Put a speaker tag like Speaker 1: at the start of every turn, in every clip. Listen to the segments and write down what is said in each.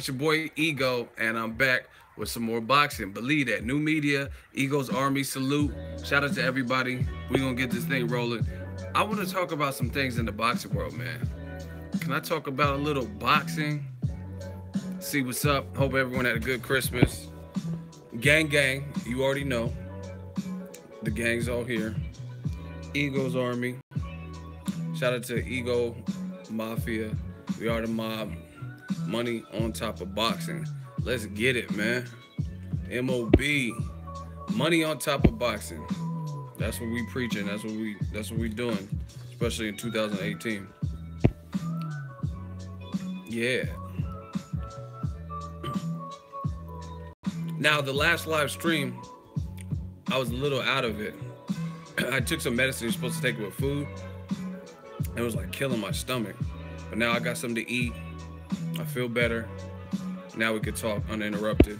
Speaker 1: It's your boy Ego, and I'm back with some more boxing. Believe that. New media, Ego's Army, salute. Shout out to everybody. We're going to get this thing rolling. I want to talk about some things in the boxing world, man. Can I talk about a little boxing? See what's up. Hope everyone had a good Christmas. Gang, gang. You already know. The gang's all here. Ego's Army. Shout out to Ego Mafia. We are the mob. Money on top of boxing. Let's get it, man. MOB. Money on top of boxing. That's what we preaching. That's what we doing. Especially in 2018. Yeah. Now the last live stream, I was a little out of it. I took some medicine you're supposed to take with food. It was like killing my stomach. But now I got something to eat. I feel better. Now we could talk uninterrupted.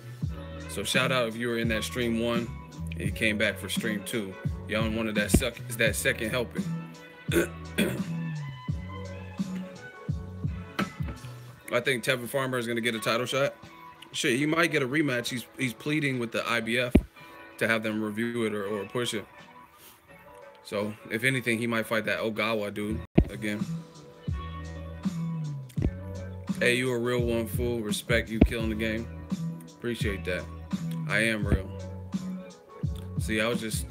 Speaker 1: So shout out if you were in that stream 1 and you came back for stream 2. Y'all wanted that second helping. I think Tevin Farmer is gonna get a title shot. Shit, he might get a rematch. He's pleading with the IBF to have them review it or push it. So if anything, he might fight that Ogawa dude again. Hey, you a real one, fool. Respect you killing the game. Appreciate that. I am real. See, I was just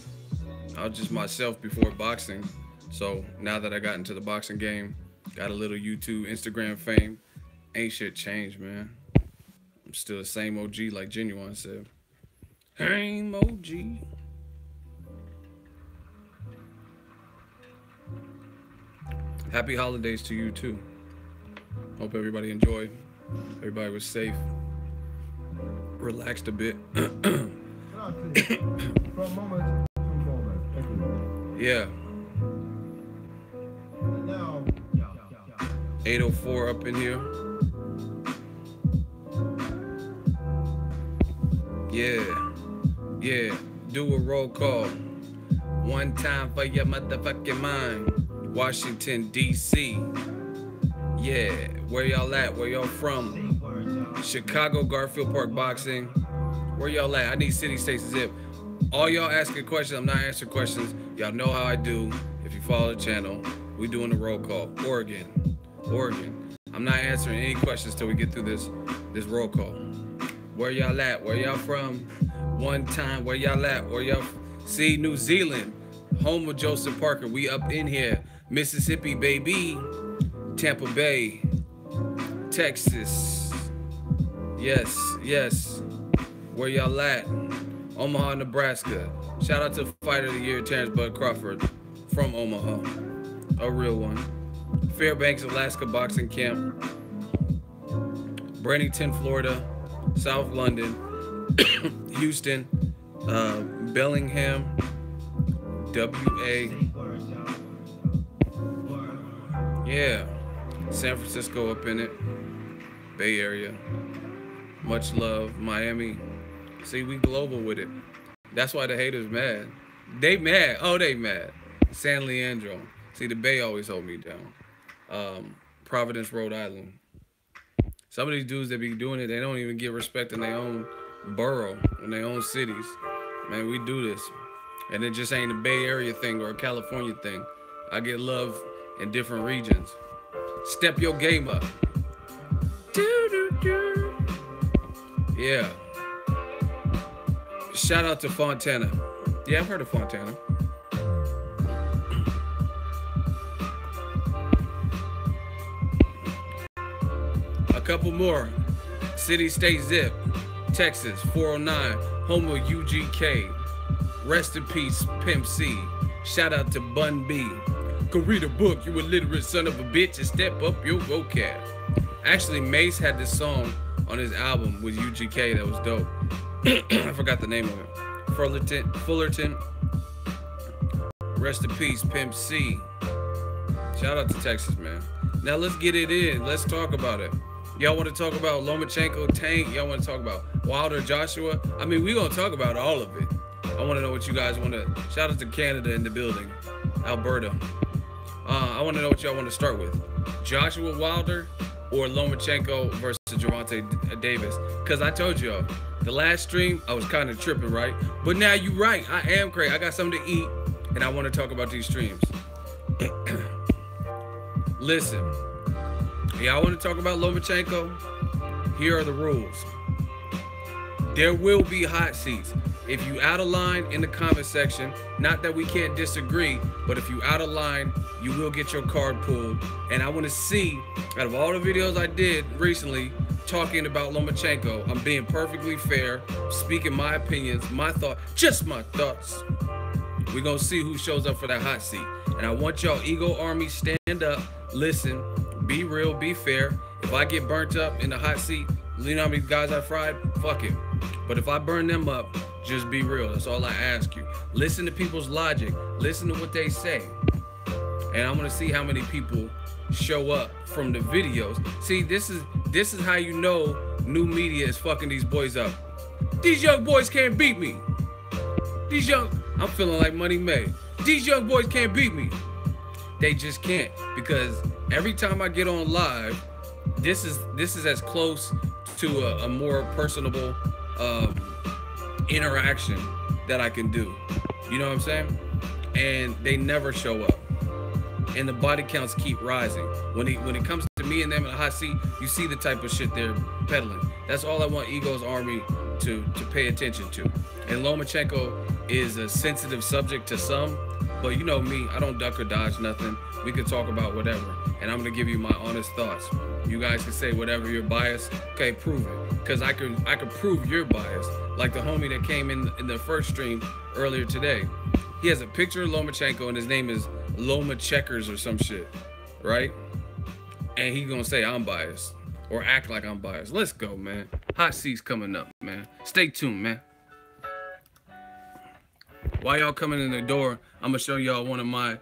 Speaker 1: myself before boxing. So now that I got into the boxing game, got a little YouTube, Instagram fame, ain't shit changed, man. I'm still the same OG like Genuine said. Same OG. Happy holidays to you too. Hope everybody enjoyed. Everybody was safe. Relaxed a bit. Yeah. 804 up in here. Yeah. Do a roll call. One time for your motherfucking mind. Washington, D.C. Yeah, where y'all at? Where y'all from? Chicago, Garfield Park Boxing. Where y'all at? I need city, states, zip. All y'all asking questions, I'm not answering questions. Y'all know how I do. If you follow the channel, we doing the roll call. Oregon. I'm not answering any questions till we get through this roll call. Where y'all at? Where y'all from? One time, where y'all at? Where y'all? See, New Zealand, home of Joseph Parker. We up in here. Mississippi, baby. Tampa Bay, Texas. Yes. Where y'all at? Omaha, Nebraska. Shout out to Fighter of the Year, Terrence Bud Crawford from Omaha. A real one. Fairbanks, Alaska Boxing Camp. Bradenton, Florida. South London. Houston. Bellingham. WA. Yeah. San Francisco up in it. Bay Area. Much love. Miami. See, we global with it. That's why the haters mad. They mad. Oh, they mad. San Leandro. See, the Bay always hold me down. Providence, Rhode Island. Some of these dudes that be doing it, they don't even give respect in their own borough, in their own cities. Man, we do this. And it just ain't a Bay Area thing or a California thing. I get love in different regions. Step your game up. Yeah. Shout out to Fontana. Yeah, I've heard of Fontana. A couple more. City, state, zip. Texas, 409. Home of UGK. Rest in peace, Pimp C. Shout out to Bun B. Go read a book, you illiterate son of a bitch, and step up your vocab. Actually, Mace had this song on his album with UGK that was dope. I forgot the name of it. Fullerton. Rest in peace, Pimp C. Shout out to Texas, man. Now let's get it in. Let's talk about it. Y'all want to talk about Lomachenko, Tank? Y'all want to talk about Wilder, Joshua? I mean, we're going to talk about all of it. I want to know what you guys want to... Shout out to Canada in the building. Alberta. I want to know what y'all want to start with. Joshua Wilder or Lomachenko versus to Gervonta Davis. Because I told y'all, the last stream, I was kind of tripping, right? But now you right. I am crazy. I got something to eat, and I want to talk about these streams. Listen, y'all want to talk about Lomachenko? Here are the rules. There will be hot seats. If you out of line in the comment section, not that we can't disagree, but if you out of line, you will get your card pulled. And I want to see, out of all the videos I did recently talking about Lomachenko, I'm being perfectly fair, speaking my opinions, my thoughts, just my thoughts. We're going to see who shows up for that hot seat. And I want y'all, Ego Army, stand up, listen, be real, be fair. If I get burnt up in the hot seat, you know how many guys I fried? Fuck it. But if I burn them up, just be real. That's all I ask you. Listen to people's logic. Listen to what they say. And I want to see how many people show up from the videos. See, this is how you know new media is fucking these boys up. These young boys can't beat me. I'm feeling like Money May. These young boys can't beat me. They just can't, because every time I get on live, this is as close to a more personable interaction that I can do. You know what I'm saying? And they never show up. And the body counts keep rising. When it comes to me and them in the hot seat, you see the type of shit they're peddling. That's all I want Ego's Army to pay attention to. And Lomachenko is a sensitive subject to some, but you know me, I don't duck or dodge nothing. We can talk about whatever, and I'm gonna give you my honest thoughts. You guys can say whatever you're biased. Okay, prove it, because I can prove you're biased. Like the homie that came in the first stream earlier today. He has a picture of Lomachenko, and his name is Lomacheckers or some shit, right? And he gonna say I'm biased or act like I'm biased. Let's go, man. Hot seats coming up, man. Stay tuned, man. While y'all coming in the door, I'm gonna show y'all one of my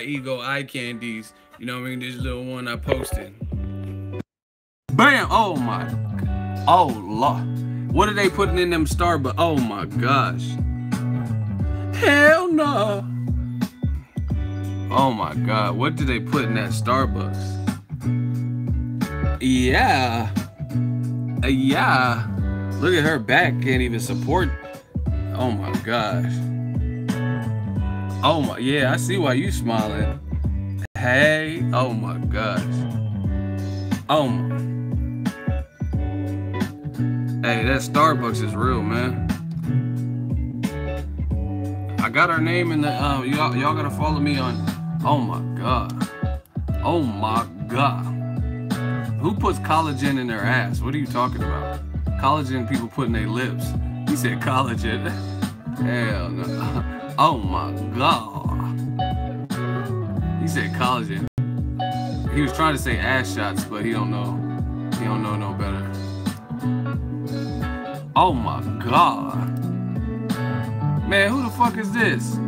Speaker 1: Ego eye candies. You know what I mean? This little one I posted. Bam! Oh my! Oh Lord! What are they putting in them Starbucks? Oh my gosh! Hell no! Oh my God! What did they put in that Starbucks? Yeah. Yeah. Look at her back. Can't even support. Oh my gosh. Oh my, yeah, I see why you smiling. Hey, oh my gosh. Oh my. Hey, that Starbucks is real, man. I got her name in the, y'all gotta follow me on, oh my God. Oh my God. Who puts collagen in their ass? What are you talking about? Collagen people put in their lips. He said collagen. Hell no. Oh my God. He said collagen. He was trying to say ass shots, but he don't know. He don't know no better. Oh my God. Man, who the fuck is this?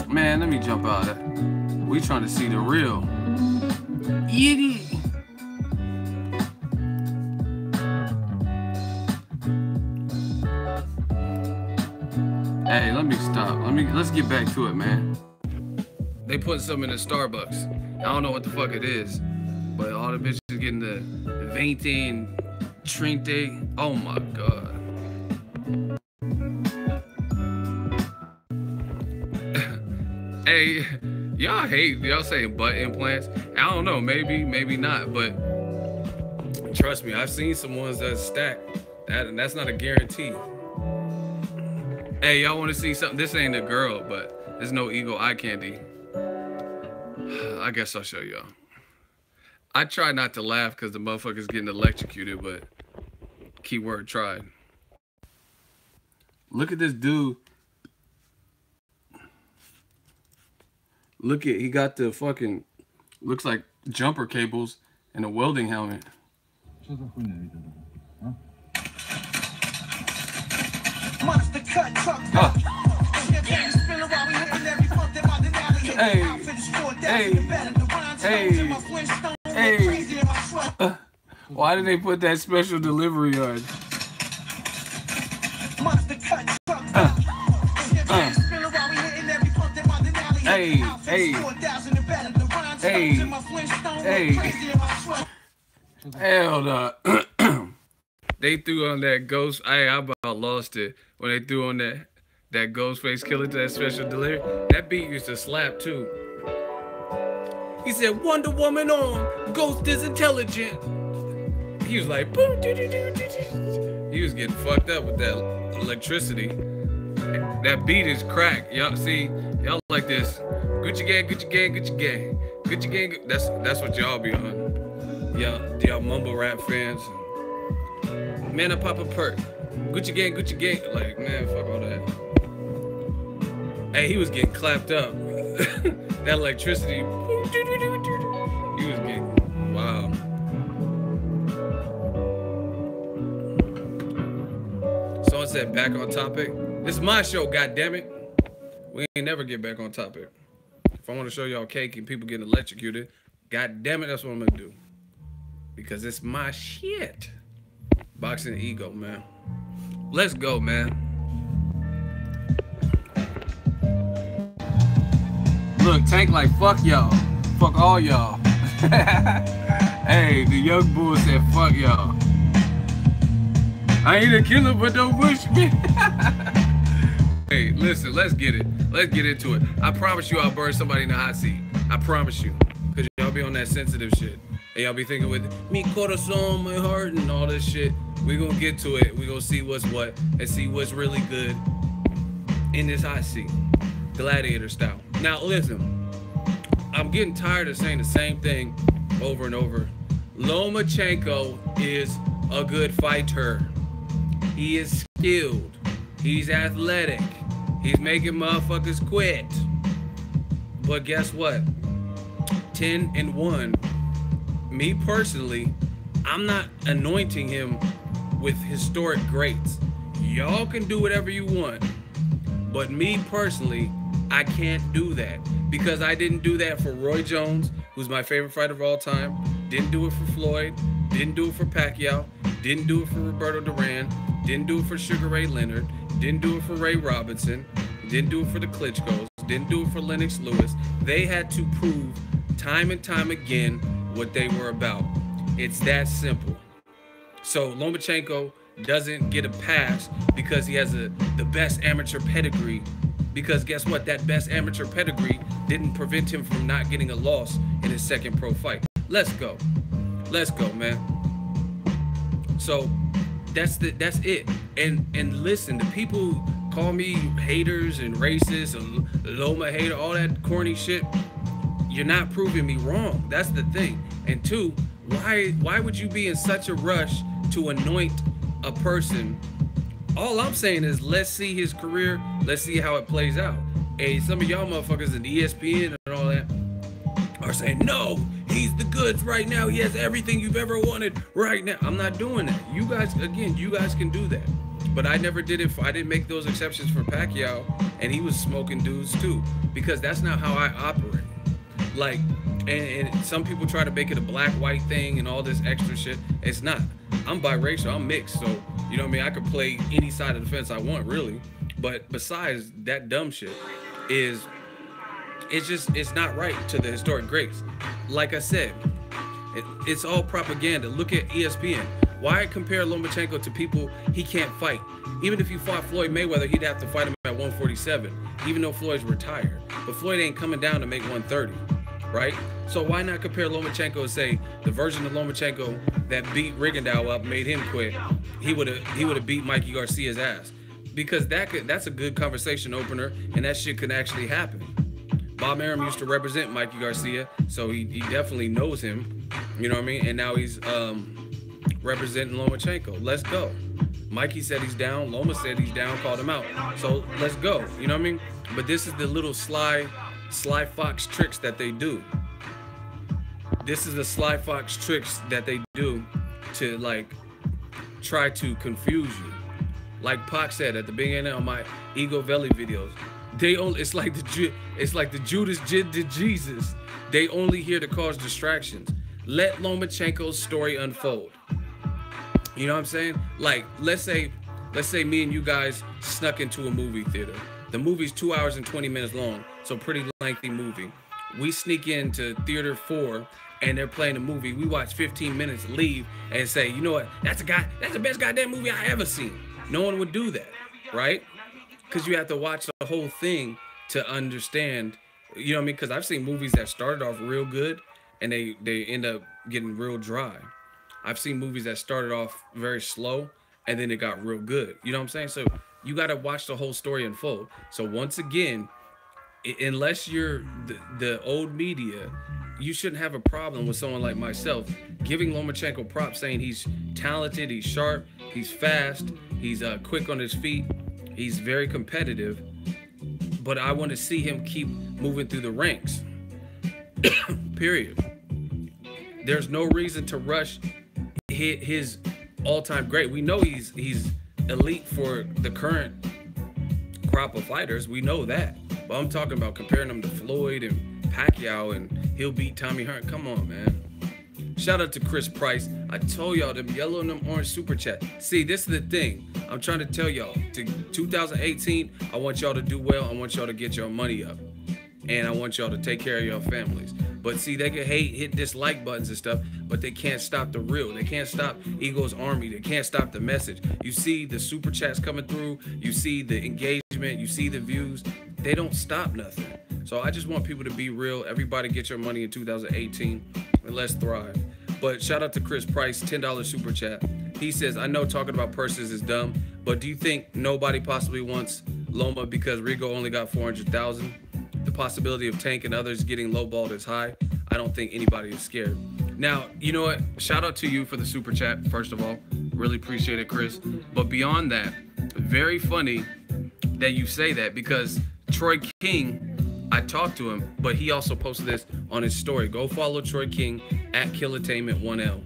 Speaker 1: Man, let me jump out of that. We trying to see the real. Idiot. Hey, let me stop. Let's get back to it, man. They put something in the Starbucks. I don't know what the fuck it is, but all the bitches getting the 20 and 30. Oh my God. Hey, y'all hate, y'all saying butt implants. I don't know, maybe not, but trust me, I've seen some ones that stack. That's not a guarantee. Hey, y'all want to see something? This ain't a girl, but there's no Ego eye candy. I guess I'll show y'all. I try not to laugh because the motherfucker's getting electrocuted, but keyword tried. Look at this dude. Look at, he got the fucking, looks like jumper cables and a welding helmet. Hey, why did they put that special delivery yard? Hey. Hell no. They threw on that ghost. I about lost it when they threw on that ghost face killer to that special delivery. That beat used to slap too. He said, Wonder Woman on, Ghost is intelligent. He was like, boom, he was getting fucked up with that electricity. That beat is crack. Y'all see, y'all like this. Gucci gang, Gucci gang, Gucci gang. Gucci gang, that's what y'all be on. Y'all mumble rap fans. Man, I pop a perk. Gucci gang, Gucci gang. Like, man, fuck all that. Hey, he was getting clapped up. That electricity. He was getting, wow. Someone said back on topic. This is my show, goddammit. We ain't never get back on topic. If I want to show y'all cake and people getting electrocuted, goddammit, that's what I'm gonna do. Because it's my shit. Boxing ego, man. Let's go, man. Look, Tank like, fuck y'all. Fuck all y'all. Hey, the young bull said, fuck y'all. I ain't a killer, but don't push me. Hey, listen, let's get it. Let's get into it. I promise you I'll burn somebody in the hot seat. I promise you. Because y'all be on that sensitive shit. And y'all be thinking with me corazon, my heart, and all this shit. We gonna get to it. We gonna see what's what and see what's really good in this hot seat. Gladiator style. Now, listen. I'm getting tired of saying the same thing over and over. Lomachenko is a good fighter. He is skilled. He's athletic. He's making motherfuckers quit. But guess what? 10-1. Me personally, I'm not anointing him with historic greats. Y'all can do whatever you want. But me personally, I can't do that. Because I didn't do that for Roy Jones, who's my favorite fighter of all time. Didn't do it for Floyd. Didn't do it for Pacquiao. Didn't do it for Roberto Duran. Didn't do it for Sugar Ray Leonard. Didn't do it for Ray Robinson. Didn't do it for the Klitschko's. Didn't do it for Lennox Lewis. They had to prove time and time again what they were about. It's that simple. So Lomachenko doesn't get a pass because he has the best amateur pedigree. Because guess what? That best amateur pedigree didn't prevent him from not getting a loss in his second pro fight. Let's go. Let's go, man. So that's it. And listen, the people who call me haters and racist and Loma hater, all that corny shit, you're not proving me wrong. That's the thing. And two, why would you be in such a rush to anoint a person? All I'm saying is let's see his career. Let's see how it plays out. Hey, some of y'all motherfuckers in ESPN and all that are saying, no, he's the goods right now. He has everything you've ever wanted right now. I'm not doing that. You guys, again, you guys can do that. But I never did it. I didn't make those exceptions for Pacquiao, and he was smoking dudes too, because that's not how I operate. Like, and some people try to make it a black-white thing and all this extra shit. It's not. I'm biracial. I'm mixed. So, you know what I mean? I could play any side of the fence I want, really. But besides that dumb shit, it's not right to the historic greats. Like I said, it's all propaganda. Look at ESPN. Why compare Lomachenko to people he can't fight? Even if he fought Floyd Mayweather, he'd have to fight him at 147, even though Floyd's retired. But Floyd ain't coming down to make 130, right? So why not compare Lomachenko and say the version of Lomachenko that beat Rigondeaux up, made him quit? He would have beat Mikey Garcia's ass, because that's a good conversation opener, and that shit could actually happen. Bob Arum used to represent Mikey Garcia, so he definitely knows him. You know what I mean? And now he's representing Lomachenko. Let's go. Mikey said he's down. Loma said he's down. Called him out. So let's go. You know what I mean? But this is the little sly fox tricks that they do. This is the sly fox tricks that they do to like try to confuse you. Like Pac said at the beginning of my Ego Valley videos, it's like the Judas did to Jesus. They only here to cause distractions. Let Lomachenko's story unfold. You know what I'm saying? Like, let's say me and you guys snuck into a movie theater. The movie's 2 hours and 20 minutes long, so pretty lengthy movie. We sneak into theater 4 and they're playing a movie. We watch 15 minutes, leave, and say, you know what? That's the best goddamn movie I ever seen. No one would do that, right? Because you have to watch the whole thing to understand. You know what I mean? Because I've seen movies that started off real good and they end up getting real dry. I've seen movies that started off very slow and then it got real good. You know what I'm saying? So you got to watch the whole story unfold. So once again, unless you're the old media, you shouldn't have a problem with someone like myself giving Lomachenko props, saying he's talented, he's sharp, he's fast, he's quick on his feet, he's very competitive. But I want to see him keep moving through the ranks. Period. There's no reason to rush his all-time great. We know he's elite for the current crop of fighters. We know that. But I'm talking about comparing him to Floyd and Pacquiao, and he'll beat Tommy Hearn. Come on, man. Shout out to Chris Price. I told y'all, them yellow and them orange super chat. See, this is the thing. I'm trying to tell y'all, to 2018, I want y'all to do well. I want y'all to get your money up. And I want y'all to take care of your families. But see, they can hit dislike buttons and stuff, but they can't stop the real. They can't stop Ego's Army. They can't stop the message. You see the super chats coming through. You see the engagement. You see the views. They don't stop nothing. So I just want people to be real. Everybody get your money in 2018 and let's thrive. But shout out to Chris Price, $10 super chat. He says, I know talking about purses is dumb, but do you think nobody possibly wants Loma because Rigo only got 400,000? The possibility of Tank and others getting lowballed is high. I don't think anybody is scared. Now, you know what? Shout out to you for the super chat, first of all. Really appreciate it, Chris. But beyond that, very funny that you say that, because Troy King, I talked to him, but he also posted this on his story. Go follow Troy King at Killatainment1L,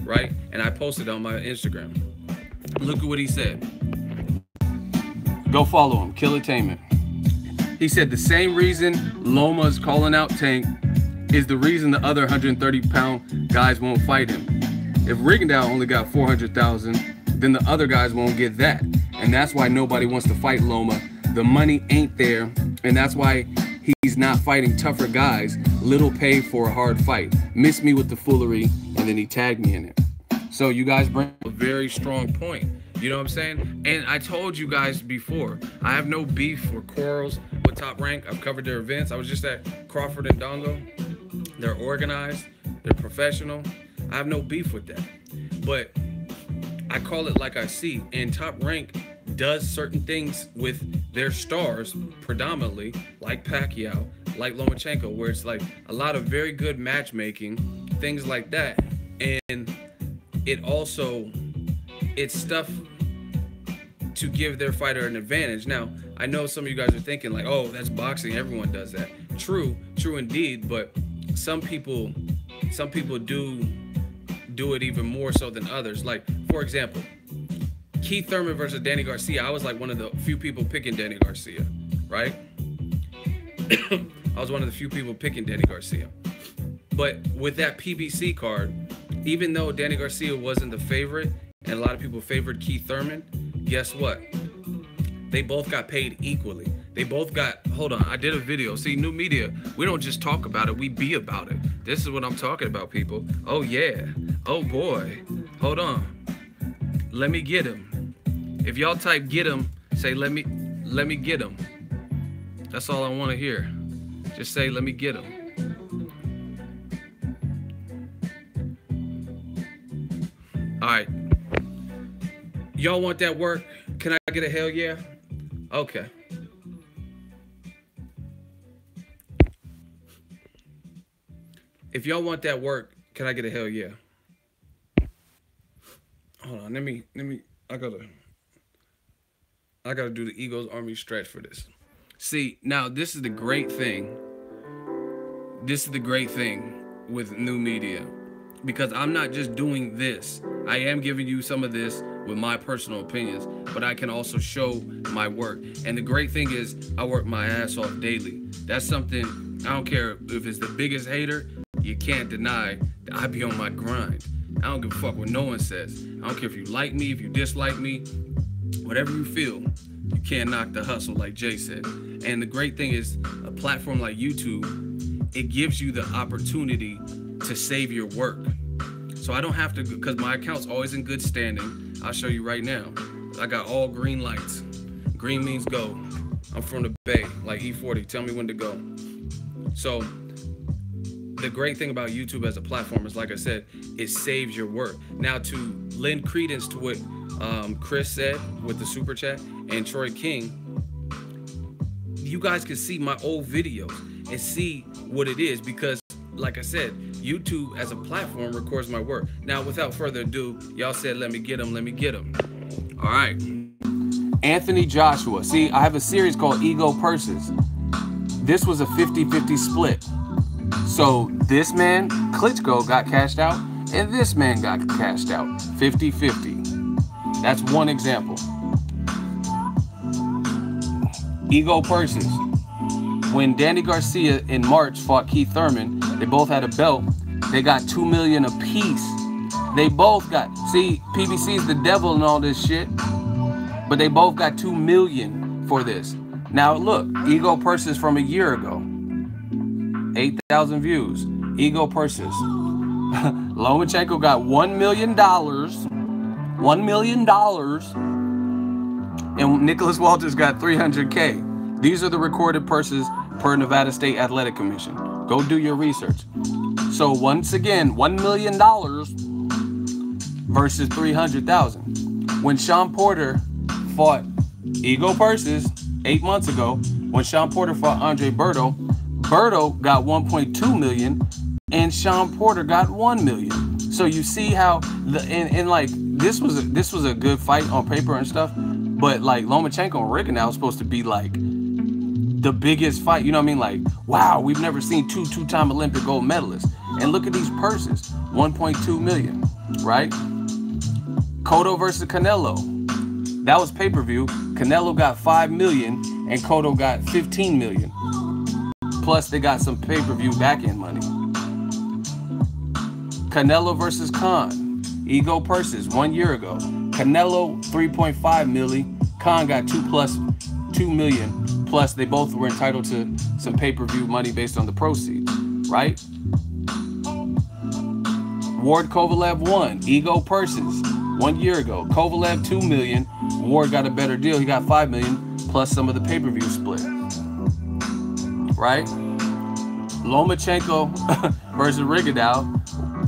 Speaker 1: right? And I posted on my Instagram. Look at what he said. Go follow him, Killatainment. He said the same reason Loma's calling out Tank is the reason the other 130-pound guys won't fight him. If Rigondeaux only got 400,000, then the other guys won't get that. And that's why nobody wants to fight Loma. The money ain't there, and that's why he's not fighting tougher guys. Little pay for a hard fight. Miss me with the foolery, and then he tagged me in it. So you guys bring a very strong point. You know what I'm saying? And I told you guys before, I have no beef or quarrels with Top Rank. I've covered their events. I was just at Crawford and Dongo. They're organized. They're professional. I have no beef with that. But I call it like I see. And Top Rank does certain things with their stars, predominantly, like Pacquiao, like Lomachenko, where it's like a lot of very good matchmaking, things like that. And it's stuff to give their fighter an advantage. Now, I know some of you guys are thinking like, oh, that's boxing, everyone does that. True indeed, but some people do it even more so than others. Like, for example, Keith Thurman versus Danny Garcia. I was like one of the few people picking Danny Garcia, right? I was one of the few people picking Danny Garcia. But with that PBC card, even though Danny Garcia wasn't the favorite and a lot of people favored Keith Thurman, guess what? They both got paid equally. They both got, hold on, I did a video. See, new media, we don't just talk about it, we be about it. This is what I'm talking about, people. Oh yeah, oh boy, hold on. Let me get him. If y'all type get him, say let me get him. That's all I want to hear. Just say let me get him. All right. Y'all want that work? Can I get a hell yeah? Okay. If y'all want that work, can I get a hell yeah? Hold on, let me I gotta do the Ego's Army stretch for this. See, now this is the great thing. This is the great thing with new media, because I'm not just doing this. I am giving you some of this with my personal opinions, but I can also show my work. And the great thing is I work my ass off daily. That's something, I don't care if it's the biggest hater, you can't deny that I be on my grind. I don't give a fuck what no one says. I don't care if you like me, if you dislike me, whatever you feel, you can't knock the hustle, like Jay said. And the great thing is a platform like YouTube, it gives you the opportunity to save your work. So I don't have to, because my account's always in good standing. I'll show you right now. I got all green lights. Green means go. I'm from the Bay, like E40. Tell me when to go. So the great thing about YouTube as a platform is, like I said, it saves your work. Now, to lend credence to what Chris said with the super chat and Troy King, you guys can see my old videos and see what it is, because like I said, YouTube as a platform records my work. Now, without further ado, y'all said, let me get him, let me get him. All right. Anthony Joshua. See, I have a series called Ego Purses. This was a 50-50 split. So this man, Klitschko, got cashed out, and this man got cashed out. 50-50. That's one example. Ego Purses. When Danny Garcia in March fought Keith Thurman, they both had a belt. They got $2 million apiece. They both got, see, PBC's the devil and all this shit, but they both got $2 million for this. Now look, Ego Purses from a year ago, 8,000 views. Ego Purses. Lomachenko got $1 million. $1 million. And Nicholas Walters got 300K. These are the recorded purses per Nevada State Athletic Commission. Go do your research. So once again, $1 million versus 300,000. When Sean Porter fought Ego Purses 8 months ago, when Sean Porter fought Andre Berto, Berto got 1.2 million and Sean Porter got 1 million. So you see how and like this was a good fight on paper and stuff, but like Lomachenko and Rigondeaux was supposed to be like the biggest fight, you know what I mean? Like, wow, we've never seen two-time Olympic gold medalists. And look at these purses, 1.2 million, right? Cotto versus Canelo. That was pay-per-view. Canelo got 5 million and Cotto got 15 million. Plus they got some pay-per-view back-end money. Canelo versus Khan. Ego Purses 1 year ago. Canelo 3.5 million. Khan got 2 million. Plus they both were entitled to some pay-per-view money based on the proceeds, right? Ward Kovalev 1. Ego Purses 1 year ago. Kovalev 2 million. Ward got a better deal. He got 5 million plus some of the pay-per-view split. Right? Lomachenko versus Rigondeaux,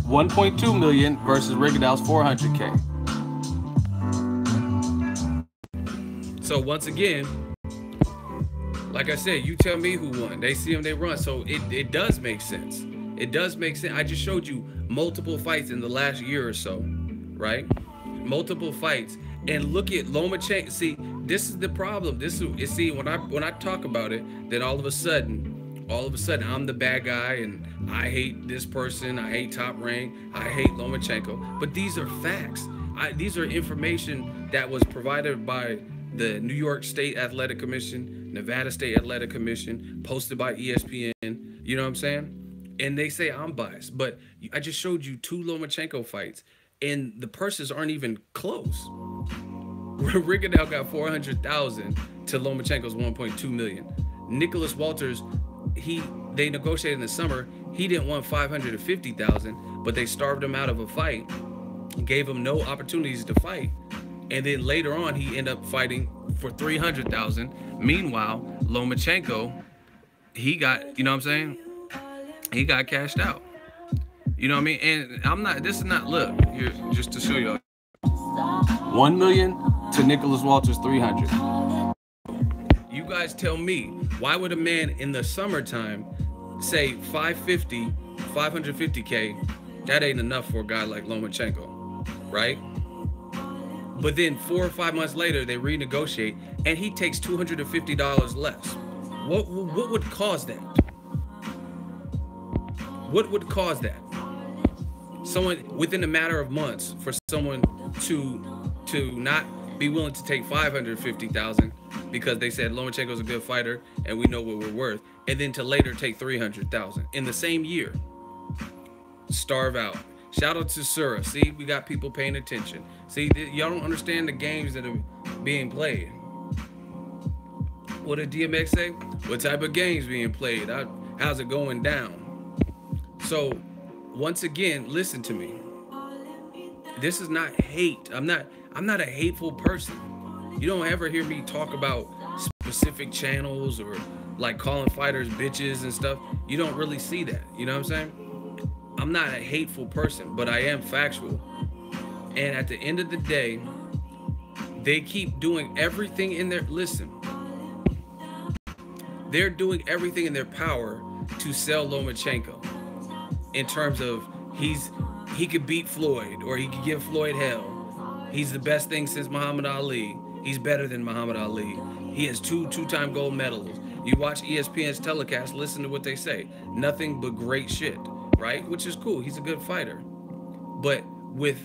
Speaker 1: 1.2 million versus Rigondeaux's 400K. So once again, like I said, you tell me who won. They see them, they run. So it does make sense. It does make sense. I just showed you multiple fights in the last year or so, right? Multiple fights. And look at Lomachenko. See, this is the problem. See, when I talk about it, then all of a sudden I'm the bad guy and I hate this person, I hate Top Rank, I hate Lomachenko. But these are facts. These are information that was provided by the New York State Athletic Commission, Nevada State Athletic Commission, posted by ESPN, you know what I'm saying? And they say I'm biased, but I just showed you 2 Lomachenko fights and the purses aren't even close. Rigondeaux got 400,000 to Lomachenko's 1.2 million. Nicholas Walters, they negotiated in the summer. He didn't want 550,000, but they starved him out of a fight, gave him no opportunities to fight, and then later on he ended up fighting for 300,000. Meanwhile, Lomachenko, he got, you know what I'm saying? He got cashed out. You know what I mean? And this is not, look, here, just to show y'all. 1 million to Nicholas Walters, 300. You guys tell me, why would a man in the summertime say 550K? That ain't enough for a guy like Lomachenko, right? But then 4 or 5 months later, they renegotiate, and he takes $250 less. What would cause that? What would cause that? Someone within a matter of months for someone to not be willing to take 550,000 because they said Lomachenko's a good fighter and we know what we're worth, and then to later take 300,000 in the same year. Starve out. Shout out to Sura. See, we got people paying attention. See, y'all don't understand the games that are being played. What did DMX say? What type of games being played? How's it going down? So once again, listen to me. This is not hate. I'm not a hateful person. You don't ever hear me talk about specific channels or like calling fighters bitches and stuff. You don't really see that. You know what I'm saying? I'm not a hateful person, but I am factual. And at the end of the day, they keep doing everything in their listen. They're doing everything in their power to sell Lomachenko in terms of he could beat Floyd or he could give Floyd hell. He's the best thing since Muhammad Ali. He's better than Muhammad Ali. He has two-time gold medals. You watch ESPN's telecast, listen to what they say. Nothing but great shit, right? Which is cool. He's a good fighter. But with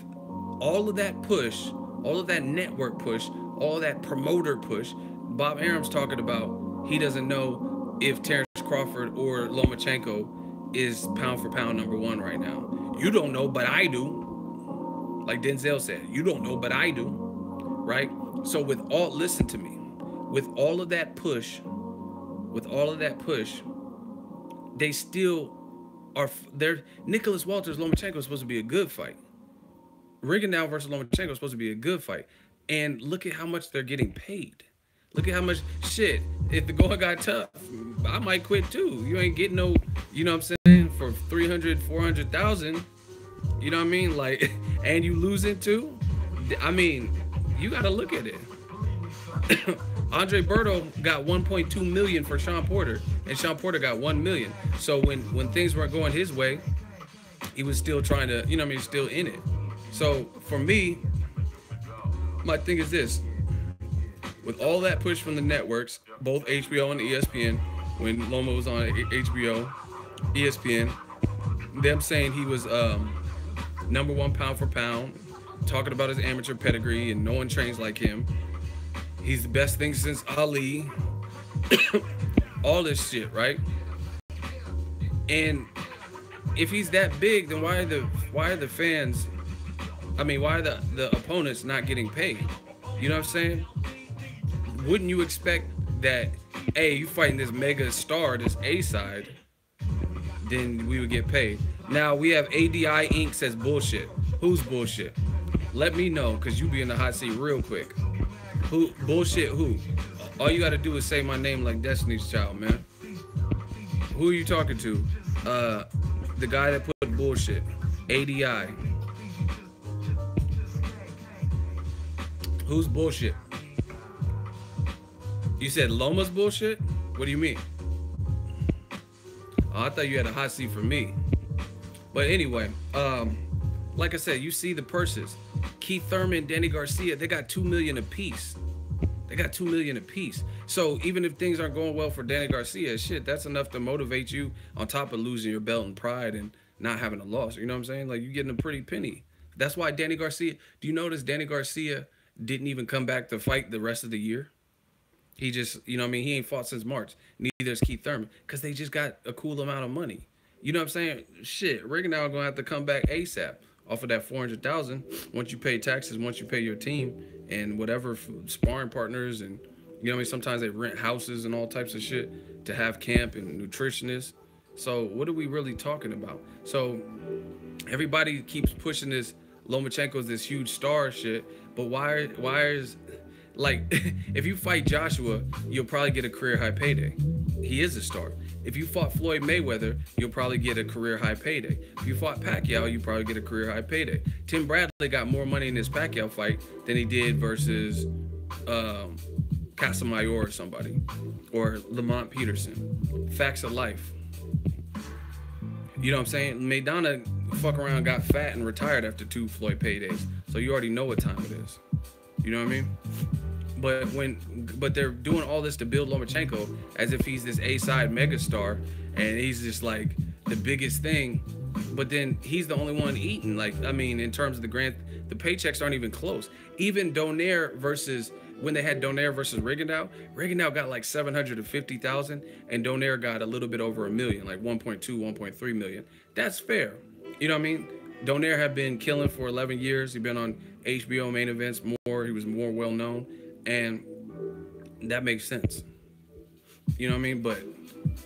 Speaker 1: all of that push, all of that network push, all of that promoter push, Bob Arum's talking about he doesn't know if Terrence Crawford or Lomachenko is pound for pound #1 right now. You don't know, but I do. Like Denzel said, you don't know, but I do. Right? So listen to me. With all of that push, they still are. Nicholas Walters Lomachenko is supposed to be a good fight. Rigondeaux versus Lomachenko is supposed to be a good fight. And look at how much they're getting paid. Look at how much shit. If the going got tough, I might quit too. You ain't getting no, you know what I'm saying, for 300, 400,000. You know what I mean? Like, and you losing too? I mean, you got to look at it. Andre Berto got 1.2 million for Sean Porter, and Sean Porter got 1 million. So when things weren't going his way, he was still trying to, you know what I mean, still in it. So for me, my thing is this. With all that push from the networks, both HBO and ESPN, when Loma was on HBO, ESPN, them saying he was #1 pound for pound, talking about his amateur pedigree and no one trains like him. He's the best thing since Ali. All this shit, right? And if he's that big, then why are the fans? I mean, why are the opponents not getting paid? You know what I'm saying? Wouldn't you expect that, hey, you fighting this mega star, this A-side, then we would get paid. Now we have ADI Inc. says bullshit. Who's bullshit? Let me know, because you be in the hot seat real quick. Who bullshit who? All you gotta do is say my name like Destiny's Child, man. Who are you talking to? The guy that put bullshit. ADI. Who's bullshit? You said Loma's bullshit? What do you mean? Oh, I thought you had a hot seat for me. But anyway, like I said, you see the purses. Keith Thurman, Danny Garcia, they got 2 million apiece. They got 2 million apiece. So even if things aren't going well for Danny Garcia, shit, that's enough to motivate you on top of losing your belt and pride and not having a loss. You know what I'm saying? Like, you're getting a pretty penny. That's why Danny Garcia, do you notice Danny Garcia didn't even come back to fight the rest of the year? He just, you know what I mean? He ain't fought since March. Neither is Keith Thurman, because they just got a cool amount of money. You know what I'm saying? Shit, Rigondeaux gonna have to come back ASAP off of that 400,000 once you pay taxes, once you pay your team and whatever sparring partners, and you know what I mean? Sometimes they rent houses and all types of shit to have camp and nutritionists. So what are we really talking about? So everybody keeps pushing this Lomachenko's this huge star shit, but why is, like, if you fight Joshua, you'll probably get a career high payday. He is a star. If you fought Floyd Mayweather, you'll probably get a career high payday. If you fought Pacquiao, you probably get a career high payday. Tim Bradley got more money in his Pacquiao fight than he did versus Casamayor or somebody, or Lamont Peterson. Facts of life. You know what I'm saying? Maidana fuck around, got fat and retired after 2 Floyd paydays. So you already know what time it is. You know what I mean? But they're doing all this to build Lomachenko as if he's this A-side megastar and he's just like the biggest thing. But then he's the only one eating. Like, I mean, in terms of the paychecks aren't even close. Even Donaire versus, when they had Donaire versus Rigondeaux got like 750,000 and Donaire got a little bit over 1 million, like 1.2, 1.3 million. That's fair. You know what I mean? Donaire had been killing for 11 years. He'd been on HBO main events more. He was more well known, and that makes sense. You know what I mean? But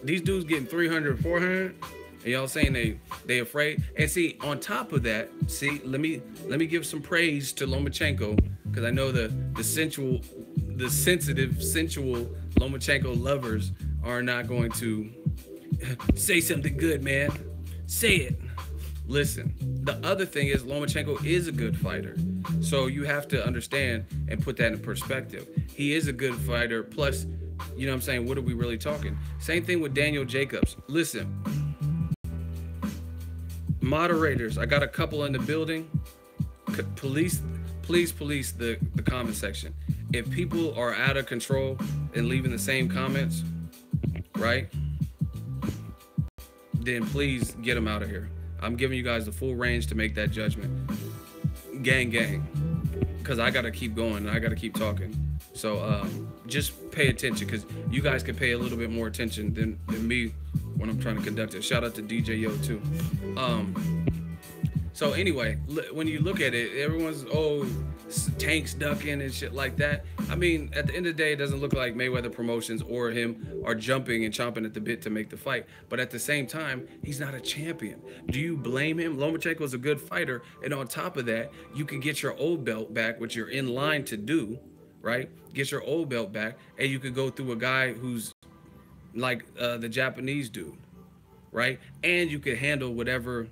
Speaker 1: these dudes getting 300, 400, And y'all saying they afraid. And see, on top of that, see, let me give some praise to Lomachenko, because I know the sensitive, sensual Lomachenko lovers are not going to say something good, man. Say it. Listen, the other thing is Lomachenko is a good fighter. So you have to understand and put that in perspective. He is a good fighter. Plus, you know what I'm saying, what are we really talking? Same thing with Daniel Jacobs. Listen, moderators, I got a couple in the building. Please police the comment section. If people are out of control and leaving the same comments, right, then please get them out of here. I'm giving you guys the full range to make that judgment. Gang, because I got to keep going and I got to keep talking. So just pay attention, because you guys can pay a little bit more attention than me when I'm trying to conduct it. Shout out to DJ Yo too. So anyway, when you look at it, everyone's, tanks ducking and shit like that. I mean, at the end of the day, it doesn't look like Mayweather Promotions or him are jumping and chomping at the bit to make the fight. But at the same time, he's not a champion. Do you blame him? Lomachenko is a good fighter. And on top of that, you can get your old belt back, which you're in line to do, right? Get your old belt back, and you could go through a guy who's like the Japanese dude, right? And you could handle whatever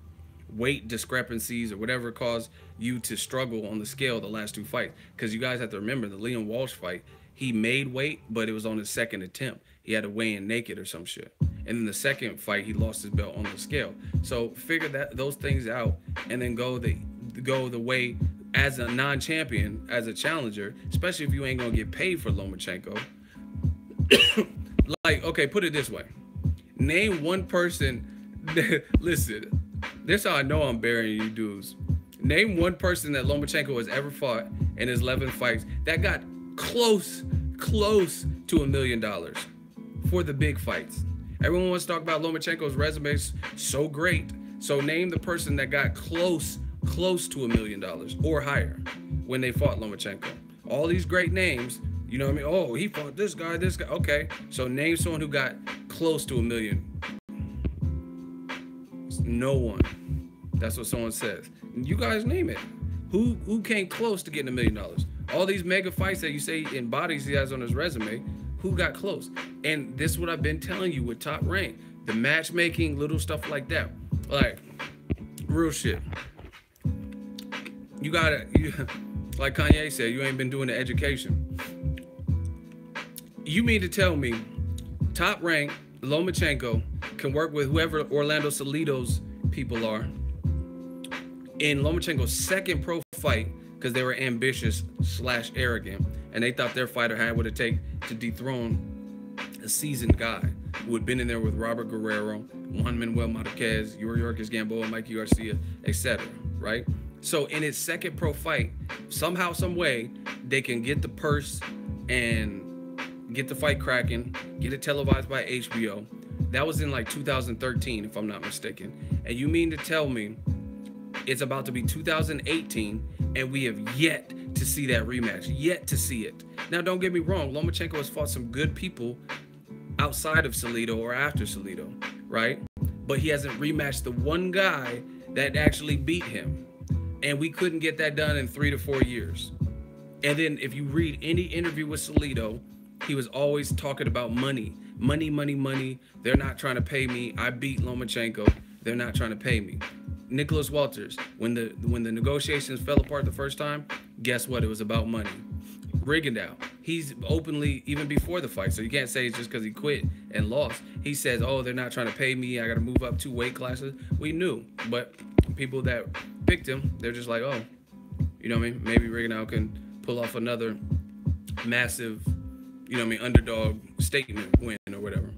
Speaker 1: weight discrepancies or whatever caused you to struggle on the scale the last two fights. Because you guys have to remember, the Leon Walsh fight, he made weight, but it was on his second attempt. He had to weigh in naked or some shit. And then the second fight, he lost his belt on the scale. So figure those things out, and then go the way as a non-champion, as a challenger, especially if you ain't gonna get paid for Lomachenko. Like, okay, put it this way. Name one person, listen, this is how I know I'm burying you dudes. Name one person that Lomachenko has ever fought in his 11 fights that got close to $1 million for the big fights. Everyone wants to talk about Lomachenko's resume, so great. So name the person that got close to $1 million or higher when they fought Lomachenko. All these great names, you know what I mean? Oh, he fought this guy. Okay, so name someone who got close to $1 million. No one. That's what someone says. You guys name it. Who came close to getting $1 million? All these mega fights that you say in bodies he has on his resume, who got close? And this is what I've been telling you with Top Rank. The matchmaking, little stuff like that. Like, real shit. You gotta, like Kanye said, you ain't been doing the education. You mean to tell me Top Rank, Lomachenko, can work with whoever Orlando Salido's people are in Lomachenko's second pro fight, because they were ambitious / arrogant, and they thought their fighter had what it take to dethrone a seasoned guy who had been in there with Robert Guerrero, Juan Manuel Marquez, Yuriorkis Gamboa, Mikey Garcia, etc. Right? So in his second pro fight, somehow, some way, they can get the purse and get the fight cracking, get it televised by HBO. That was in like 2013, if I'm not mistaken. And you mean to tell me it's about to be 2018 and we have yet to see that rematch? Yet to see it. Now, don't get me wrong. Lomachenko has fought some good people outside of Salido or after Salido, right? But he hasn't rematched the one guy that actually beat him. And we couldn't get that done in 3 to 4 years. And then if you read any interview with Salido, he was always talking about money. Money. They're not trying to pay me. I beat Lomachenko. They're not trying to pay me. Nicholas Walters, when the negotiations fell apart the first time, guess what? It was about money. Rigondeaux, he's openly, even before the fight, so you can't say it's just because he quit and lost. He says, oh, they're not trying to pay me. I got to move up 2 weight classes. We knew, but people that picked him, they're just like, oh, you know what I mean? Maybe Rigondeaux can pull off another massive, you know what I mean, underdog statement win or whatever.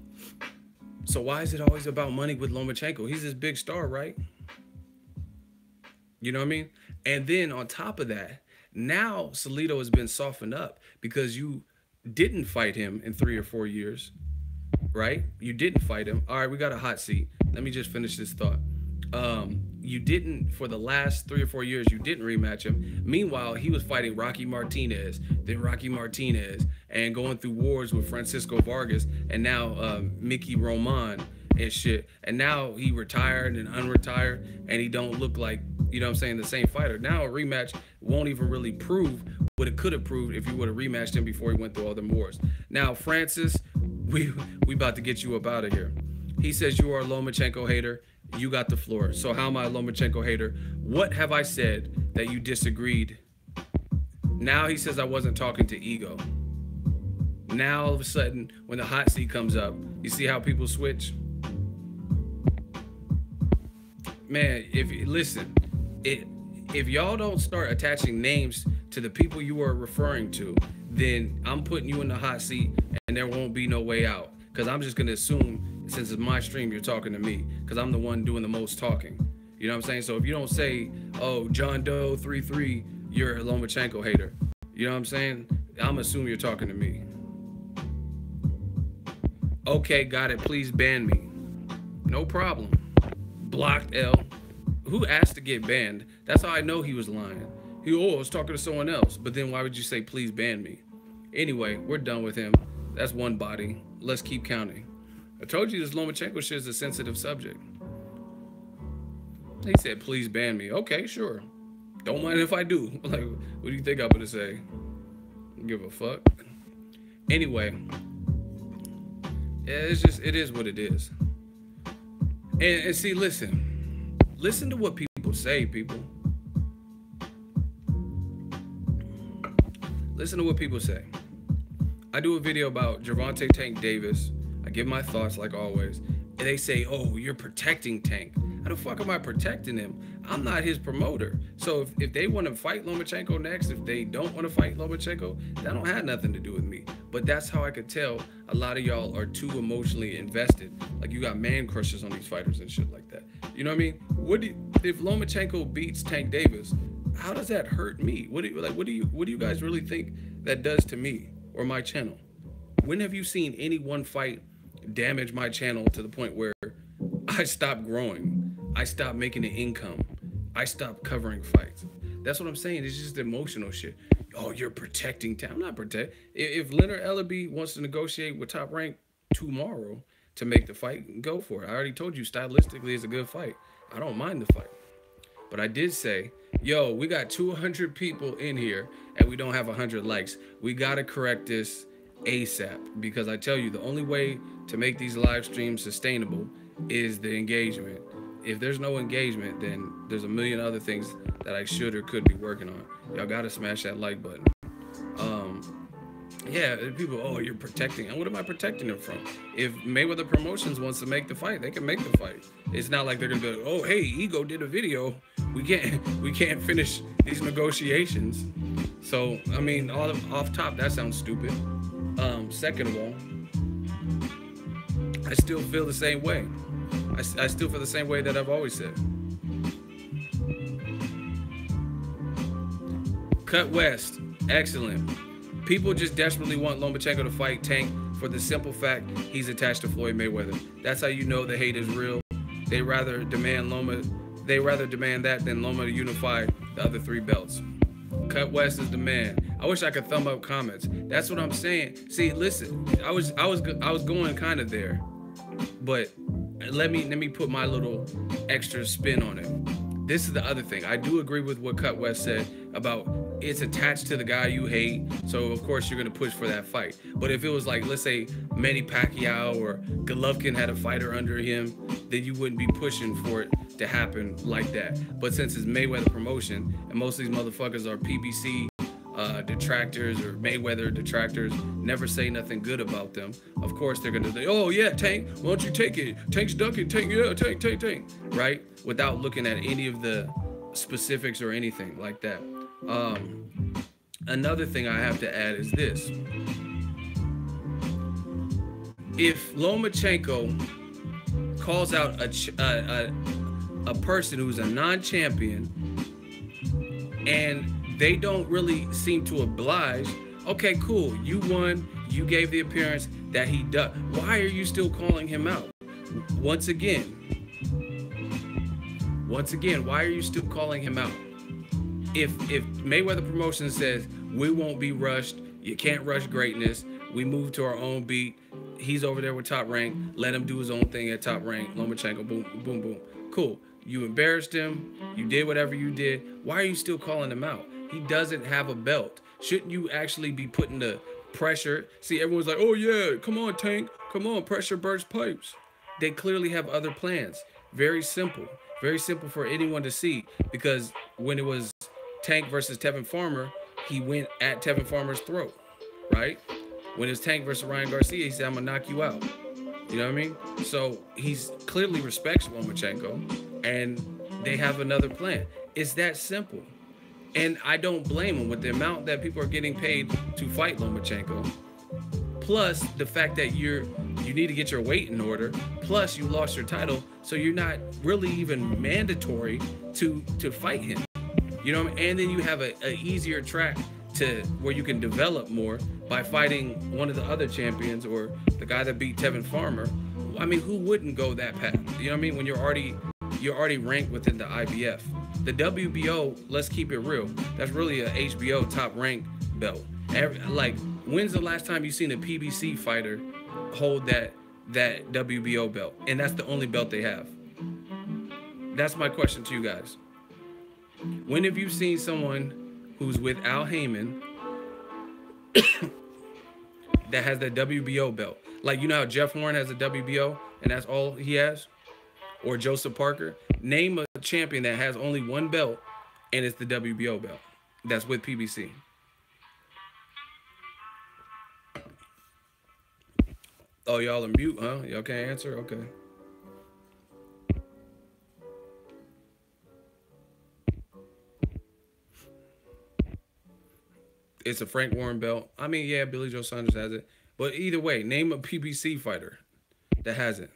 Speaker 1: So why is it always about money with Lomachenko? He's this big star, right? You know what I mean? And then on top of that, now Salido has been softened up because you didn't fight him in 3 or 4 years, right? You didn't fight him. All right, we got a hot seat. Let me just finish this thought. You didn't, for the last 3 or 4 years, you didn't rematch him. Meanwhile, he was fighting Rocky Martinez, then Rocky Martinez, and going through wars with Francisco Vargas, and now Mickey Roman, and shit. And now he retired and unretired, and he don't look like, you know what I'm saying, the same fighter. Now a rematch won't even really prove what it could have proved if you would have rematched him before he went through all the wars. Now, Francis, we about to get you up out of here. He says you are a Lomachenko hater. You got the floor. So how am I a Lomachenko hater? What have I said that you disagreed? Now he says I wasn't talking to ego. Now all of a sudden, when the hot seat comes up, you see how people switch? Man, if y'all don't start attaching names to the people you are referring to, then I'm putting you in the hot seat and there won't be no way out. Because I'm just going to assume, since it's my stream, you're talking to me. Because I'm the one doing the most talking. You know what I'm saying? So if you don't say, oh, John Doe 33, you're a Lomachenko hater. You know what I'm saying? I'm assuming you're talking to me. Okay, got it. Please ban me. No problem. Blocked L. Who asked to get banned? That's how I know he was lying. He was talking to someone else. But then why would you say, please ban me? Anyway, we're done with him. That's one body. Let's keep counting. I told you this Lomachenko shit is a sensitive subject. He said, please ban me. Okay, sure. Don't mind if I do. Like, what do you think I'm gonna say? Give a fuck. Anyway, yeah, it is what it is. And see, listen to what people say, people. Listen to what people say. I do a video about Gervonta Tank Davis. I give my thoughts like always. And they say, oh, you're protecting Tank. How the fuck am I protecting him? I'm not his promoter. So if they want to fight Lomachenko next, if they don't want to fight Lomachenko, that don't have nothing to do with me. But that's how I could tell a lot of y'all are too emotionally invested. Like you got man crushes on these fighters and shit like that. You know what I mean? If Lomachenko beats Tank Davis, how does that hurt me? What do you guys really think that does to me or my channel? When have you seen any one fight damage my channel to the point where I stopped growing? I stopped making an income. I stopped covering fights. That's what I'm saying. It's just emotional shit. Oh, you're protecting Tank. I'm not protecting. If Leonard Ellaby wants to negotiate with Top Rank tomorrow to make the fight, go for it. I already told you stylistically it's a good fight. I don't mind the fight. But I did say, yo, we got 200 people in here and we don't have 100 likes. We got to correct this ASAP, because I tell you, the only way to make these live streams sustainable is the engagement. If there's no engagement, then there's a million other things that I should or could be working on. Y'all got to smash that like button. Yeah, people, oh, you're protecting. And what am I protecting them from? If Mayweather Promotions wants to make the fight, they can make the fight. It's not like they're gonna be like, oh, hey, Ego did a video. We can't finish these negotiations. So, I mean, off top, that sounds stupid. Second of all, I still feel the same way. I still feel the same way that I've always said. Cut West, excellent. People just desperately want Lomachenko to fight Tank for the simple fact he's attached to Floyd Mayweather. That's how you know the hate is real. They rather demand that than Loma to unify the other 3 belts. Cut West is the man. I wish I could thumb up comments. That's what I'm saying. See, listen, I was going kind of there, but let me put my little extra spin on it. This is the other thing. I do agree with what Cut West said about it's attached to the guy you hate, so of course you're gonna push for that fight. But if it was like, let's say Manny Pacquiao or Golovkin had a fighter under him, then you wouldn't be pushing for it to happen like that. But since it's Mayweather Promotion and most of these motherfuckers are PBC detractors or Mayweather detractors, never say nothing good about them, of course they're gonna say, oh yeah, Tank, why don't you take it? Tank's ducking, Tank, yeah, Tank, right? Without looking at any of the specifics or anything like that. Another thing I have to add is this. If Lomachenko calls out a person who's a non-champion and they don't really seem to oblige, okay, cool, you won, you gave the appearance that he does. Why are you still calling him out? Once again, why are you still calling him out? If Mayweather Promotions says we won't be rushed, you can't rush greatness, we move to our own beat, He's over there with Top Rank. Let him do his own thing at Top Rank. Lomachenko, boom, boom, boom. Cool. You embarrassed him. You did whatever you did. Why are you still calling him out? He doesn't have a belt. Shouldn't you actually be putting the pressure? See, everyone's like, oh, yeah, come on, Tank. Come on, pressure bursts pipes. They clearly have other plans. Very simple. Very simple for anyone to see, because when it was Tank versus Tevin Farmer, he went at Tevin Farmer's throat, right? When it's Tank versus Ryan Garcia, he said, I'm going to knock you out. You know what I mean? So he's clearly respects Lomachenko, and they have another plan. It's that simple. And I don't blame him with the amount that people are getting paid to fight Lomachenko. Plus the fact that you need to get your weight in order. Plus you lost your title, so you're not really even mandatory to fight him. You know what I mean? And then you have a easier track to where you can develop more by fighting one of the other champions or the guy that beat Tevin Farmer. I mean, who wouldn't go that path? You know what I mean? When you're already ranked within the IBF. The WBO, let's keep it real, that's really a HBO top rank belt. Like, when's the last time you seen a PBC fighter hold that WBO belt? And that's the only belt they have. That's my question to you guys. When have you seen someone who's with Al Heyman that has the WBO belt? Like, you know how Jeff Horn has a WBO and that's all he has? Or Joseph Parker? Name a champion that has only one belt and it's the WBO belt that's with PBC. Oh, y'all are mute, huh? Y'all can't answer? Okay. It's a Frank Warren belt. I mean, yeah, Billy Joe Saunders has it. But either way, name a PBC fighter that has it.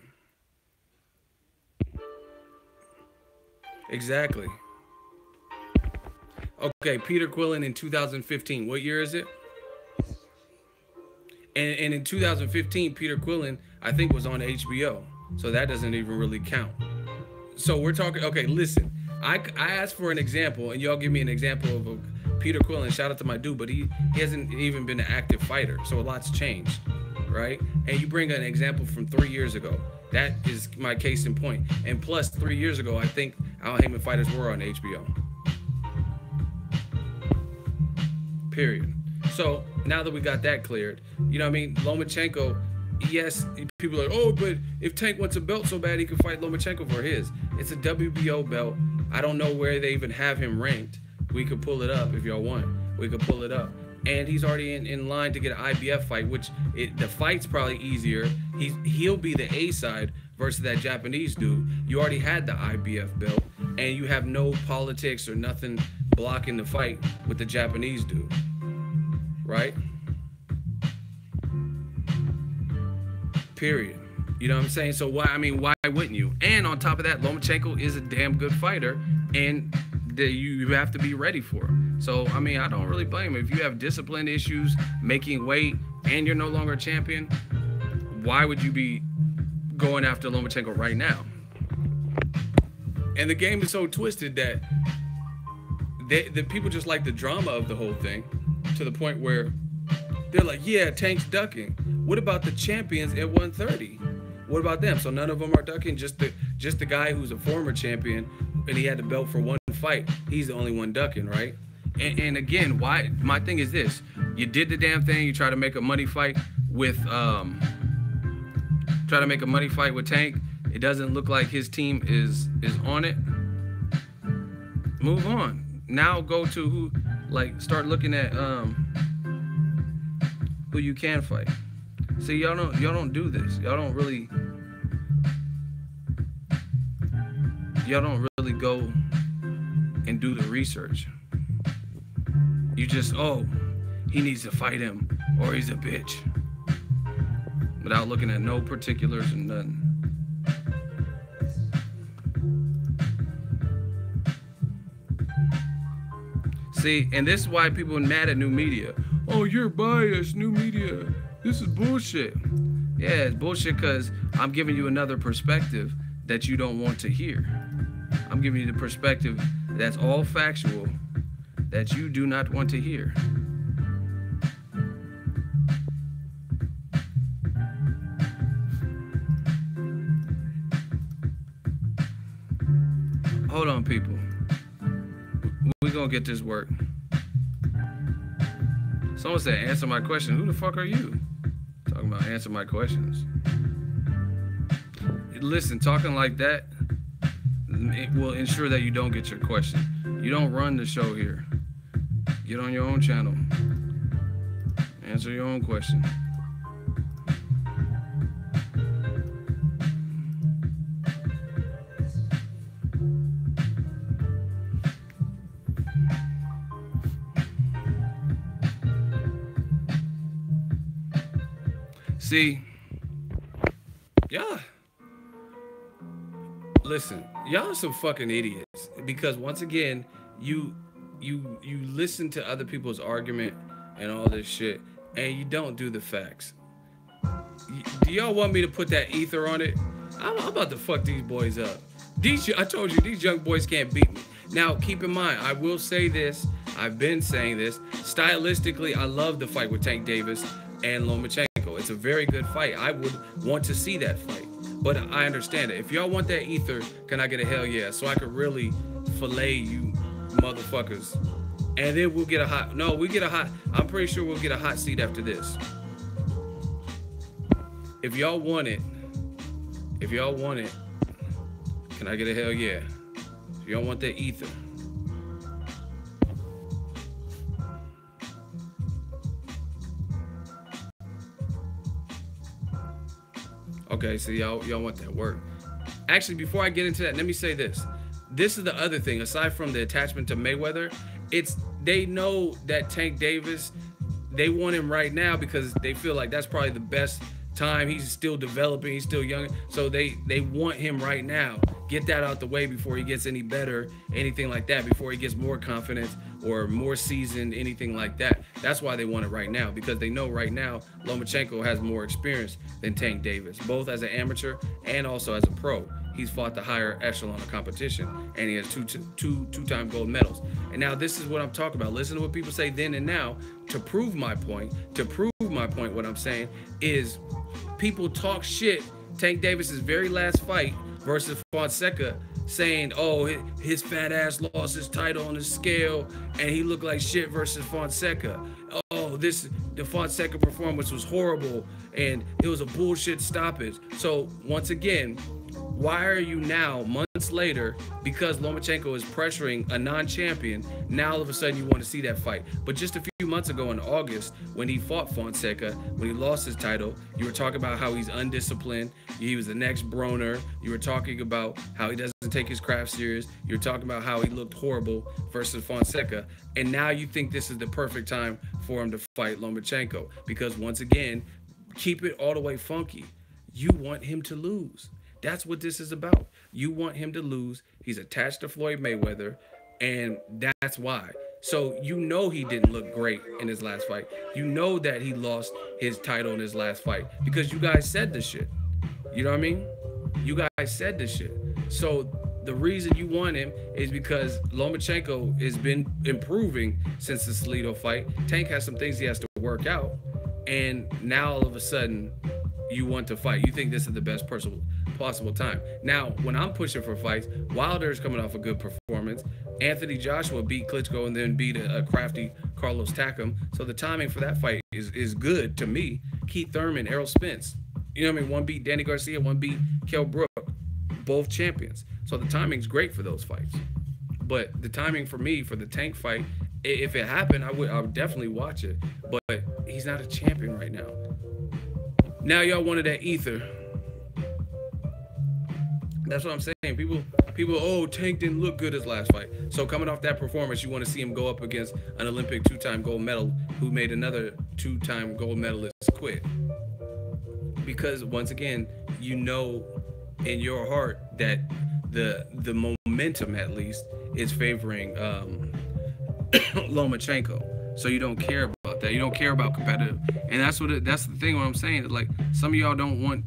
Speaker 1: Exactly. Okay, Peter Quillen in 2015. What year is it? And in 2015, Peter Quillen, I think, was on HBO. So that doesn't even really count. So we're talking, okay, listen. I asked for an example, and y'all give me an example of a Peter Quillen. Shout out to my dude, but he hasn't even been an active fighter. So a lot's changed, right? And you bring an example from 3 years ago. That is my case in point. And plus, 3 years ago, I think Al Heyman fighters were on HBO. Period. So now that we got that cleared, you know what I mean? Lomachenko, yes, people are like, oh, but if Tank wants a belt so bad, he could fight Lomachenko for his. It's a WBO belt. I don't know where they even have him ranked. We could pull it up if y'all want. We could pull it up. And he's already in line to get an IBF fight, which the fight's probably easier. He'll be the A side versus that Japanese dude. You already had the IBF belt, and you have no politics or nothing blocking the fight with the Japanese dude, right? Period. You know what I'm saying? So why wouldn't you? And on top of that, Lomachenko is a damn good fighter, and you have to be ready for him. So, I mean, I don't really blame him. If you have discipline issues, making weight, and you're no longer a champion, why would you be going after Lomachenko right now? And the game is so twisted that the people just like the drama of the whole thing, to the point where they're like, yeah, Tank's ducking. What about the champions at 130? What about them? So none of them are ducking. Just the guy who's a former champion and he had the belt for one fight. He's the only one ducking, right? And again, why? My thing is this: you did the damn thing. You try to make a money fight with Tank. It doesn't look like his team is on it. Move on. Now go to who, like, start looking at who you can fight. See, y'all don't do this. Y'all don't really go and do the research. You just, oh, he needs to fight him or he's a bitch, without looking at no particulars and nothing. See, and this is why people are mad at new media. Oh, you're biased, new media. This is bullshit. Yeah, it's bullshit because I'm giving you another perspective that you don't want to hear. I'm giving you the perspective that's all factual that you do not want to hear. Hold on, people. We're gonna get this work. Someone said, answer my question. Who the fuck are you? Talking about answer my questions. Listen, talking like that, it will ensure that you don't get your question. You don't run the show here. Get on your own channel. Answer your own question. See, yeah. Listen, y'all are some fucking idiots. Because once again, you listen to other people's argument and all this shit, and you don't do the facts. Do y'all want me to put that ether on it? I'm about to fuck these boys up. I told you, these young boys can't beat me. Now, keep in mind, I will say this. I've been saying this. Stylistically, I love the fight with Tank Davis and Lomachenko. It's a very good fight. I would want to see that fight. But I understand it. If y'all want that ether, can I get a hell yeah? So I could really fillet you motherfuckers. And then we'll get a hot... No, we get a hot... I'm pretty sure we'll get a hot seat after this. If y'all want it... Can I get a hell yeah? If y'all want that ether... Okay, so y'all want that work. Actually, before I get into that, let me say this. This is the other thing. Aside from the attachment to Mayweather, they know that Tank Davis, they want him right now because they feel like that's probably the best time. He's still developing. He's still young. So they want him right now. Get that out the way before he gets any better, anything like that, before he gets more confidence or more seasoned, anything like that. That's why they want it right now, because they know right now Lomachenko has more experience than Tank Davis, both as an amateur and also as a pro. He's fought the higher echelon of competition, and he has two-time gold medals. And now this is what I'm talking about. Listen to what people say then and now to prove my point. What I'm saying is people talk shit. Tank Davis's very last fight versus Fonseca, saying, oh, his fat ass lost his title on the scale and he looked like shit versus Fonseca. Oh, the Fonseca performance was horrible and it was a bullshit stoppage. So once again, why are you now, months later, because Lomachenko is pressuring a non-champion, now all of a sudden you want to see that fight? But just a few months ago in August, when he fought Fonseca, when he lost his title, you were talking about how he's undisciplined, he was the next Broner, you were talking about how he doesn't take his craft serious, you were talking about how he looked horrible versus Fonseca, and now you think this is the perfect time for him to fight Lomachenko, because once again, keep it all the way funky. You want him to lose. That's what this is about. You want him to lose. He's attached to Floyd Mayweather, and that's why. So you know he didn't look great in his last fight. You know that he lost his title in his last fight because you guys said this shit. You know what I mean? You guys said this shit. So the reason you want him is because Lomachenko has been improving since the Salido fight. Tank has some things he has to work out, and now all of a sudden you want to fight. You think this is the best possible time. Now, when I'm pushing for fights, Wilder's coming off a good performance. Anthony Joshua beat Klitschko and then beat a crafty Carlos Takam. So the timing for that fight is good to me. Keith Thurman, Errol Spence. You know what I mean? One beat Danny Garcia, one beat Kell Brook. Both champions. So the timing's great for those fights. But the timing for me, for the Tank fight, if it happened, I would definitely watch it. But he's not a champion right now. Now y'all wanted that ether. That's what I'm saying. People, oh, Tank didn't look good his last fight. So coming off that performance, you want to see him go up against an Olympic two-time gold medal who made another two-time gold medalist quit. Because once again, you know in your heart that the momentum at least is favoring Lomachenko. So you don't care about that. You don't care about competitive. And that's the thing what I'm saying. Like some of y'all don't want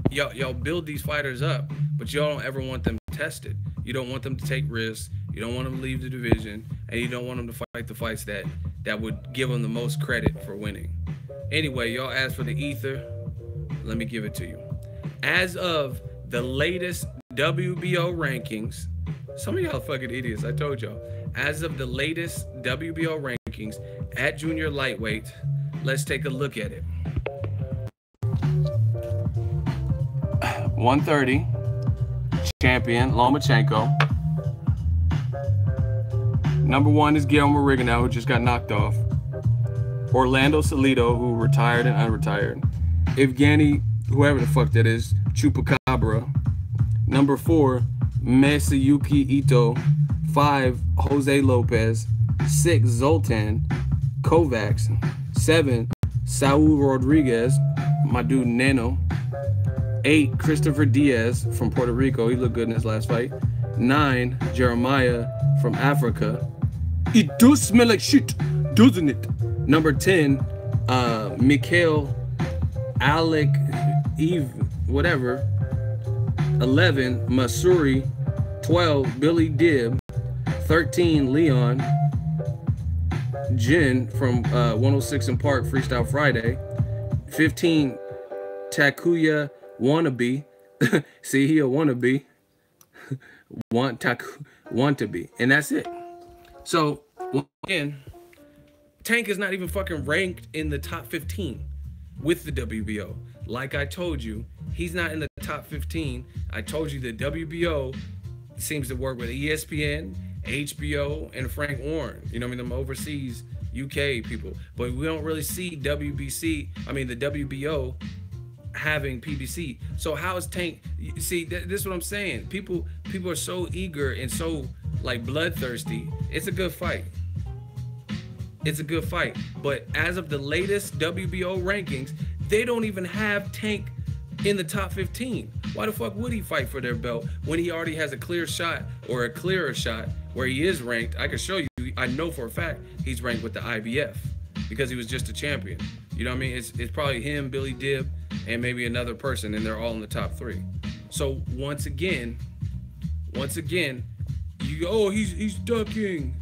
Speaker 1: y'all build these fighters up, but y'all don't ever want them tested. You don't want them to take risks. You don't want them to leave the division, and you don't want them to fight the fights that would give them the most credit for winning. Anyway, y'all asked for the ether. Let me give it to you. As of the latest WBO rankings. Some of y'all fucking idiots. I told y'all. As of the latest WBO rankings at junior lightweight, let's take a look at it. 130, champion Lomachenko. Number 1 is Guillermo Rigondeaux, who just got knocked off. Orlando Salido, who retired and unretired. Evgeny, whoever the fuck that is, Chupacabra. Number 4, Masayuki Ito. 5, Jose Lopez. 6, Zoltan Kovacs. 7, Saul Rodriguez, my dude Nano. 8, Christopher Diaz from Puerto Rico. He looked good in his last fight. 9, Jeremiah from Africa. It does smell like shit, doesn't it? Number 10, Mikhail Alec Eve, whatever. 11, Masuri. 12, Billy Dibb. 13, Leon Jin from 106 in Park Freestyle Friday. 15, Takuya Wannabe. See, he a wannabe. Want to be. And that's it. So, again, Tank is not even fucking ranked in the top 15 with the WBO. Like I told you, he's not in the top 15. I told you the WBO seems to work with ESPN, HBO, and Frank Warren. You know what I mean? Them overseas UK people. But we don't really see the WBO having PBC. So how is Tank? See, this is what I'm saying. People are so eager and so like bloodthirsty. It's a good fight. It's a good fight. But as of the latest WBO rankings, they don't even have Tank in the top 15. Why the fuck would he fight for their belt when he already has a clear shot or a clearer shot where he is ranked? I can show you. I know for a fact he's ranked with the IBF because he was just a champion. You know what I mean? It's probably him, Billy Dibb, and maybe another person, and they're all in the top 3. So once again, you go, oh, he's ducking.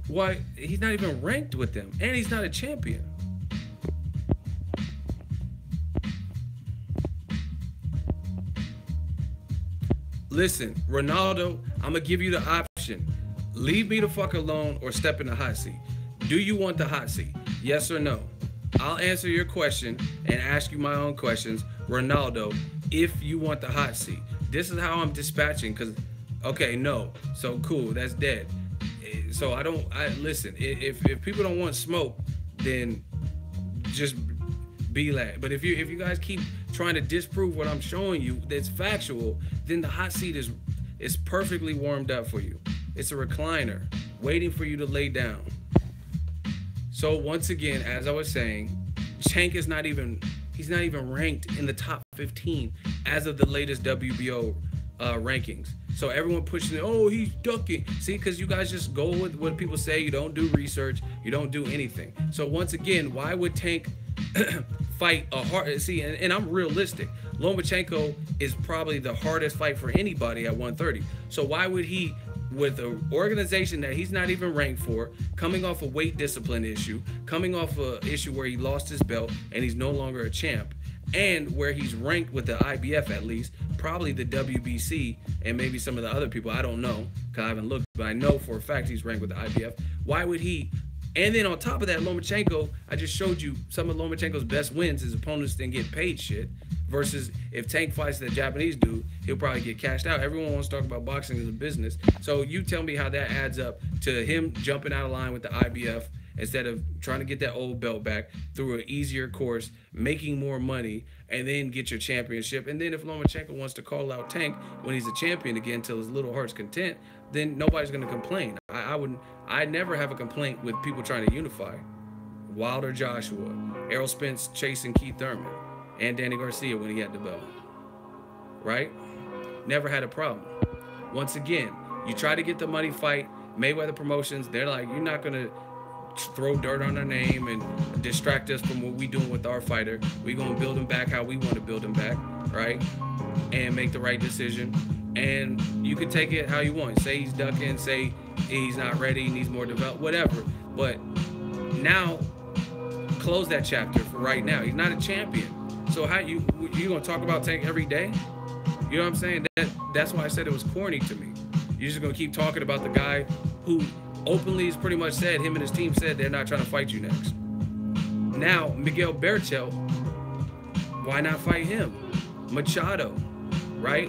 Speaker 1: Why? He's not even ranked with them, and he's not a champion. Listen, Ronaldo, I'm gonna give you the option. Leave me the fuck alone or step in the hot seat. Do you want the hot seat? Yes or no? I'll answer your question and ask you my own questions. Ronaldo, if you want the hot seat. This is how I'm dispatching, because, okay, no. So cool, that's dead. So listen, if people don't want smoke, then just be that. But if you guys keep trying to disprove what I'm showing you that's factual, then the hot seat is perfectly warmed up for you. It's a recliner waiting for you to lay down. So once again, as I was saying, Tank is not even ranked in the top 15 as of the latest WBO rankings. So everyone pushing it, oh, he's ducking. See, because you guys just go with what people say. You don't do research. You don't do anything. So once again, why would Tank fight a hard? See, and I'm realistic. Lomachenko is probably the hardest fight for anybody at 130. So why would he, with an organization that he's not even ranked for, coming off a weight discipline issue, coming off an issue where he lost his belt and he's no longer a champ, and where he's ranked with the IBF at least, probably the WBC, and maybe some of the other people, I don't know, because I haven't looked, but I know for a fact he's ranked with the IBF. Why would he? And then on top of that, Lomachenko, I just showed you some of Lomachenko's best wins. His opponents didn't get paid shit. Versus if Tank fights the Japanese dude, he'll probably get cashed out. Everyone wants to talk about boxing as a business. So you tell me how that adds up to him jumping out of line with the IBF instead of trying to get that old belt back through an easier course, making more money, and then get your championship. And then if Lomachenko wants to call out Tank when he's a champion again till his little heart's content, then nobody's going to complain. I never have a complaint with people trying to unify. Wilder Joshua, Errol Spence chasing Keith Thurman, and Danny Garcia when he had the belt. Right? Never had a problem. Once again, you try to get the money fight, Mayweather Promotions, they're like, you're not going to throw dirt on our name and distract us from what we doing with our fighter. We're going to build him back how we want to build him back, right? And make the right decision. And you can take it how you want. Say he's ducking, say he's not ready, needs more development, whatever. But now, close that chapter for right now. He's not a champion. So how you gonna talk about Tank every day? You know what I'm saying? that's why I said it was corny to me. You're just gonna keep talking about the guy who openly has pretty much said, him and his team said they're not trying to fight you next. Now, Miguel Berchelt, why not fight him? Machado, right?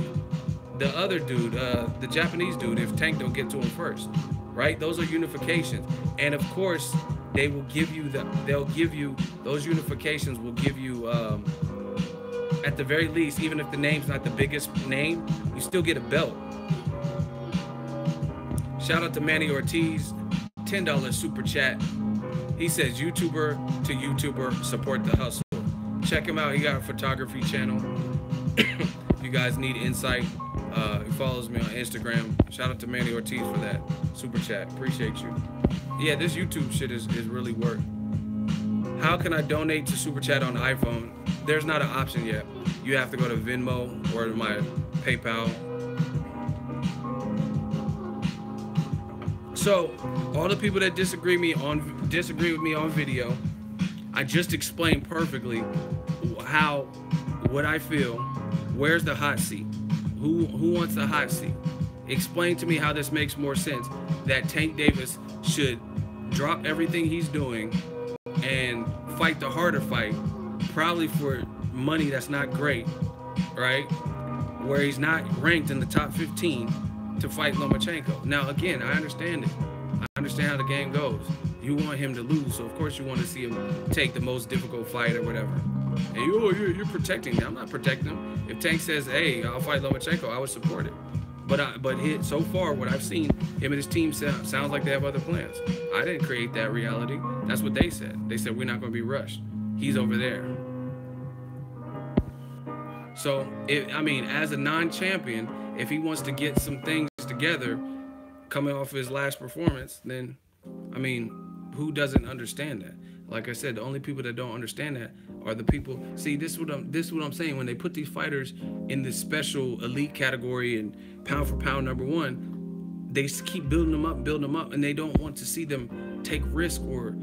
Speaker 1: The other dude, the Japanese dude, if Tank don't get to him first, right? Those are unifications. And of course, they will give you those unifications will give you, at the very least, even if the name's not the biggest name, you still get a belt. Shout out to Manny Ortiz, $10 super chat. He says, YouTuber to YouTuber, support the hustle. Check him out. He got a photography channel. If you guys need insight, he follows me on Instagram. Shout out to Manny Ortiz for that super chat. Appreciate you. Yeah, this YouTube shit is really work. How can I donate to super chat on iPhone? There's not an option yet. You have to go to Venmo or my PayPal. So, all the people that disagree with me on video, I just explained perfectly what I feel. Where's the hot seat? Who wants the hot seat? Explain to me how this makes more sense. That Tank Davis should drop everything he's doing and fight the harder fight, probably for money that's not great, right? Where he's not ranked in the top 15 to fight Lomachenko. Now, again, I understand it. I understand how the game goes. You want him to lose, so of course you want to see him take the most difficult fight or whatever. And you're protecting him. I'm not protecting him. If Tank says, hey, I'll fight Lomachenko, I would support it. But so far, what I've seen, him and his team sounds like they have other plans. I didn't create that reality. That's what they said. They said, we're not going to be rushed. He's over there. So, as a non-champion, if he wants to get some things together coming off his last performance, then, who doesn't understand that? Like I said, the only people that don't understand that are the people. See, this is what I'm saying. When they put these fighters in this special elite category and pound for pound #1, they keep building them up, and they don't want to see them take risk or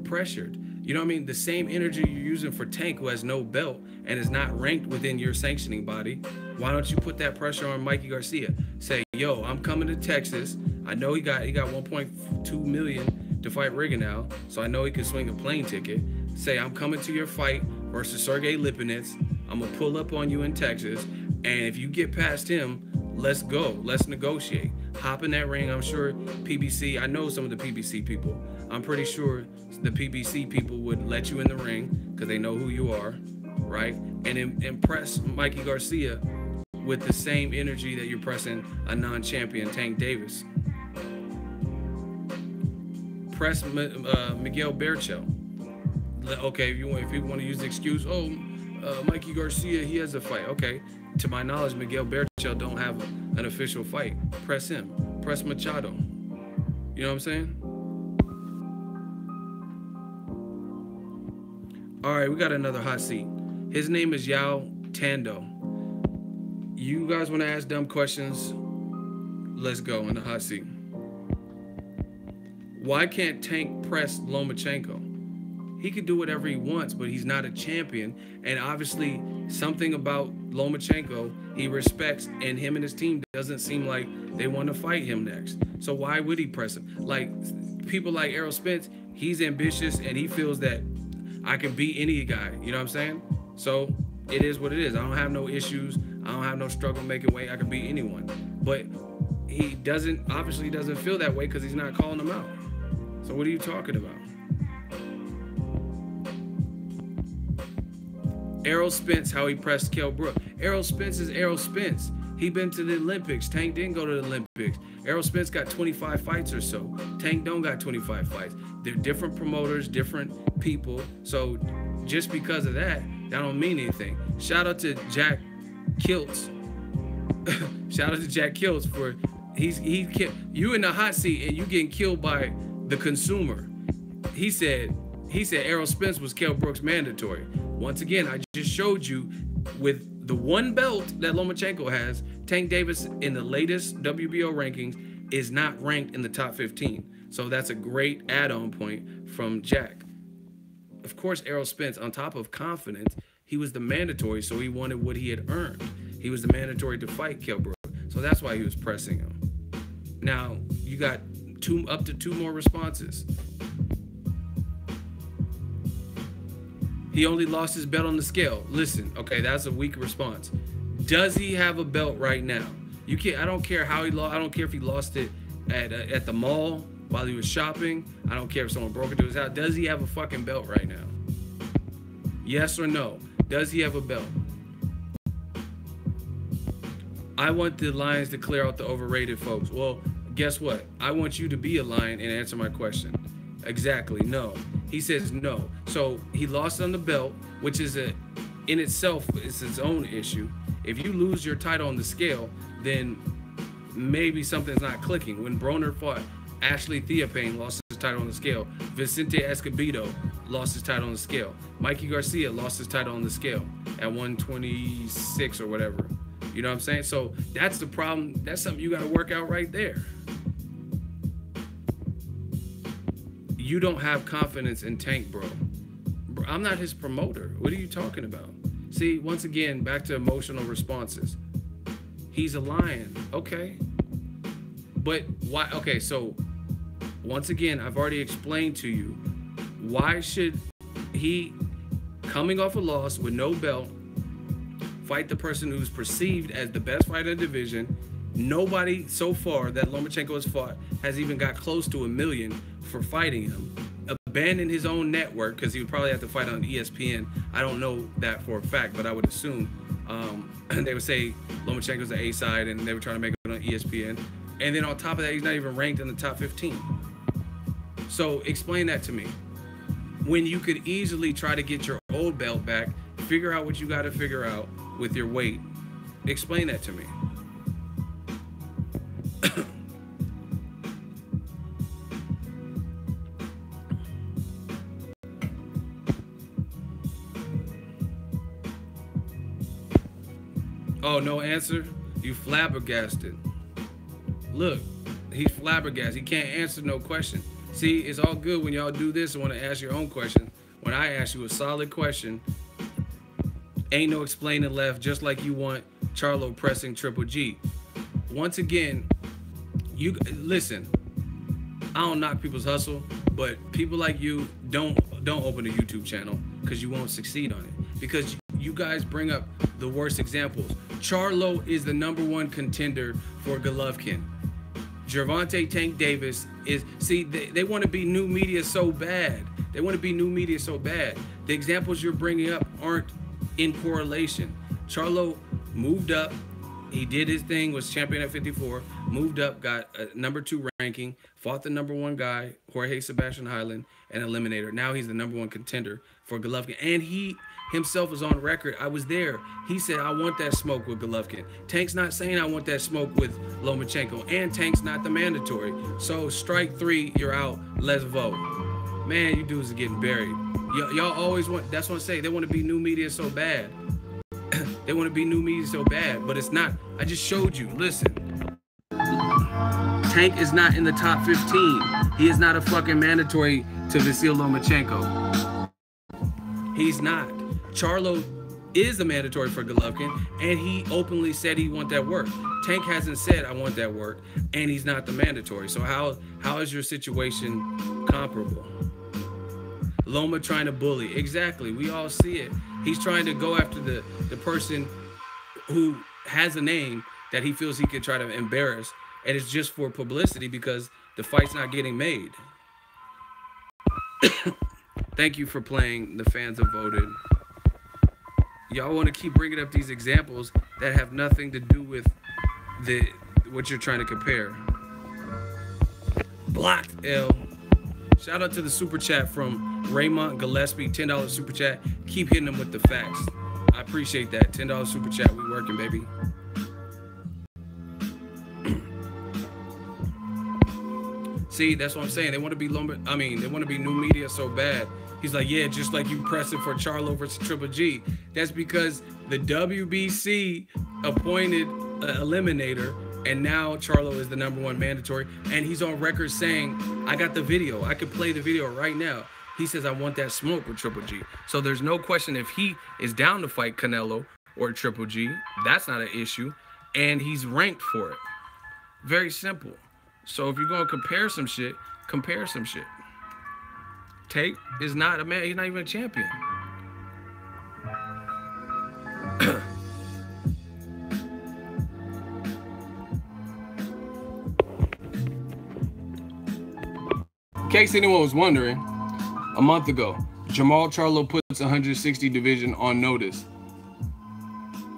Speaker 1: pressured. You know what I mean? The same energy you're using for Tank, who has no belt and is not ranked within your sanctioning body, why don't you put that pressure on Mikey Garcia? Say, yo, I'm coming to Texas. I know he got 1.2 million to fight Rigondeaux, so I know he can swing a plane ticket. Say, I'm coming to your fight versus Sergey Lipinets. I'm gonna pull up on you in Texas, and if you get past him, let's go. Let's negotiate. Hop in that ring. I'm sure PBC, I know some of the PBC people. I'm pretty sure the PBC people would let you in the ring because they know who you are, right? And impress Mikey Garcia with the same energy that you're pressing a non-champion Tank Davis. Press Miguel Berchelt. Okay, if you want to use the excuse, Mikey Garcia, he has a fight. Okay, to my knowledge, Miguel Berchelt don't have an official fight. Press him. Press Machado. You know what I'm saying? All right, we got another hot seat. His name is Yao Tando. You guys want to ask dumb questions? Let's go in the hot seat. Why can't Tank press Lomachenko? He could do whatever he wants, but he's not a champion. And obviously, something about Lomachenko he respects, and him and his team doesn't seem like they want to fight him next. So why would he press him? Like, people like Errol Spence, he's ambitious, and he feels that I can beat any guy. You know what I'm saying? So it is what it is. I don't have no issues. I don't have no struggle making weight. I can beat anyone. But he obviously doesn't feel that way because he's not calling them out. So what are you talking about? Errol Spence, how he pressed Kell Brook. Errol Spence is Errol Spence. He been to the Olympics. Tank didn't go to the Olympics. Errol Spence got 25 fights or so. Tank don't got 25 fights. They're different promoters, different people. So just because of that don't mean anything. Shout out to Jack Kiltz. Shout out to Jack Kiltz for you in the hot seat and you getting killed by the consumer. He said Errol Spence was Kell Brook's mandatory. Once again, I just showed you with the one belt that Lomachenko has, Tank Davis in the latest WBO rankings is not ranked in the top 15. So that's a great add-on point from Jack. Of course, Errol Spence, on top of confidence, he was the mandatory, so he wanted what he had earned. He was the mandatory to fight Kell Brook. So So that's why he was pressing him. Now, you got up to two more responses. He only lost his belt on the scale. Listen, okay, that's a weak response. Does he have a belt right now? You can't. I don't care how he lost. I don't care if he lost it at the mall while he was shopping. I don't care if someone broke into his house. Does he have a fucking belt right now? Yes or no? Does he have a belt? I want the Lions to clear out the overrated folks. Well, guess what? I want you to be a Lion and answer my question. Exactly, no. He says no. So he lost on the belt, which is in itself is its own issue. If you lose your title on the scale, then maybe something's not clicking. When Broner fought Ashley Theophane, lost his title on the scale. Vicente Escobedo lost his title on the scale. Mikey Garcia lost his title on the scale at 126 or whatever. You know what I'm saying? So that's the problem. That's something you got to work out right there. You don't have confidence in Tank, bro. I'm not his promoter. What are you talking about? See, once again, back to emotional responses. He's a Lion. Okay. But why? Okay, so once again, I've already explained to you, why should he, coming off a loss with no belt, fight the person who's perceived as the best fighter in the division? Nobody so far that Lomachenko has fought has even got close to 1 million for fighting him. Abandon his own network, because he would probably have to fight on ESPN. I don't know that for a fact, but I would assume they would say Lomachenko's the A side, and they were trying to make it on ESPN. And then on top of that, he's not even ranked in the top 15. So explain that to me. When you could easily try to get your old belt back, figure out what you got to figure out with your weight. Explain that to me. Oh, no answer? You flabbergasted. Look, he's flabbergasted. He can't answer no question. See, it's all good when y'all do this and want to ask your own question. When I ask you a solid question, ain't no explaining left, just like you want Charlo pressing Triple G. Once again, you listen, I don't knock people's hustle, but people like you don't open a YouTube channel, because you won't succeed on it. Because you guys bring up the worst examples. Charlo is the #1 contender for Golovkin. Gervonta Tank Davis is, see, they want to be new media so bad. They want to be new media so bad. The examples you're bringing up aren't in correlation. Charlo moved up. He did his thing, was champion at 54, moved up, got a #2 ranking, fought the #1 guy, Jorge Sebastian Hyland, and eliminator. Now he's the #1 contender for Golovkin. And he himself is on record. I was there. He said, I want that smoke with Golovkin. Tank's not saying I want that smoke with Lomachenko. And Tank's not the mandatory. So strike 3, you're out. Let's vote. Man, you dudes are getting buried. Y'all always want, that's what I say, they want to be new media so bad. They want to be new media so bad, but it's not. I just showed you. Listen. Tank is not in the top 15. He is not a fucking mandatory to Vasyl Lomachenko. He's not. Charlo is the mandatory for Golovkin, and he openly said he want that work. Tank hasn't said I want that work, and he's not the mandatory. So how is your situation comparable? Loma trying to bully. Exactly. We all see it. He's trying to go after the person who has a name that he feels he could try to embarrass, and it's just for publicity because the fight's not getting made. Thank you for playing. The fans have voted. Y'all want to keep bringing up these examples that have nothing to do with what you're trying to compare. Blocked, L. Shout out to the super chat from Raymond Gillespie, $10 super chat. Keep hitting them with the facts. I appreciate that. $10 super chat. We working, baby. See, that's what I'm saying. They want to be they want to be new media so bad. He's like, yeah, just like you pressing for Charlo versus Triple G. That's because the WBC appointed an eliminator, and now Charlo is the #1 mandatory. And he's on record saying, I got the video. I could play the video right now. He says, I want that smoke with Triple G. So there's no question if he is down to fight Canelo or Triple G. That's not an issue. and he's ranked for it. Very simple. So if you're gonna compare some shit, compare some shit. Tank is not a man. He's not even a champion. In case anyone was wondering, a month ago, Jamal Charlo puts 160 division on notice.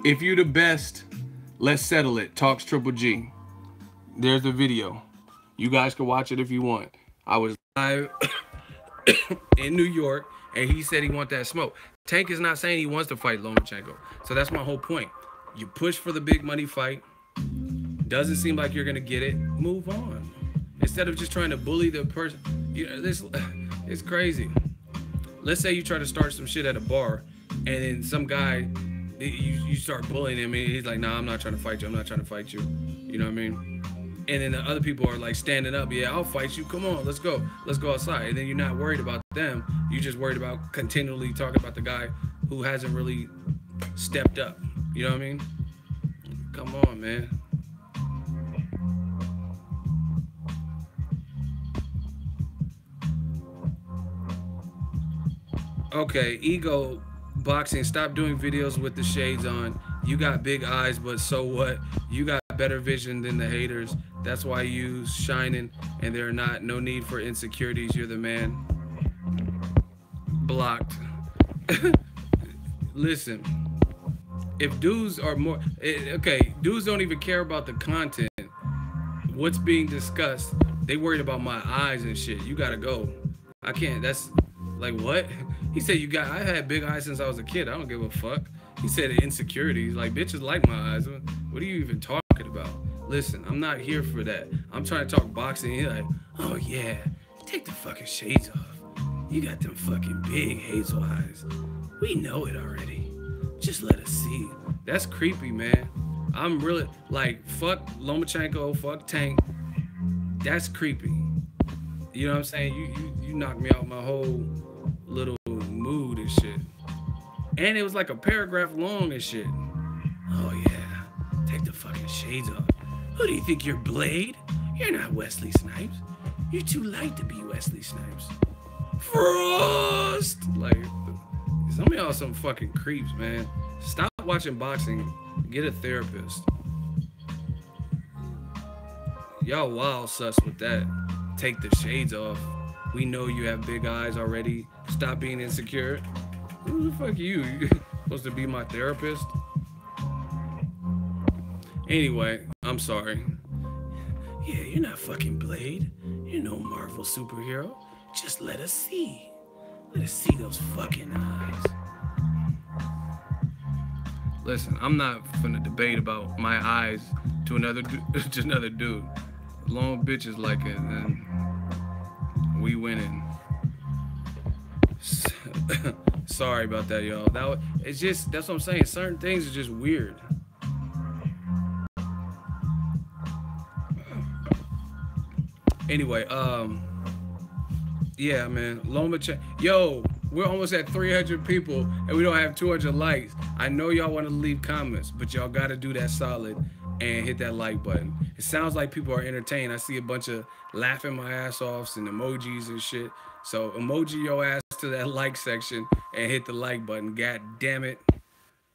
Speaker 1: If you the best, let's settle it. Talks Triple G. There's the video. You guys can watch it if you want. I was live in New York, and he said he want that smoke. Tank is not saying he wants to fight Lomachenko. So that's my whole point. You push for the big money fight. Doesn't seem like you're going to get it. Move on. Instead of just trying to bully the person. You know, this it's crazy. Let's say you try to start some shit at a bar, and then some guy, you start bullying him, and he's like, nah, I'm not trying to fight you. I'm not trying to fight you. You know what I mean? And then the other people are like standing up. Yeah, I'll fight you. Come on, let's go. Let's go outside. And then you're not worried about them. You're just worried about continually talking about the guy who hasn't really stepped up. You know what I mean? Come on, man. Okay, Ego Boxing, stop doing videos with the shades on. You got big eyes, but so what? You got better vision than the haters. That's why you shining, and there are not no need for insecurities. You're the man. Blocked. Listen, if dudes are more okay, dudes don't even care about the content. What's being discussed? They worried about my eyes and shit. You gotta go. I can't. That's like what? He said you got. I had big eyes since I was a kid. I don't give a fuck. He said insecurities. Like bitches like my eyes. What are you even talking about? Listen, I'm not here for that. I'm trying to talk boxing. He's like, oh yeah, take the fucking shades off. You got them fucking big hazel eyes. We know it already. Just let us see. That's creepy, man. I'm really like fuck Lomachenko, fuck Tank. That's creepy. You know what I'm saying? You knocked me out my whole little mood and shit. And it was like a paragraph long and shit. Oh yeah, take the fucking shades off. Who do you think you're, Blade? You're not Wesley Snipes. You're too light to be Wesley Snipes. Frost! Like, some of y'all some fucking creeps, man. Stop watching boxing. Get a therapist. Y'all wild sus with that. Take the shades off. We know you have big eyes already. Stop being insecure. Who the fuck are you? You supposed to be my therapist? Anyway, I'm sorry. Yeah, you're not fucking Blade. You're no Marvel superhero. Just let us see. Let us see those fucking eyes. Listen, I'm not finna debate about my eyes to another dude. Long bitches like it, and we winning. Sorry about that, y'all. It's just, that's what I'm saying. Certain things are just weird. Anyway, yeah, man. Lomachenko. Yo, we're almost at 300 people, and we don't have 200 likes. I know y'all want to leave comments, but y'all got to do that solid and hit that like button. It sounds like people are entertained. I see a bunch of laughing my ass off and emojis and shit. So emoji your ass to that like section and hit the like button. God damn it.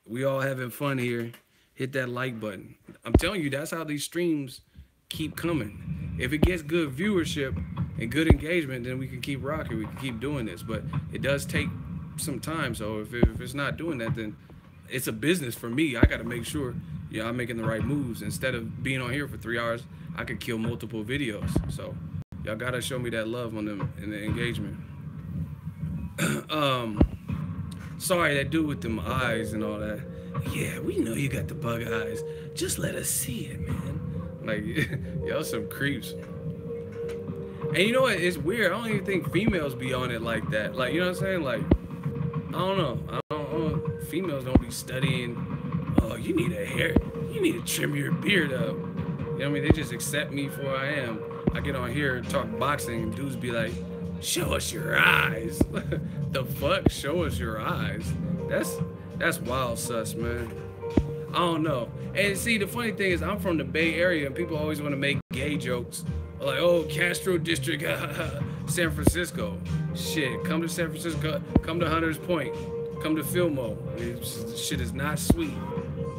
Speaker 1: We all having fun here. Hit that like button. I'm telling you, that's how these streams keep coming. If it gets good viewership and good engagement, then we can keep rocking. We can keep doing this. But it does take some time. So if it's not doing that, then it's a business for me. I got to make sure I'm making the right moves. Instead of being on here for 3 hours, I could kill multiple videos. So y'all got to show me that love on them and the engagement. Sorry, that dude with them eyes and all that. Yeah, we know you got the bug eyes. Just let us see it, man. Like, y'all some creeps. And you know what? It's weird. I don't even think females be on it like that. Like, you know what I'm saying? Like, I don't know. Females don't be studying. Oh, you need a hair. You need to trim your beard up. You know what I mean? They just accept me for who I am. I get on here and talk boxing, and dudes be like, show us your eyes. The fuck? Show us your eyes. That's wild sus, man. I don't know. And see, the funny thing is, I'm from the Bay Area, and people always want to make gay jokes, like, "Oh, Castro District, San Francisco." Shit, come to San Francisco, come to Hunters Point, come to Fillmore. Shit is not sweet.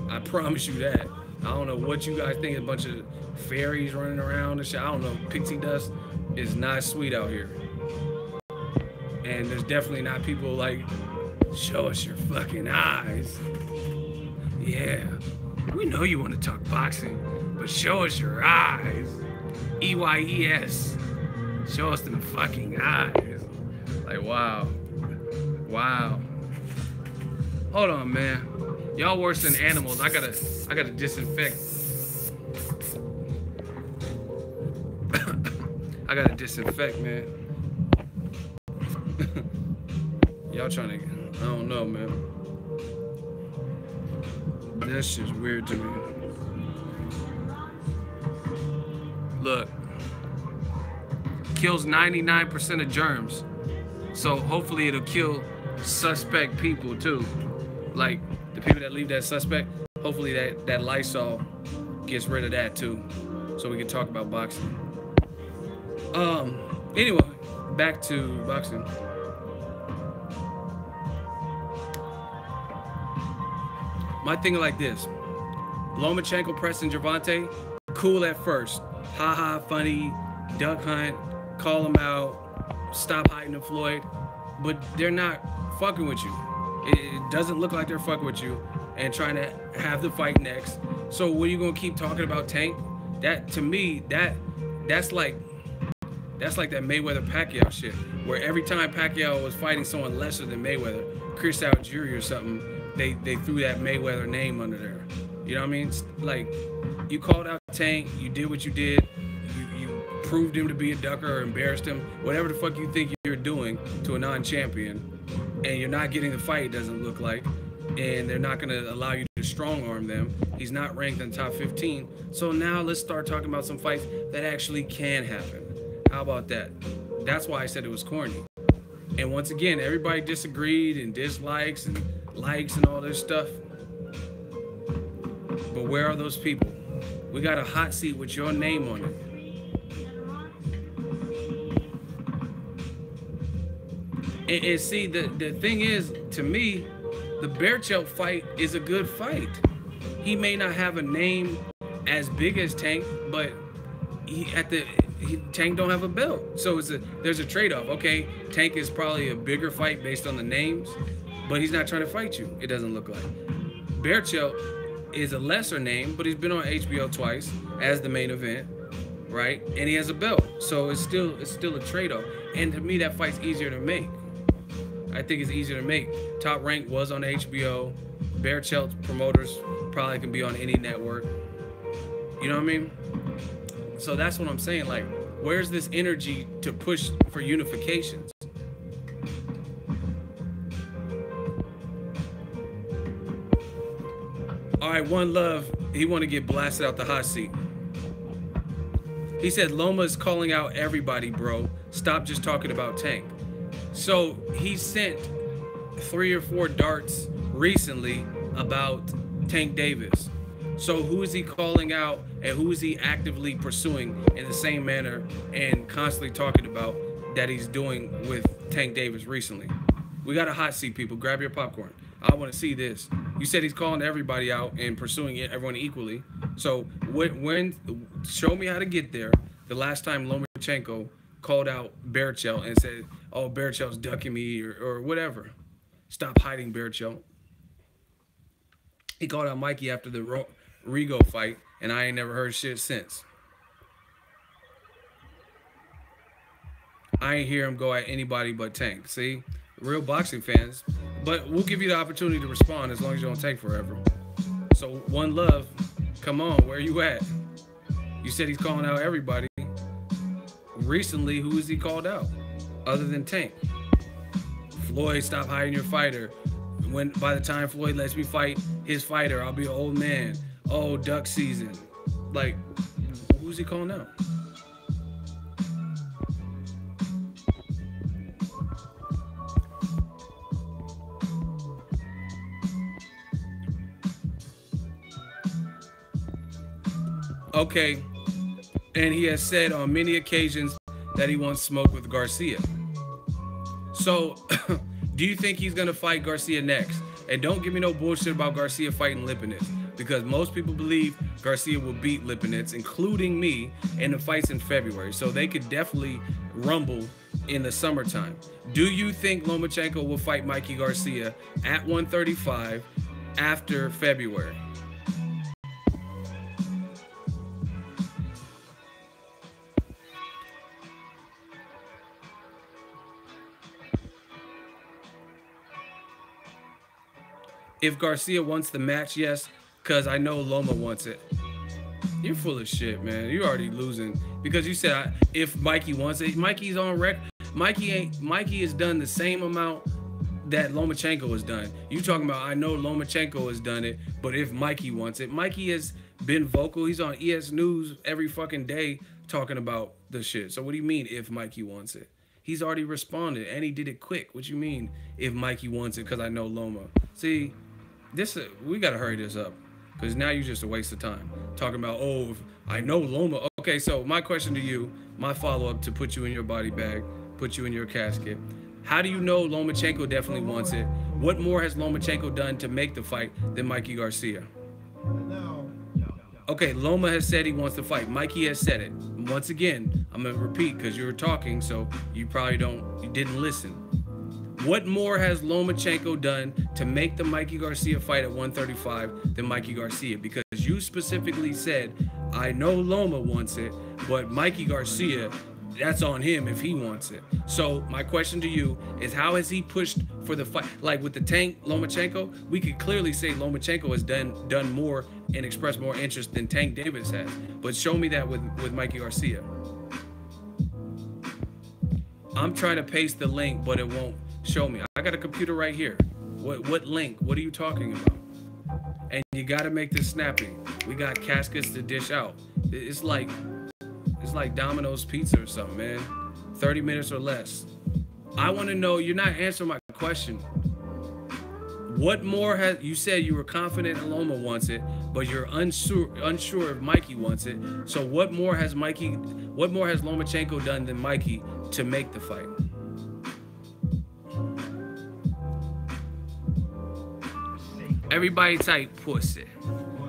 Speaker 1: I promise you that. I don't know what you guys think. A bunch of fairies running around and shit. I don't know. Pixie dust is not sweet out here. And there's definitely not people like, show us your fucking eyes. Yeah, we know you want to talk boxing, but show us your eyes. EYES. Show us them fucking eyes. Like, wow. Wow. Hold on, man. Y'all worse than animals. I gotta disinfect. I gotta disinfect, man. Y'all trying to, I don't know, man. That's just weird to me. Look, kills 99% of germs. So hopefully it'll kill suspect people too. Like the people that leave that suspect, hopefully that Lysol gets rid of that too. So we can talk about boxing. Anyway, back to boxing. My thing is like this. Lomachenko pressing Gervonta, cool at first. Haha, funny, duck hunt, call him out, stop hiding to Floyd. But they're not fucking with you. It doesn't look like they're fucking with you and trying to have the fight next. So what are you gonna keep talking about Tank? That, to me, that's like that Mayweather Pacquiao shit, where every time Pacquiao was fighting someone lesser than Mayweather, Chris Algieri or something, they threw that Mayweather name under there. You know what I mean? Like, you called out Tank, you did what you did, you proved him to be a ducker or embarrassed him, whatever the fuck you think you're doing to a non-champion, and you're not getting the fight, it doesn't look like, and they're not gonna allow you to strong arm them. He's not ranked in the top 15. So now let's start talking about some fights that actually can happen. How about that? That's why I said it was corny. And once again, everybody disagreed and dislikes and likes and all this stuff. But where are those people? We got a hot seat with your name on it. And see, the thing is, to me, the Berchelt fight is a good fight. He may not have a name as big as Tank, but Tank don't have a belt. So there's a trade-off. Okay, Tank is probably a bigger fight based on the names, but he's not trying to fight you, it doesn't look like. Berchelt is a lesser name, but he's been on HBO twice as the main event, right? And he has a belt. So it's still a trade-off. And to me, that fight's easier to make. I think it's easier to make. Top Rank was on HBO. Berchelt's promoters probably can be on any network. You know what I mean? So that's what I'm saying. Like, where's this energy to push for unifications? All right, One Love, he want to get blasted out the hot seat. He said, Loma's calling out everybody, bro. Stop just talking about Tank. So he sent 3 or 4 darts recently about Tank Davis. So who is he calling out and who is he actively pursuing in the same manner and constantly talking about that he's doing with Tank Davis recently? We got a hot seat, people. Grab your popcorn. I want to see this. You said he's calling everybody out and pursuing everyone equally. So when show me how to get there. The last time Lomachenko called out Berchelt and said, oh, Berchelt's ducking me or whatever. Stop hiding, Berchelt. He called out Mikey after the Rigo fight, and I ain't never heard shit since. I ain't hear him go at anybody but Tank. See? Real boxing fans. But we'll give you the opportunity to respond as long as you don't take forever. So, One Love, come on, where you at? You said he's calling out everybody. Recently, who is he called out other than Tank? Floyd, stop hiding your fighter. By the time Floyd lets me fight his fighter, I'll be an old man. Oh, duck season. Like, who's he calling out? Okay, and he has said on many occasions that he wants smoke with Garcia. So, do you think he's gonna fight Garcia next? And don't give me no bullshit about Garcia fighting Lipinets, because most people believe Garcia will beat Lipinets, including me, in the fights in February. So they could definitely rumble in the summertime. Do you think Lomachenko will fight Mikey Garcia at 135 after February? If Garcia wants the match, yes, because I know Loma wants it. You're full of shit, man. You're already losing because you said if Mikey wants it. Mikey's on record. Mikey has done the same amount that Lomachenko has done. You talking about I know Lomachenko has done it, but if Mikey wants it, Mikey has been vocal. He's on ES News every fucking day talking about the shit. So what do you mean if Mikey wants it? He's already responded and he did it quick. What you mean if Mikey wants it? Because I know Loma. See, we gotta hurry this up. Because now you're just a waste of time. Talking about, oh, I know Loma. Okay, so my question to you, my follow-up to put you in your body bag, put you in your casket. How do you know Lomachenko definitely wants it? What more has Lomachenko done to make the fight than Mikey Garcia? Okay, Loma has said he wants to fight. Mikey has said it. Once again, I'm going to repeat because you were talking, so you probably didn't listen. What more has Lomachenko done to make the Mikey Garcia fight at 135 than Mikey Garcia? Because you specifically said, I know Loma wants it, but Mikey Garcia, that's on him if he wants it. So my question to you is, how has he pushed for the fight? Like with the Tank Lomachenko, we could clearly say Lomachenko has done more and expressed more interest than Tank Davis has. But show me that with Mikey Garcia. I'm trying to paste the link, but it won't show me. I got a computer right here. What link? What are you talking about? And you got to make this snappy. We got caskets to dish out. It's like Domino's Pizza or something, man. 30 minutes or less. I want to know, you're not answering my question. What more has, you said you were confident Loma wants it, but you're unsure if Mikey wants it. So what more has Lomachenko done than Mikey to make the fight? Everybody type pussy.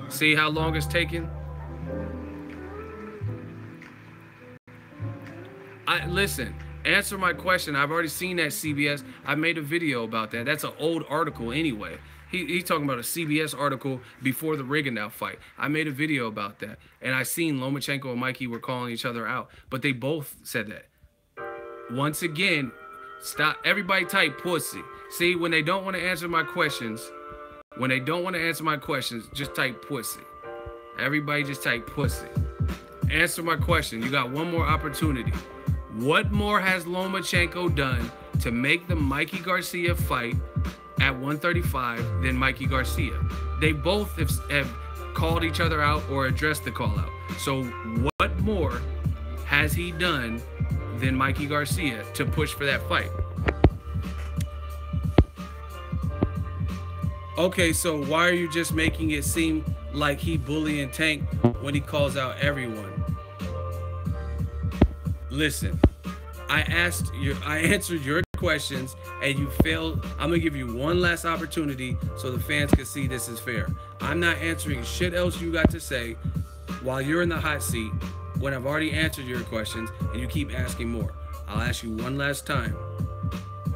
Speaker 1: See how long it's taking? Listen, answer my question. I've already seen that CBS. I made a video about that. That's an old article anyway. He's talking about a CBS article before the Rigondeaux fight. I made a video about that. And I seen Lomachenko and Mikey were calling each other out. But they both said that. Once again, stop. Everybody type pussy. See, when they don't want to answer my questions, just type pussy. Everybody just type pussy. Answer my question. You got one more opportunity. What more has Lomachenko done to make the Mikey Garcia fight at 135 than Mikey Garcia? They both have called each other out or addressed the call out. So what more has he done than Mikey Garcia to push for that fight? Okay, so why are you just making it seem like he bullying Tank when he calls out everyone? Listen, I answered your questions and you failed. I'm gonna give you one last opportunity so the fans can see this is fair. I'm not answering shit else you got to say while you're in the hot seat when I've already answered your questions and you keep asking more. I'll ask you one last time.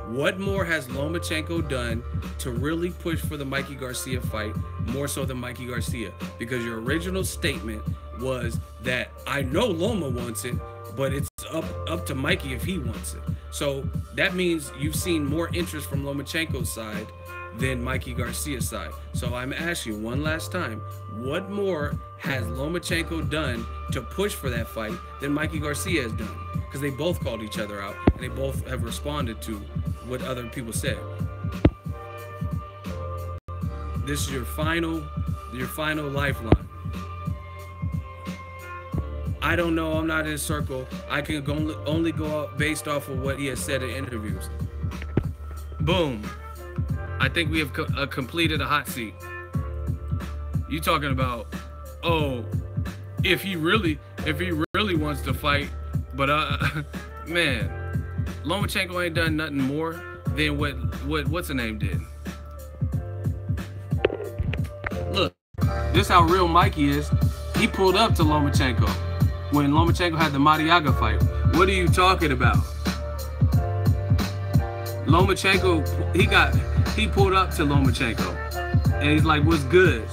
Speaker 1: What more has Lomachenko done to really push for the Mikey Garcia fight more so than Mikey Garcia? Because your original statement was that I know Loma wants it, but it's up to Mikey if he wants it. So that means you've seen more interest from Lomachenko's side than Mikey Garcia's side. So I'm asking you one last time, what more has Lomachenko done to push for that fight than Mikey Garcia has done? Because they both called each other out and they both have responded to what other people said. This is your final lifeline. I don't know. I'm not in a circle. I can only go based off of what he has said in interviews. Boom. I think we have completed a hot seat. You talking about, oh, if he really wants to fight. But man, Lomachenko ain't done nothing more than what's her name did. Look, this how real Mikey is. He pulled up to Lomachenko when Lomachenko had the Mariaga fight. What are you talking about? Lomachenko, he pulled up to Lomachenko, and he's like, "What's good?"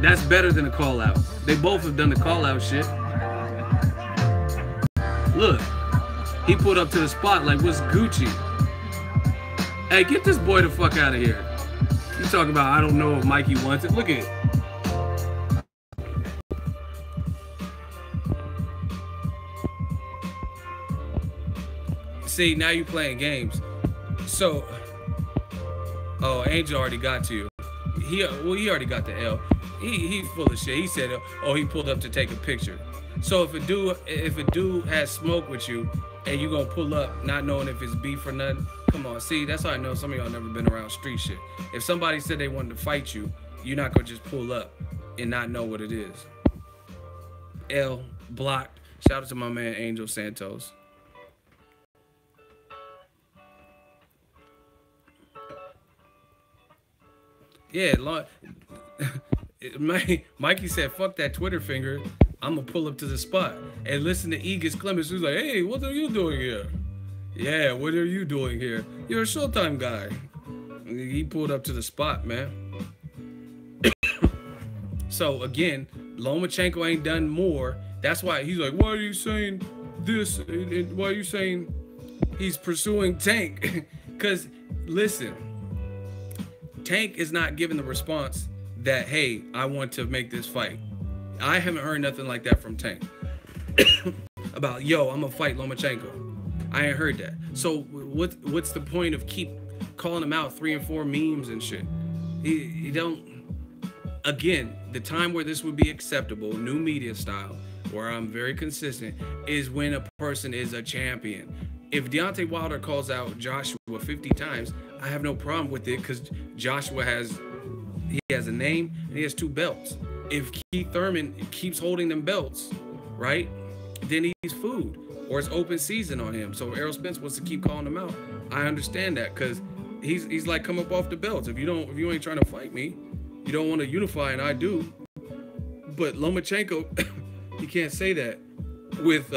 Speaker 1: That's better than a call out. They both have done the call out shit. Look, he pulled up to the spot like, "What's Gucci?" Hey, get this boy the fuck out of here. You talking about I don't know if Mikey wants it. Look at it. See, now you playing games. So, oh, Angel already got to you. He already got the L. He's full of shit. He said, oh, he pulled up to take a picture. So if a dude has smoke with you and you gonna pull up not knowing if it's beef or nothing, come on. See, that's how I know some of y'all never been around street shit. If somebody said they wanted to fight you, you're not gonna just pull up and not know what it is. L blocked. Shout out to my man Angel Santos. Yeah, Mikey said, "Fuck that Twitter finger. I'm gonna pull up to the spot." And listen to Egis Clemens, who's like, "Hey, what are you doing here?" Yeah, what are you doing here? You're a Showtime guy. He pulled up to the spot, man. So again, Lomachenko ain't done more. That's why he's like, "Why are you saying this? And why are you saying he's pursuing Tank?" Because listen, Tank is not giving the response that, "Hey, I want to make this fight." I haven't heard nothing like that from Tank. About, "Yo, I'm gonna fight Lomachenko." I ain't heard that. So what's the point of keep calling him out 3 and 4 memes and shit? He don't. Again, the time where this would be acceptable, new media style, where I'm very consistent, is when a person is a champion. If Deontay Wilder calls out Joshua 50 times, I have no problem with it because Joshua has a name and he has 2 belts. If Keith Thurman keeps holding them belts, right, then he's food or it's open season on him. So Errol Spence wants to keep calling him out. I understand that because he's like, come up off the belts. If you ain't trying to fight me, you don't want to unify, and I do. But Lomachenko, you can't say that with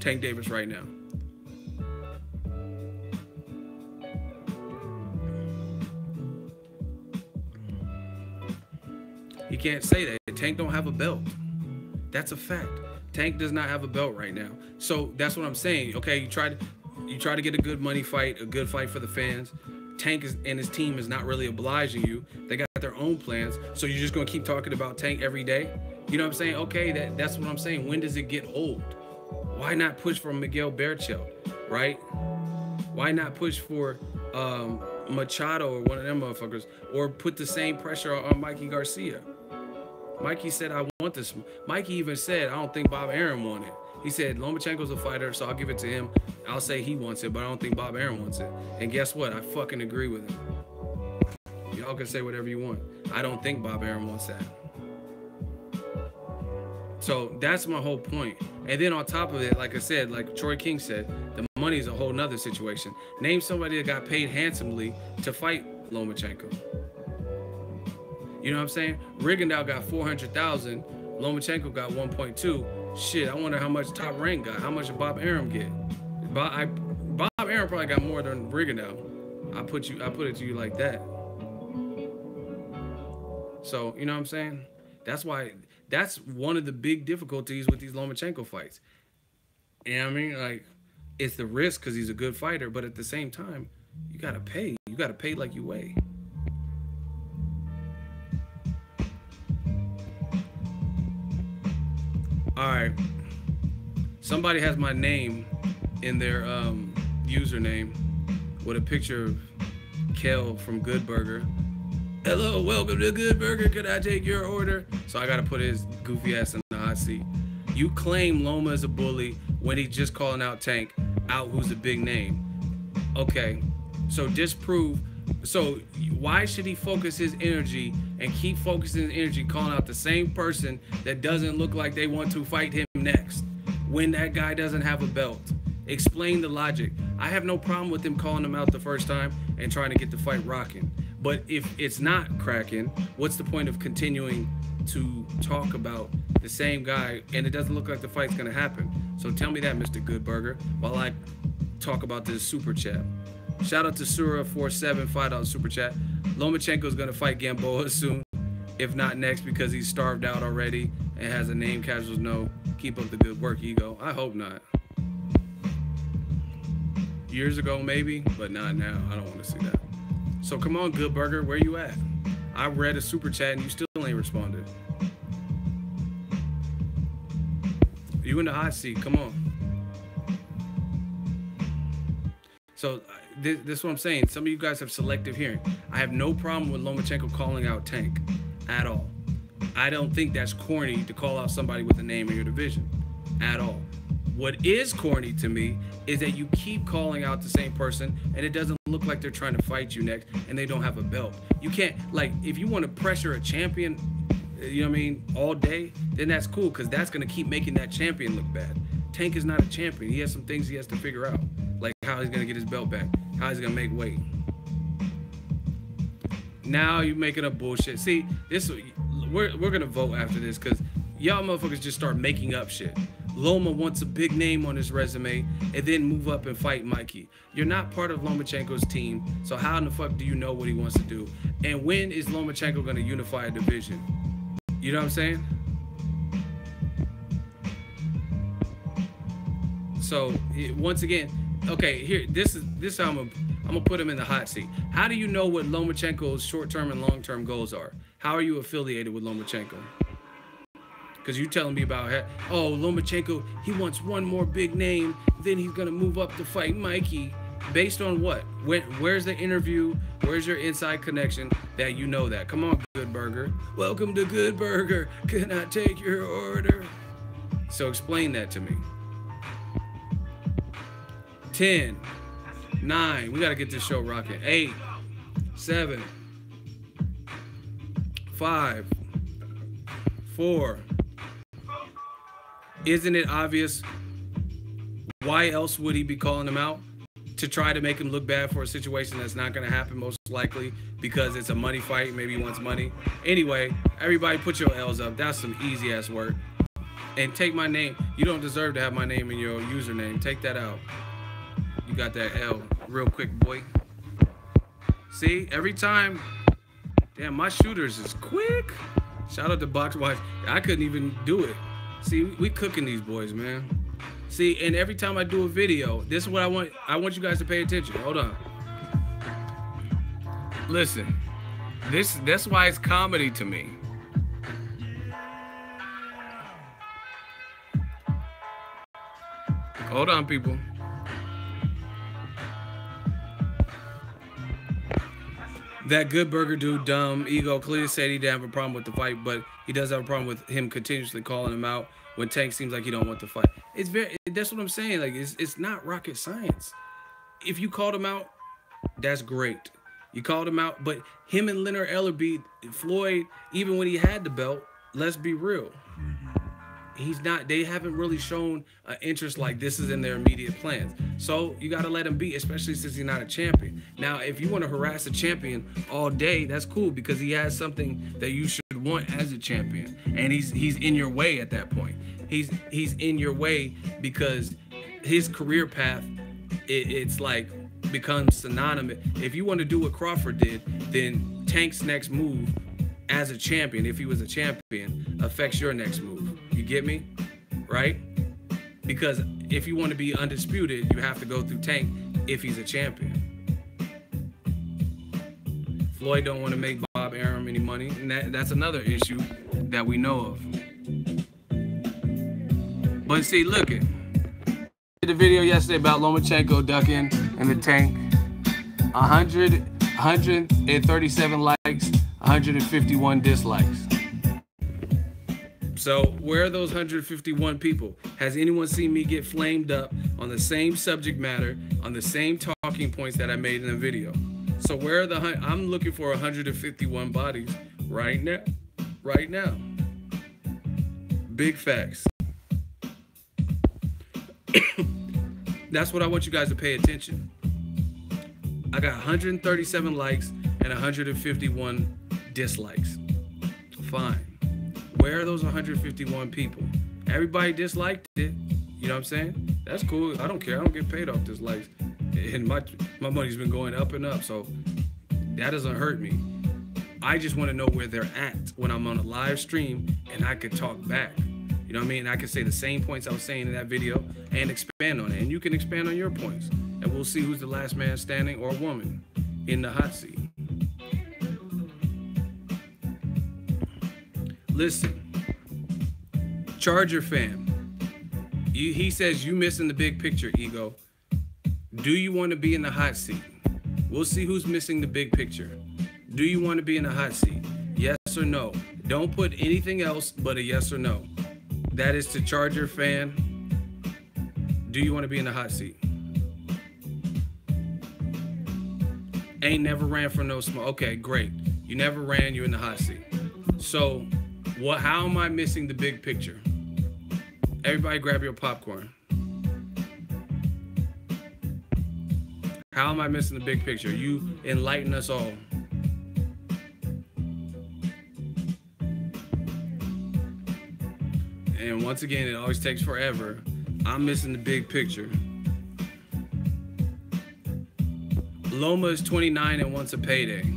Speaker 1: Tank Davis right now. You can't say that. Tank don't have a belt. That's a fact. Tank does not have a belt right now. So that's what I'm saying. Okay, you try to get a good money fight, a good fight for the fans. Tank and his team is not really obliging you. They got their own plans. So you're just gonna keep talking about Tank every day? You know what I'm saying? Okay, that's what I'm saying. When does it get old? Why not push for Miguel Berchelt, right? Why not push for Machado or one of them motherfuckers, or put the same pressure on Mikey Garcia? Mikey said, "I want this." Mikey even said, "I don't think Bob Arum won it." He said, "Lomachenko's a fighter, so I'll give it to him. I'll say he wants it, but I don't think Bob Arum wants it." And guess what? I fucking agree with him. Y'all can say whatever you want. I don't think Bob Arum wants that. So that's my whole point. And then on top of it, like I said, like Troy King said, the money is a whole nother situation. Name somebody that got paid handsomely to fight Lomachenko. You know what I'm saying? Rigondeaux got 400,000. Lomachenko got 1.2. Shit, I wonder how much Top Rank got. How much did Bob Arum get? Bob Arum probably got more than Rigondeaux. I put it to you like that. So, you know what I'm saying? That's why, that's one of the big difficulties with these Lomachenko fights. You know what I mean? Like, it's the risk because he's a good fighter, but at the same time, you gotta pay. You gotta pay like you weigh. All right. Somebody has my name in their username with a picture of Kel from Good Burger. "Hello, welcome to Good Burger. Could I take your order?" So I gotta put his goofy ass in the hot seat. You claim Loma is a bully when he's just calling out Tank, out who's a big name. Okay, so disprove So why should he focus his energy and keep focusing his energy calling out the same person that doesn't look like they want to fight him next when that guy doesn't have a belt? Explain the logic. I have no problem with him calling him out the first time and trying to get the fight rocking. But if it's not cracking, what's the point of continuing to talk about the same guy and it doesn't look like the fight's gonna happen? So tell me that, Mr. Goodburger, while I talk about this super chat. Shout out to Sura47, $5 super chat. Lomachenko is gonna fight Gamboa soon, if not next, because he's starved out already and has a name casuals know. Keep up the good work, Ego. I hope not. Years ago, maybe, but not now. I don't want to see that. So come on, Goodburger, where you at? I read a super chat and you still ain't responded. You in the hot seat? Come on. So this is what I'm saying. Some of you guys have selective hearing. I have no problem with Lomachenko calling out Tank at all. I don't think that's corny to call out somebody with a name in your division at all. What is corny to me is that you keep calling out the same person and it doesn't look like they're trying to fight you next and they don't have a belt. You can't, like, if you want to pressure a champion, you know what I mean, all day, then that's cool, because that's going to keep making that champion look bad. Tank is not a champion. He has some things he has to figure out, like how he's going to get his belt back, how he's going to make weight. Now you're making up bullshit. See, this we're going to vote after this, because y'all motherfuckers just start making up shit. Loma wants a big name on his resume and then move up and fight Mikey. You're not part of Lomachenko's team, so how in the fuck do you know what he wants to do? And when is Lomachenko going to unify a division? You know what I'm saying? So once again, okay, here, this is how I'm gonna put him in the hot seat. How do you know what Lomachenko's short-term and long-term goals are? How are you affiliated with Lomachenko? Because you're telling me about, oh, Lomachenko, he wants one more big name, then he's going to move up to fight Mikey. Based on what? Where's the interview? Where's your inside connection that you know that? Come on, Goodburger. Welcome to Goodburger. Can I take your order? So explain that to me. 10, 9, we got to get this show rocking. 8, 7, 5, 4. Isn't it obvious? Why else would he be calling him out? To try to make him look bad for a situation that's not going to happen, most likely, because it's a money fight. Maybe he wants money. Anyway, everybody put your L's up. That's some easy ass work. And take my name. You don't deserve to have my name in your username. Take that out. You got that L real quick, boy. See, every time. Damn, my shooters is quick. Shout out to Box Watch. I couldn't even do it. See, we cooking these boys, man. See, and every time I do a video, this is what I want. I want you guys to pay attention. Hold on. Listen, that's why it's comedy to me. Hold on, people. That Goodburger dude, dumb. Ego clearly said he didn't have a problem with the fight, but he does have a problem with him continuously calling him out when Tank seems like he don't want to fight. It's that's what I'm saying. Like, it's not rocket science. If you called him out, that's great. You called him out, but him and Leonard Ellerbe, Floyd, even when he had the belt, let's be real. He's not, they haven't really shown an interest like this is in their immediate plans. So you got to let him be, especially since he's not a champion. Now, if you want to harass a champion all day, that's cool, because he has something that you should want as a champion. And he's in your way at that point. He's in your way because his career path, it's like becomes synonymous. If you want to do what Crawford did, then Tank's next move as a champion, if he was a champion, affects your next move. You get me? Right? Because if you want to be undisputed, you have to go through Tank if he's a champion. Floyd don't want to make Bob Arum any money, and that's another issue that we know of. But see, look it. I did a video yesterday about Lomachenko ducking in the Tank. 137 likes, 151 dislikes. So where are those 151 people? Has anyone seen me get flamed up on the same subject matter, on the same talking points that I made in the video? So So where are the I'm looking for 151 bodies right now. Right now. Big facts. That's what I want you guys to pay attention. I got 137 likes and 151 dislikes. Fine. Where are those 151 people? Everybody disliked it. You know what I'm saying? That's cool. I don't care. I don't get paid off dislikes. And my money's been going up and up, so that doesn't hurt me. I just want to know where they're at when I'm on a live stream and I could talk back. You know what I mean? I can say the same points I was saying in that video and expand on it. And you can expand on your points. And we'll see who's the last man standing or woman in the hot seat. Listen, Charger fam, he says you missing the big picture, Ego. Do you want to be in the hot seat? We'll see who's missing the big picture. Do you want to be in the hot seat? Yes or no? Don't put anything else but a yes or no. That is to Charger fan. Do you want to be in the hot seat? Ain't never ran for no smoke. Okay, great. You never ran, you're in the hot seat. So, how am I missing the big picture? Everybody grab your popcorn. How am I missing the big picture? You enlighten us all. And once again, it always takes forever. I'm missing the big picture. Loma is 29 and wants a payday.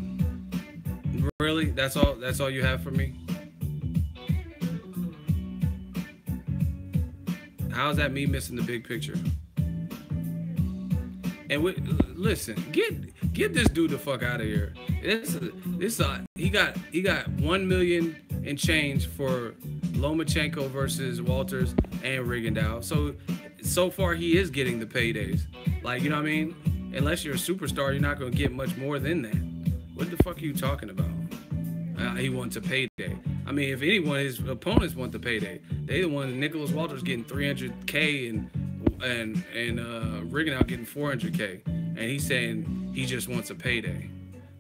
Speaker 1: Really? That's all you have for me? How's that me missing the big picture? And listen, get this dude the fuck out of here. He got 1 million and change for Lomachenko versus Walters and Rigondeaux. So far he is getting the paydays. Like, you know what I mean? Unless you're a superstar, you're not gonna get much more than that. What the fuck are you talking about? He wants a payday. I mean, if anyone, his opponents want the payday. They the ones. Nicholas Walters getting 300K and Rigondeaux getting 400K, and he's saying he just wants a payday.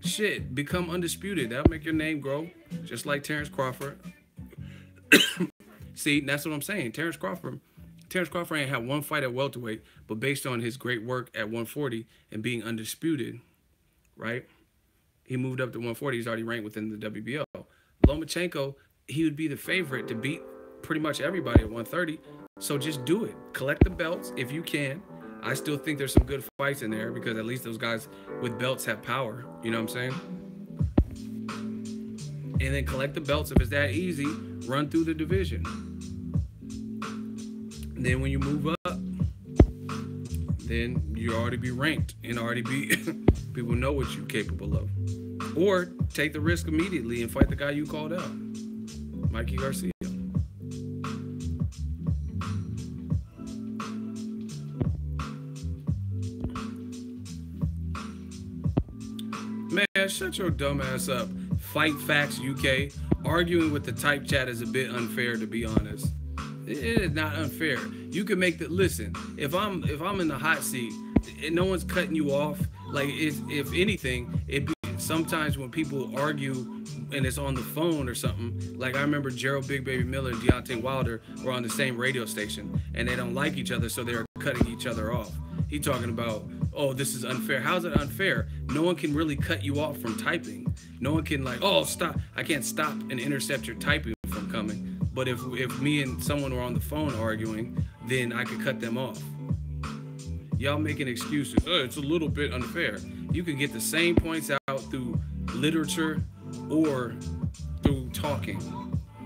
Speaker 1: Shit, become undisputed. That'll make your name grow, just like Terrence Crawford. See, that's what I'm saying. Terrence Crawford ain't had one fight at welterweight, but based on his great work at 140 and being undisputed, right? He moved up to 140. He's already ranked within the WBO. Lomachenko, he would be the favorite to beat pretty much everybody at 130. So just do it. Collect the belts if you can. I still think there's some good fights in there because at least those guys with belts have power. You know what I'm saying? And then collect the belts if it's that easy. Run through the division. And then when you move up, then you already be ranked and already be people know what you're capable of. Or take the risk immediately and fight the guy you called out, Mikey Garcia. Man, shut your dumb ass up. Fight Facts UK. Arguing with the type chat is a bit unfair, to be honest. It is not unfair. You can make the listen. If I'm in the hot seat, and no one's cutting you off. Like if anything, it be sometimes when people argue and it's on the phone or something. Like I remember Gerald Big Baby Miller and Deontay Wilder were on the same radio station, and they don't like each other, so they're cutting each other off. He talking about, oh, this is unfair. How's it unfair? No one can really cut you off from typing. No one can like, oh, stop. I can't stop and intercept your typing from coming. But if me and someone were on the phone arguing, then I could cut them off. Y'all making excuses. Oh, it's a little bit unfair. You can get the same points out through literature or through talking.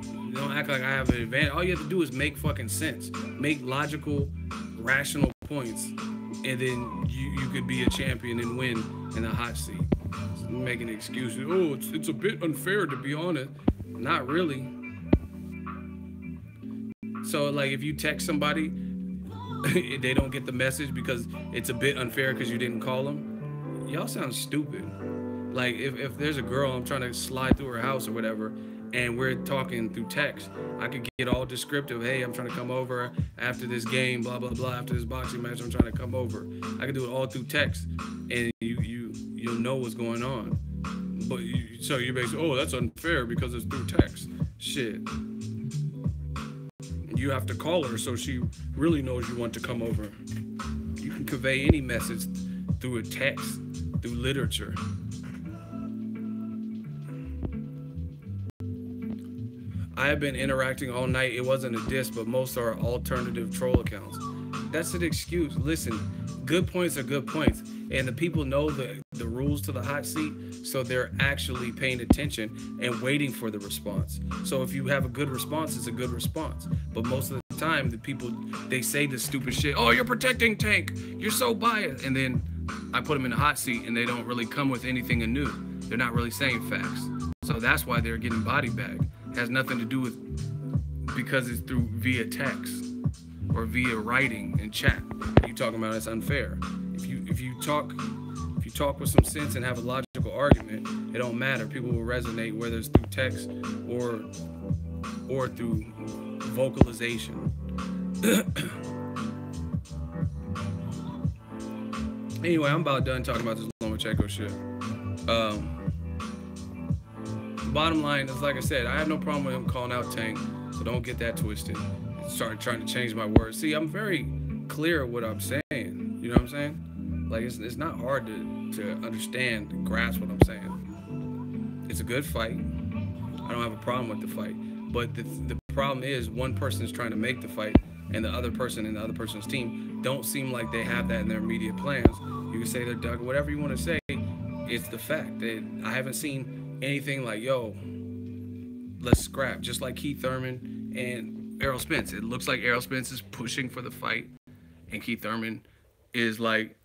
Speaker 1: You don't act like I have an advantage. All you have to do is make fucking sense. Make logical, rational points. And then you could be a champion and win in a hot seat. Making excuses. Oh, it's a bit unfair, to be honest. Not really. So, like, if you text somebody, they don't get the message because it's a bit unfair because you didn't call them. Y'all sound stupid. Like, if there's a girl, I'm trying to slide through her house or whatever, and we're talking through text, I could get all descriptive. Hey, I'm trying to come over after this game, blah, blah, blah. After this boxing match, I'm trying to come over. I could do it all through text, and you'll know what's going on. But so you're basically, oh, that's unfair because it's through text. Shit. You have to call her so she really knows you want to come over. You can convey any message through a text, through literature. I have been interacting all night. It wasn't a diss, but most are alternative troll accounts. That's an excuse. Listen, good points are good points. And the people know the rules to the hot seat, so they're actually paying attention and waiting for the response. So if you have a good response, it's a good response. But most of the time, the people, they say this stupid shit, oh, you're protecting Tank, you're so biased. And then I put them in the hot seat and they don't really come with anything anew. They're not really saying facts. So that's why they're getting body bagged. It has nothing to do with, because it's through via text or via writing and chat. You talking about it's unfair. If you talk with some sense and have a logical argument, it don't matter. People will resonate whether it's through text or through vocalization. Anyway, I'm about done talking about this Lomachenko shit. Bottom line is, like I said, I have no problem with him calling out Tank, so don't get that twisted. Start trying to change my words. See, I'm very clear what I'm saying. You know what I'm saying? Like, it's not hard to understand and grasp what I'm saying. It's a good fight. I don't have a problem with the fight. But the problem is, one person is trying to make the fight, and the other person and the other person's team don't seem like they have that in their immediate plans. You can say they're dug, whatever you want to say. It's the fact that I haven't seen anything like, yo, let's scrap. Just like Keith Thurman and Errol Spence. It looks like Errol Spence is pushing for the fight, and Keith Thurman is like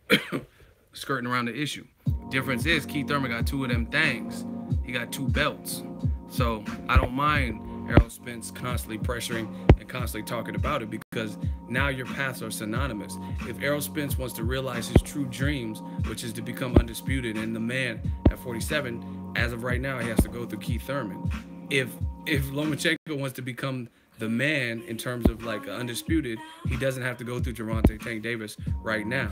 Speaker 1: skirting around the issue. Difference is Keith Thurman got two of them things. He got two belts. So I don't mind Errol Spence constantly pressuring and constantly talking about it, because now your paths are synonymous. If Errol Spence wants to realize his true dreams, which is to become undisputed and the man at 47, as of right now, he has to go through Keith Thurman. If Lomachenko wants to become the man in terms of like undisputed, he doesn't have to go through Gervonta Tank Davis right now.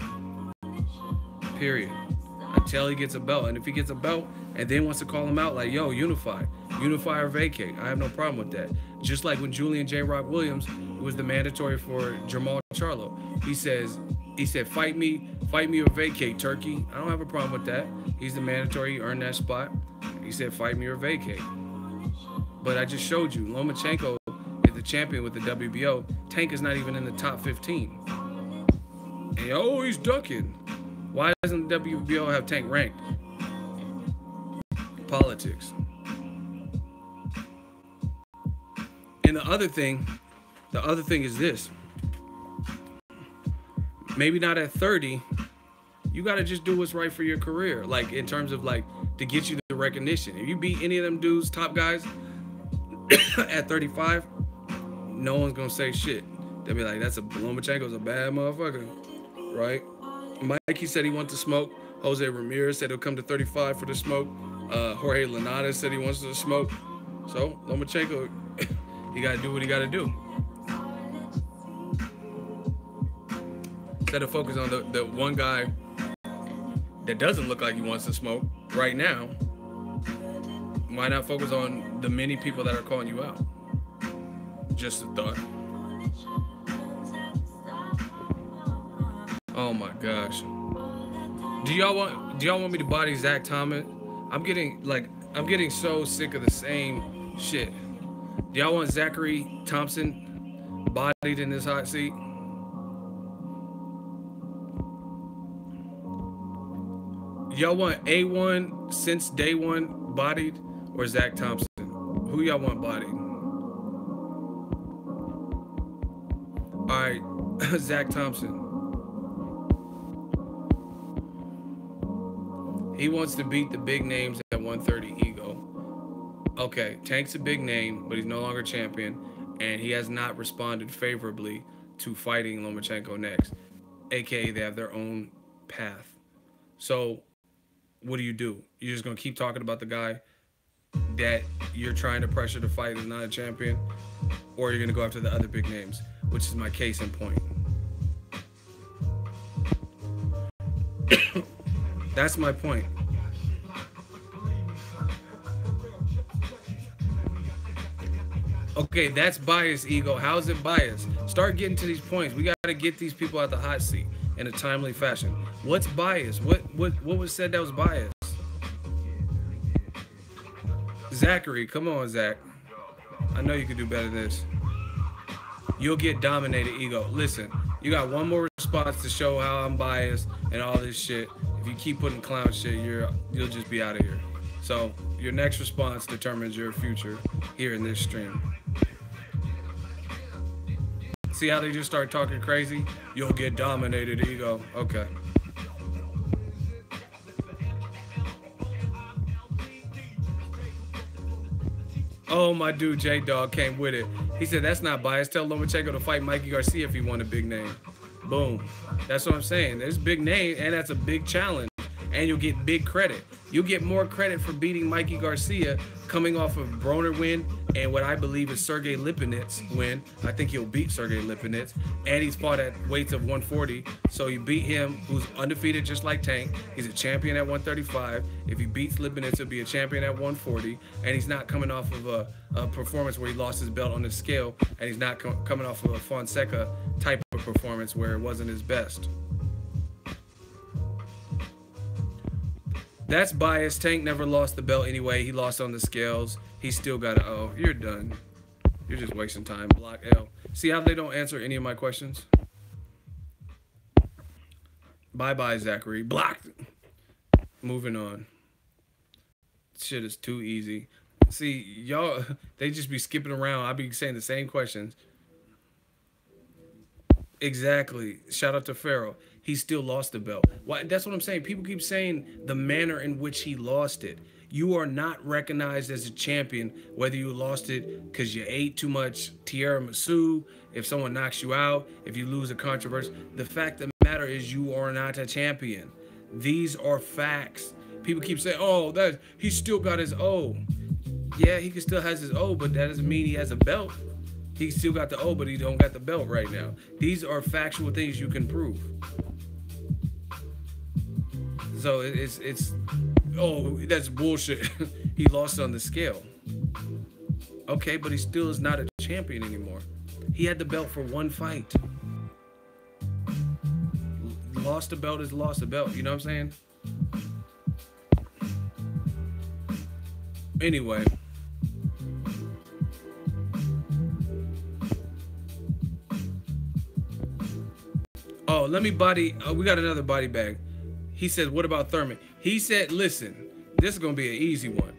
Speaker 1: Period. Until he gets a belt. And if he gets a belt and then wants to call him out like, yo, unify or vacate, I have no problem with that. Just like when Julian J. Rock Williams was the mandatory for Jamal Charlo. He said, fight me or vacate, Turkey. I don't have a problem with that. He's the mandatory, he earned that spot. He said, fight me or vacate. But I just showed you, Lomachenko is the champion with the WBO. Tank is not even in the top 15. And oh, he's ducking. Why doesn't the WBO have Tank ranked? Politics. And the other thing is this. Maybe not at 30, you got to just do what's right for your career. Like, in terms of, like, to get you the recognition. If you beat any of them dudes, top guys, at 35, no one's going to say shit. They'll be like, Lomachenko's a bad motherfucker, right? Mikey said he wanted to smoke. Jose Ramirez said he'll come to 35 for the smoke. Jorge Linares said he wants to smoke. So, Lomachenko, he got to do what he got to do. Instead of focus on the one guy that doesn't look like he wants to smoke right now, why not focus on the many people that are calling you out? Just a thought. Oh my gosh. Do y'all want me to body Zach Thomas? I'm getting so sick of the same shit. Do y'all want Zachary Thompson bodied in this hot seat? Y'all want A1 since day one bodied, or Zach Thompson? Who y'all want bodied? All right, Zach Thompson. He wants to beat the big names at 130 ego. Okay, Tank's a big name, but he's no longer champion, and he has not responded favorably to fighting Lomachenko next. AKA, they have their own path. So, what do? You're just going to keep talking about the guy that you're trying to pressure to fight is not a champion? Or you're going to go after the other big names, which is my case in point. That's my point. Okay, that's bias, ego. How is it bias? Start getting to these points. We got to get these people out the hot seat in a timely fashion. What's bias? What was said that was bias? Zachary, come on, Zach. I know you can do better than this. You'll get dominated, ego. Listen, you got one more response to show how I'm biased and all this shit. If you keep putting clown shit, you'll just be out of here. So your next response determines your future here in this stream. See how they just start talking crazy? You'll get dominated, ego. Okay. Oh, my dude J Dog came with it. He said that's not bias. Tell Lomachenko to fight Mikey Garcia if he want a big name. Boom. That's what I'm saying. There's big name, and that's a big challenge. And you'll get big credit. You'll get more credit for beating Mikey Garcia coming off of Broner win and what I believe is Sergey Lipinets win. I think he'll beat Sergey Lipinets. And he's fought at weights of 140. So you beat him, who's undefeated just like Tank. He's a champion at 135. If he beats Lipinets, he'll be a champion at 140. And he's not coming off of a performance where he lost his belt on the scale. And he's not coming off of a Fonseca type of performance where it wasn't his best. That's bias. Tank never lost the belt anyway. He lost on the scales. He still got an O. You're done. You're just wasting time. Block L. See how they don't answer any of my questions? Bye-bye, Zachary. Blocked. Moving on. Shit is too easy. See, y'all, they just be skipping around. I be saying the same questions. Exactly. Shout out to Pharaoh. He still lost the belt. Why? That's what I'm saying. People keep saying the manner in which he lost it. You are not recognized as a champion whether you lost it because you ate too much tiramisu, if someone knocks you out, if you lose a controversy. The fact of the matter is you are not a champion. These are facts. People keep saying, oh, he still got his O. Yeah, he still has his O, but that doesn't mean he has a belt. He still got the O, but he don't got the belt right now. These are factual things you can prove. So it's oh, that's bullshit. He lost on the scale. Okay, but he still is not a champion anymore. He had the belt for one fight. Lost a belt is lost a belt. You know what I'm saying? Anyway. Oh, let me body. We got another body bag. He said, what about Thurman? He said, listen, this is going to be an easy one.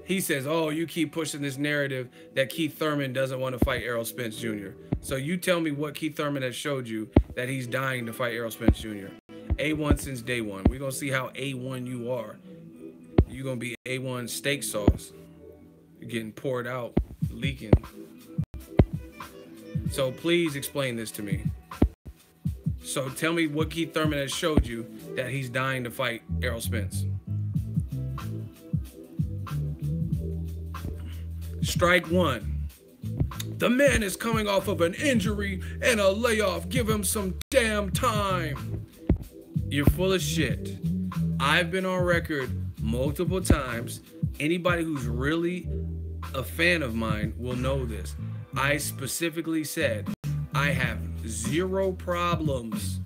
Speaker 1: He says, oh, you keep pushing this narrative that Keith Thurman doesn't want to fight Errol Spence Jr. So you tell me what Keith Thurman has showed you that he's dying to fight Errol Spence Jr. A1 since day one. We're going to see how A1 you are. You're going to be A1 steak sauce. You're getting poured out, leaking. So please explain this to me. So tell me what Keith Thurman has showed you that he's dying to fight Errol Spence. Strike one. The man is coming off of an injury and a layoff. Give him some damn time. You're full of shit. I've been on record multiple times. Anybody who's really a fan of mine will know this. I specifically said I have zero problems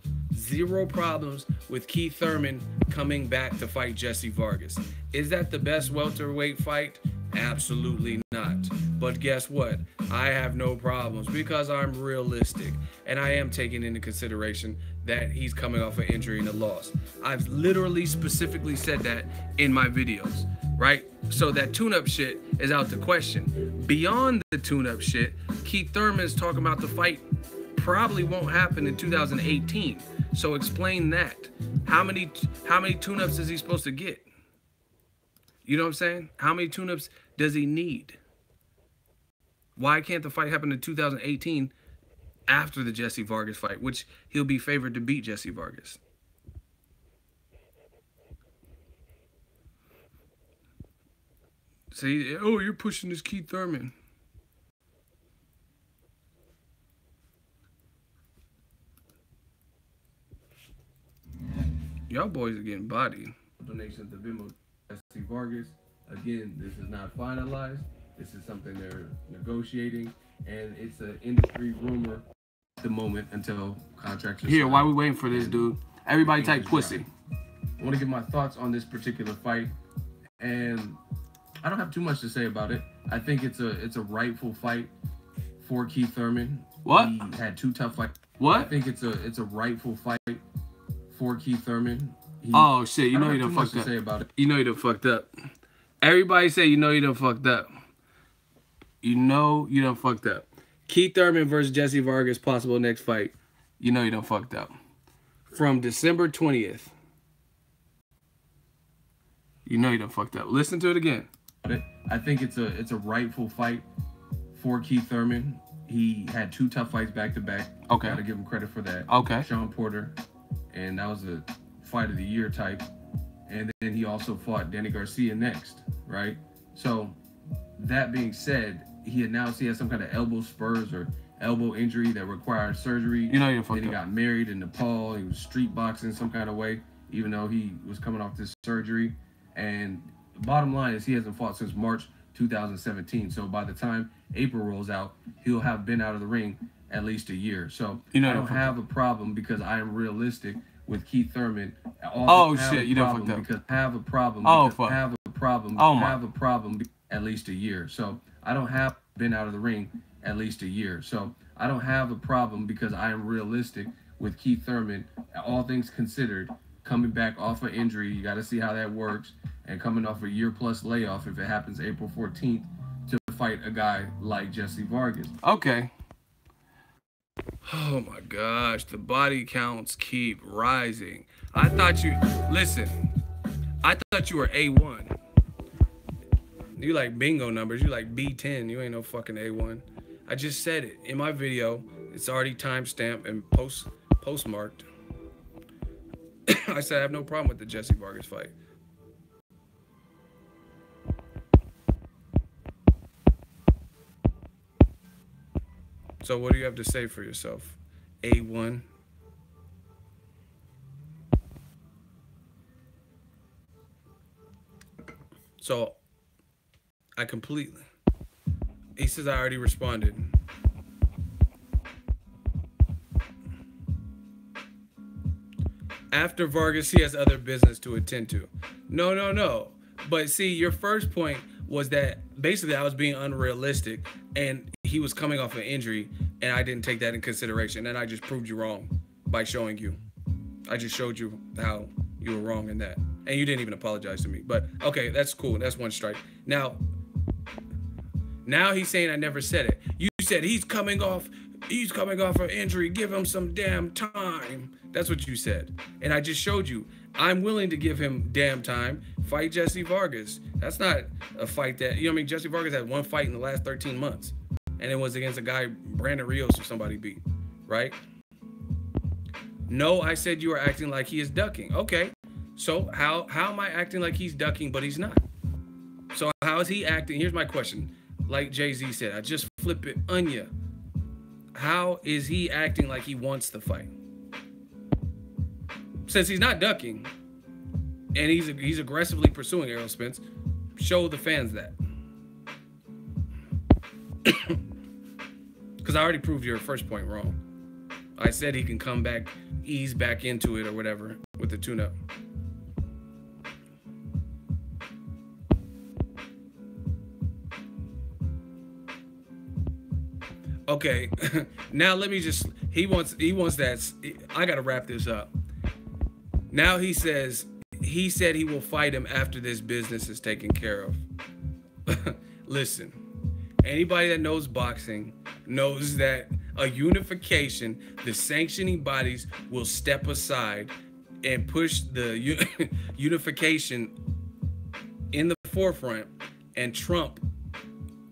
Speaker 1: with Keith Thurman coming back to fight Jesse Vargas. Is that the best welterweight fight? Absolutely not. But guess what? I have no problems because I'm realistic and I am taking into consideration that he's coming off an injury and a loss. I've literally specifically said that in my videos, right? So that tune-up shit is out the question. Beyond the tune-up shit, Keith Thurman is talking about the fight probably won't happen in 2018. So explain that. How many tune-ups is he supposed to get? You know what I'm saying? How many tune-ups does he need? Why can't the fight happen in 2018 after the Jesse Vargas fight, which he'll be favored to beat Jesse Vargas? See, oh, you're pushing this Keith Thurman. Y'all boys are getting bodied. Donations to Venmo Jesse Vargas. Again, this is not finalized. This is something they're negotiating, and it's an industry rumor at the moment until contracts are signed.
Speaker 2: Why we waiting for this, dude? Everybody type pussy.
Speaker 1: I want to give my thoughts on this particular fight, and I don't have too much to say about it. I think it's a rightful fight for Keith Thurman.
Speaker 2: What?
Speaker 1: He had 2 tough fights.
Speaker 2: What?
Speaker 1: I think it's a rightful fight for Keith Thurman.
Speaker 2: Oh shit! You know you done fucked up. You know you done fucked up. Everybody say you know you done fucked up. You know you done fucked up. Keith Thurman versus Jesse Vargas, possible next fight. You know you done fucked up. From December 20th. You know you done fucked up. Listen to it again.
Speaker 1: I think it's a rightful fight for Keith Thurman. He had 2 tough fights back to back.
Speaker 2: Okay.
Speaker 1: Gotta give him credit for that.
Speaker 2: Okay.
Speaker 1: Sean Porter, and that was a fight of the year type. And then he also fought Danny Garcia next, right? So that being said, he announced he had some kind of elbow spurs or elbow injury that required surgery.
Speaker 2: You know you done fucked up.
Speaker 1: Then he got married in Nepal. He was street boxing some kind of way, even though he was coming off this surgery. And the bottom line is he hasn't fought since March 2017. So by the time April rolls out, he'll have been out of the ring at least a year. So I don't have a problem because I am realistic with Keith Thurman.
Speaker 2: Oh shit, you done fucked up.
Speaker 1: Because have a problem.
Speaker 2: Oh fuck.
Speaker 1: Have a problem.
Speaker 2: Oh my.
Speaker 1: Have a problem at least a year. So I don't have been out of the ring at least a year. So I don't have a problem because I am realistic with Keith Thurman. All things considered, coming back off an injury, you got to see how that works, and coming off a year-plus layoff if it happens April 14th to fight a guy like Jesse Vargas.
Speaker 2: Okay. Oh my gosh, the body counts keep rising. I thought you were A1. You like bingo numbers, you like B10, you ain't no fucking A1. I just said it in my video. It's already timestamped and postmarked. I said I have no problem with the Jesse Vargas fight. So what do you have to say for yourself? A1. So I completely. He says I already responded. After Vargas, he has other business to attend to. No. But see, your first point was that basically I was being unrealistic and he was coming off an injury and I didn't take that in consideration. And I just proved you wrong by showing you. I just showed you how you were wrong in that. And you didn't even apologize to me. But okay, that's cool. That's one strike. Now he's saying I never said it. You said he's coming off an injury. Give him some damn time. That's what you said. And I just showed you. I'm willing to give him damn time. Fight Jesse Vargas. That's not a fight that, you know what I mean? Jesse Vargas had one fight in the last 13 months. And it was against a guy, Brandon Rios, or somebody beat. Right? No, I said you are acting like he is ducking. Okay. So how am I acting like he's ducking, but he's not? So how is he acting? Here's my question. Like Jay-Z said, I just flip it on ya. How is he acting like he wants the fight? Since he's not ducking, and he's aggressively pursuing Errol Spence, show the fans that. Because I already proved your first point wrong. I said he can come back, ease back into it or whatever with the tune-up. Okay, now let me just, he wants that, I gotta wrap this up. Now he said he will fight him after this business is taken care of. Listen, anybody that knows boxing knows that a unification, the sanctioning bodies will step aside and push the unification in the forefront and trump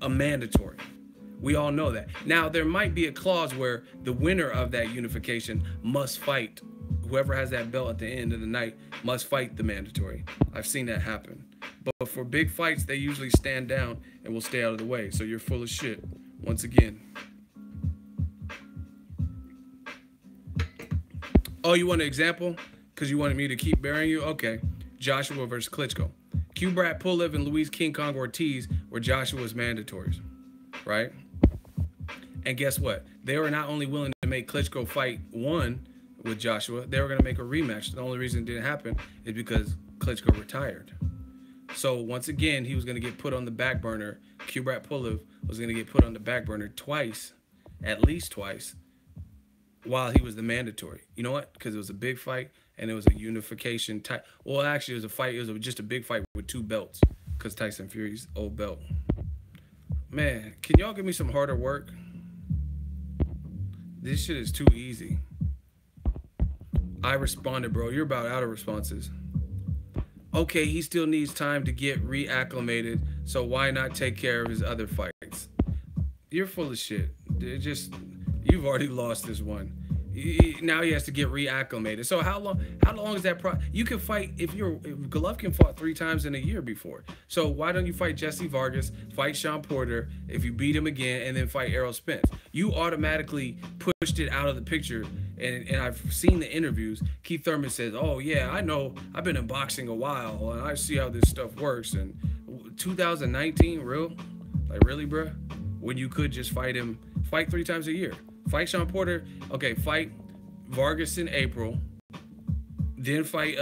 Speaker 2: a mandatory. We all know that. Now, there might be a clause where the winner of that unification must fight. Whoever has that belt at the end of the night must fight the mandatory. I've seen that happen. But for big fights, they usually stand down and will stay out of the way. So you're full of shit, once again. Oh, you want an example? Because you wanted me to keep burying you? Okay. Joshua versus Klitschko. Kubrat Pulev and Luis King Kong Ortiz were were Joshua's mandatories, right? And guess what? They were not only willing to make Klitschko fight one with Joshua, they were going to make a rematch. The only reason it didn't happen is because Klitschko retired. So once again, he was going to get put on the back burner. Kubrat Pulev was going to get put on the back burner twice, at least twice, while he was the mandatory. You know what? Because it was a big fight and it was a unification type. Well, actually, it was a fight. It was just a big fight with 2 belts because Tyson Fury's old belt. Man, can y'all give me some harder work? This shit is too easy. I responded, bro. You're about out of responses. Okay, he still needs time to get reacclimated, so why not take care of his other fights? You're full of shit. You've already lost this one. Now he has to get reacclimated. So how long is that you can fight if Golovkin fought 3 times in a year before. So why don't you fight Jesse Vargas, fight Sean Porter, if you beat him again, and then fight Errol Spence? You automatically pushed it out of the picture. And I've seen the interviews. Keith Thurman says, oh yeah, I know, I've been in boxing a while and I see how this stuff works. And 2019, real? Like really, bro? When you could just fight 3 times a year. Fight Sean Porter. Okay, fight Vargas in April. Then fight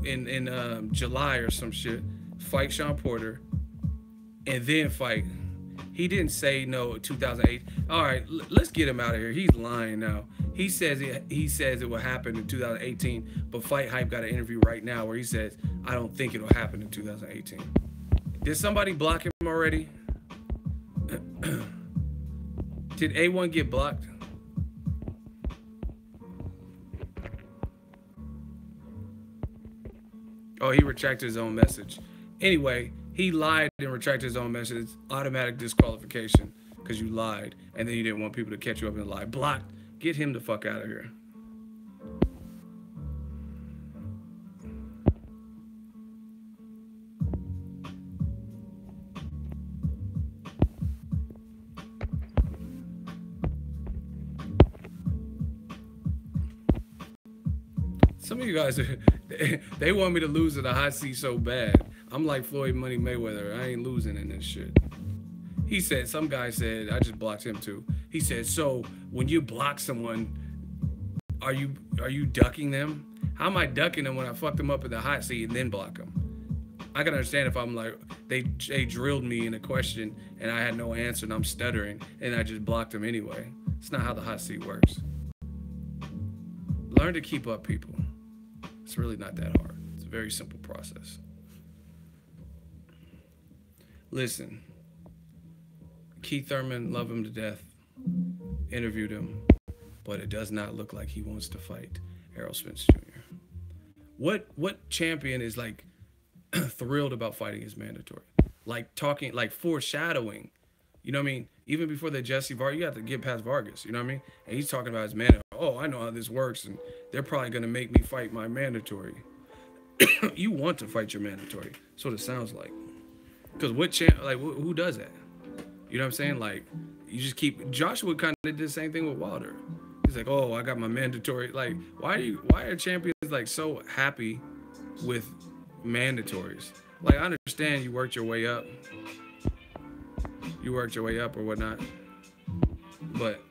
Speaker 2: in July or some shit. Fight Sean Porter. And then fight. He didn't say no 2008. All right, let's get him out of here. He's lying now. He says it will happen in 2018, but Fight Hype got an interview right now where he says, I don't think it'll happen in 2018. Did somebody block him already? Did A1 get blocked? Oh, he retracted his own message. Anyway, he lied and retracted his own message. It's automatic disqualification because you lied and then you didn't want people to catch you up in the lie. Blocked. Get him the fuck out of here. Some of you guys, they want me to lose in the hot seat so bad. I'm like Floyd Money Mayweather. I ain't losing in this shit. He said, some guy said, I just blocked him too. He said, so when you block someone, are you ducking them? How am I ducking them when I fucked them up in the hot seat and then block them? I can understand if I'm like, they drilled me in a question and I had no answer and I'm stuttering and I just blocked them anyway. It's not how the hot seat works. Learn to keep up, people. It's really not that hard. It's a very simple process. Listen, Keith Thurman, love him to death, interviewed him, but it does not look like he wants to fight Errol Spence Jr. What champion is like thrilled about fighting his mandatory? Like talking, like foreshadowing. You know what I mean? Even before the Jesse Vargas, you have to get past Vargas. You know what I mean? And he's talking about his mandatory. Oh, I know how this works, and they're probably going to make me fight my mandatory. You want to fight your mandatory. That's what it sounds like. Because who does that? You know what I'm saying? Like, you just keep... Joshua kind of did the same thing with Wilder. He's like, oh, I got my mandatory. Like, why are champions, like, so happy with mandatories? Like, I understand you worked your way up. You worked your way up or whatnot. But...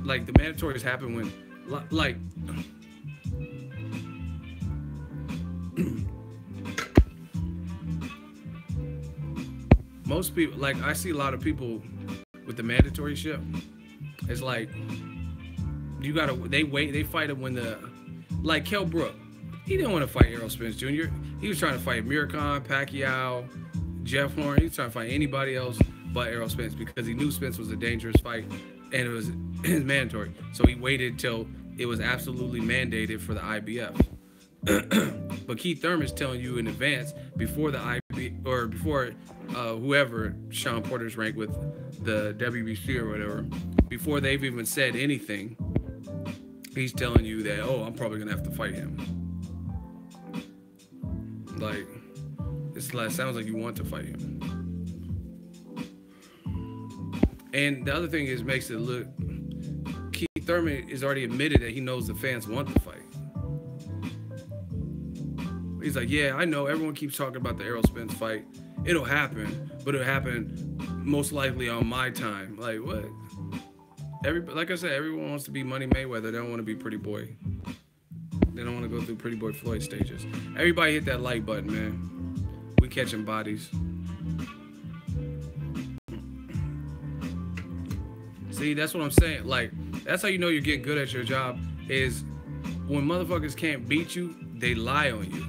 Speaker 2: like, the mandatories happen when, like, most people, like, I see a lot of people with the mandatory shit. It's like, you gotta, they fight him when like, Kell Brook, he didn't want to fight Errol Spence Jr. He was trying to fight Amir Khan, Pacquiao, Jeff Horn. He was trying to fight anybody else but Errol Spence because he knew Spence was a dangerous fight. And it was mandatory. So he waited till it was absolutely mandated for the IBF. But Keith Thurman's telling you in advance before the IBF or before whoever Sean Porter's ranked with the WBC or whatever, before they've even said anything, he's telling you that, oh, I'm probably gonna have to fight him. Like, sounds like you want to fight him. And the other thing is, makes it look, Keith Thurman is already admitted that he knows the fans want the fight. He's like, yeah, I know. Everyone keeps talking about the Errol Spence fight. It'll happen, but it'll happen most likely on my time. Like, what? Like I said, everyone wants to be Money Mayweather. They don't want to be Pretty Boy. They don't want to go through Pretty Boy Floyd stages. Everybody hit that like button, man. We catching bodies. See, that's what I'm saying. Like, that's how you know you're getting good at your job, is when motherfuckers can't beat you, they lie on you.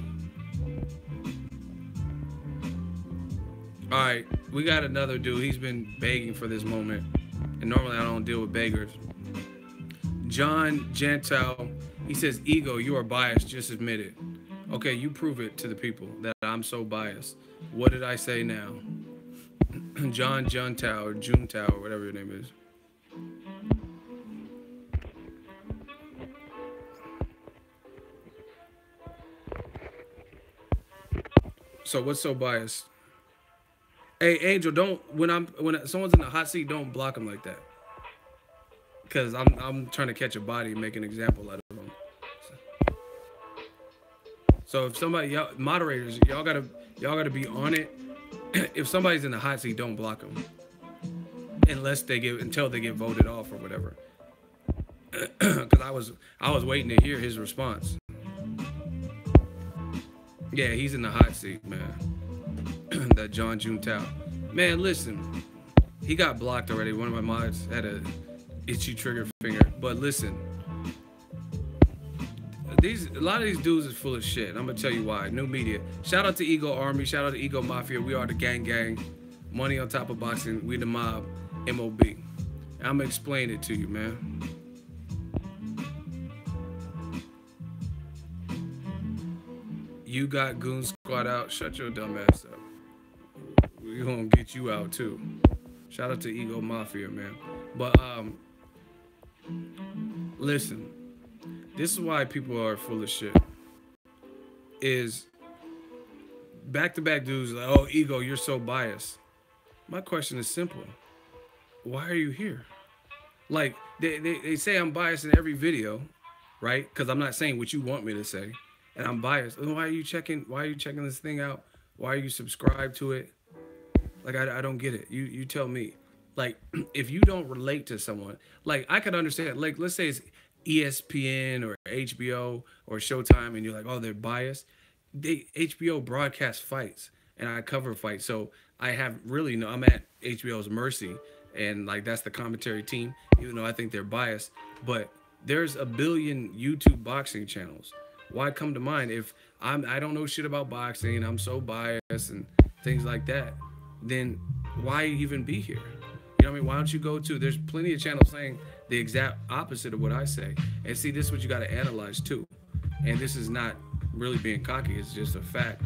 Speaker 2: All right, we got another dude. He's been begging for this moment. And normally I don't deal with beggars. John Gentile, he says, Ego, you are biased. Just admit it. Okay, you prove it to the people that I'm so biased. What did I say now? John Juntao or Juntao or whatever your name is. So what's so biased? Hey, Angel, don't when someone's in the hot seat, don't block them like that. Cause I'm trying to catch a body and make an example out of them. So if somebody, y'all moderators, y'all gotta be on it. If somebody's in the hot seat, don't block them, until they get voted off or whatever. Cause I was waiting to hear his response. Yeah, he's in the hot seat, man. That John Juntao. Man, listen, he got blocked already. One of my mods had a itchy trigger finger. But listen, a lot of these dudes is full of shit. I'm gonna tell you why. New media. Shout out to Ego Army. Shout out to Ego Mafia. We are the gang. Money on top of boxing. We the mob. MOB. I'm gonna explain it to you, man. You got Goon Squad out. Shut your dumb ass up. We're gonna get you out too. Shout out to Ego Mafia, man. But listen, this is why people are full of shit. Is back-to-back dudes like, oh, Ego, you're so biased. My question is simple. Why are you here? Like, they say I'm biased in every video, right? Because I'm not saying what you want me to say. And I'm biased. Why are you checking this thing out? Why are you subscribed to it? Like, I don't get it. You tell me. Like, if you don't relate to someone, like, I could understand. Like, let's say it's ESPN or HBO or Showtime, and you're like, oh, they're biased. HBO broadcast fights, and I cover fights. So I have really no, I'm at HBO's mercy, and, like, that's the commentary team, even though I think they're biased. But there's a billion YouTube boxing channels. Why come to mind if I don't know shit about boxing and I'm so biased and things like that? Then why even be here? You know what I mean? Why don't you go to? There's plenty of channels saying the exact opposite of what I say. And see, this is what you got to analyze too. And this is not really being cocky. It's just a fact.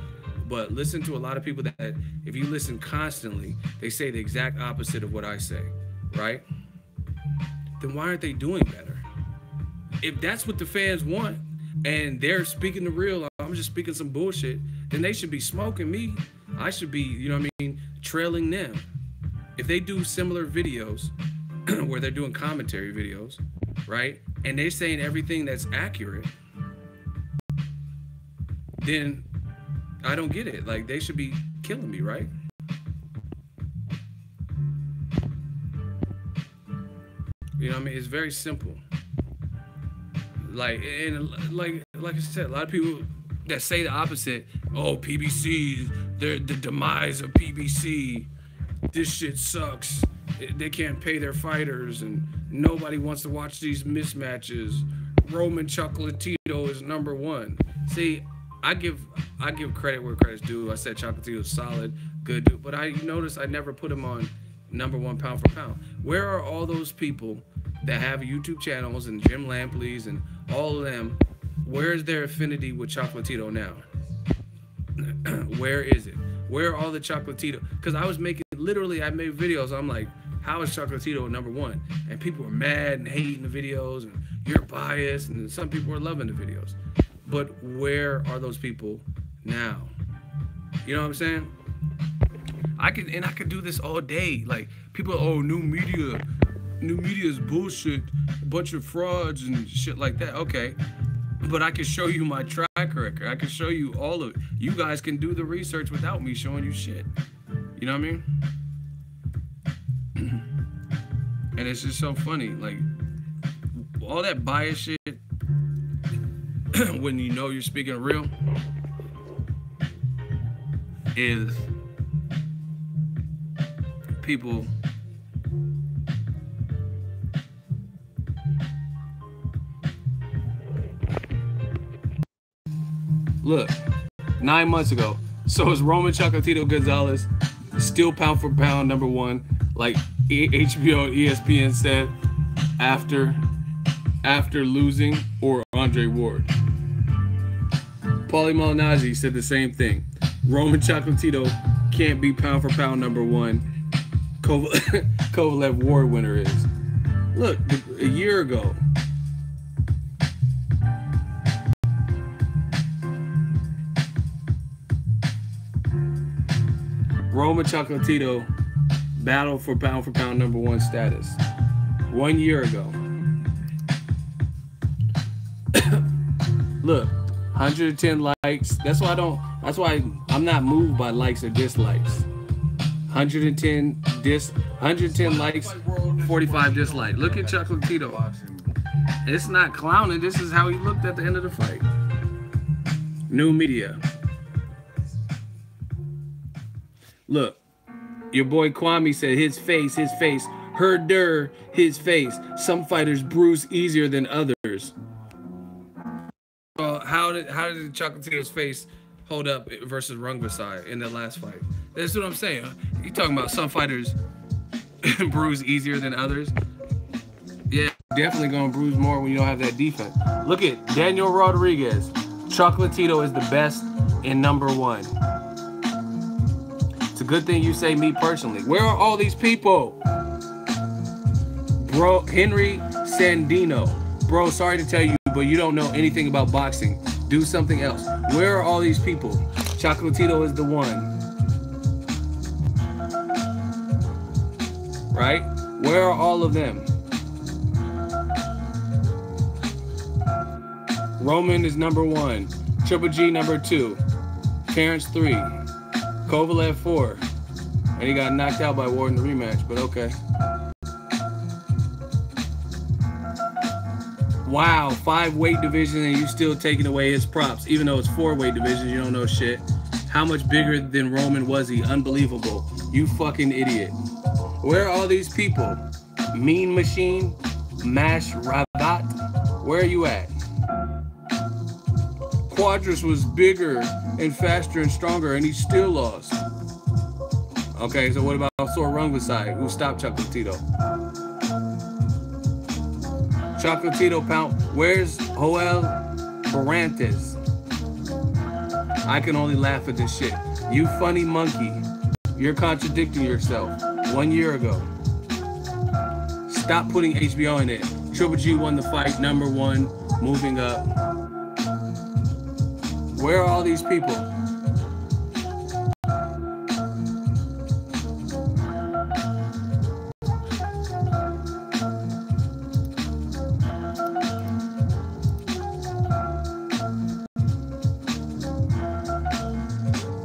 Speaker 2: But listen to a lot of people that if you listen constantly, they say the exact opposite of what I say, right? Then why aren't they doing better? If that's what the fans want, and they're speaking the real, I'm just speaking some bullshit, then they should be smoking me. I should be, you know what I mean, trailing them. If they do similar videos where they're doing commentary videos, right, and they're saying everything that's accurate, then I don't get it. Like, they should be killing me, right? You know what I mean? It's very simple. Like I said, a lot of people that say the opposite. Oh, PBC, they're the demise of PBC. This shit sucks. They can't pay their fighters, and nobody wants to watch these mismatches. Roman Chocolatito is number one. See, I give credit where credit's due. I said Chocolatito's solid, good dude, but you notice I never put him on number one pound for pound. Where are all those people that have YouTube channels and Jim Lampley's and all of them? Where is their affinity with Chocolatito now? Where is it? Where are all the Chocolatito? Because I made videos. I'm like, how is Chocolatito number one? And people were mad and hating the videos, and you're biased, and some people were loving the videos. But where are those people now? You know what I'm saying? I could do this all day. Like, people, oh, new media is bullshit, a bunch of frauds and shit like that. Okay, but I can show you my track
Speaker 1: track record. I can show you all of it. You guys can do the research without me showing you shit. You know what I mean? And it's just so funny, like all that bias shit. When you know you're speaking real, is people look 9 months ago. So is Roman Chocolatito Gonzalez still pound for pound number one, like HBO and ESPN said after losing, or Andre Ward? Paulie Malignaggi said the same thing. Roman Chocolatito can't be pound for pound number one. Kovalev Ward winner is. Look, a year ago. Roman Chocolatito battled for pound number one status 1 year ago. Look, 110 likes. That's why I'm not moved by likes or dislikes. 110 likes, 45 dislikes. Look at Chocolatito. It's not clowning. This is how he looked at the end of the fight. New media. Look, your boy Kwame said his face, herder, his face. Some fighters bruise easier than others. Well, how did Chocolatito's face hold up versus Rungvisai in the last fight? That's what I'm saying. You talking about some fighters bruise easier than others? Yeah, definitely gonna bruise more when you don't have that defense. Look at Daniel Rodriguez. Chocolatito is the best in number one. It's a good thing you say me personally. Where are all these people? Bro, Henry Sandino. Bro, sorry to tell you, but you don't know anything about boxing. Do something else. Where are all these people? Chocolatito is the one. Right? Where are all of them? Roman is number one. Triple G number two. Terrence 3. Kovalev 4. And he got knocked out by Ward in the rematch, but okay. Wow, 5 weight divisions and you still taking away his props. Even though it's 4 weight divisions, you don't know shit. How much bigger than Roman was he? Unbelievable. You fucking idiot. Where are all these people? Mean Machine? Mash Rabat? Where are you at? Quadras was bigger and faster and stronger and he still lost. Okay, so what about Sor Rungvisai, who stopped Chocolatito? Chocolatito pound. Where's Joel Barantes? I can only laugh at this shit. You funny monkey. You're contradicting yourself. 1 year ago. Stop putting HBO in it. Triple G won the fight, number one, moving up. Where are all these people?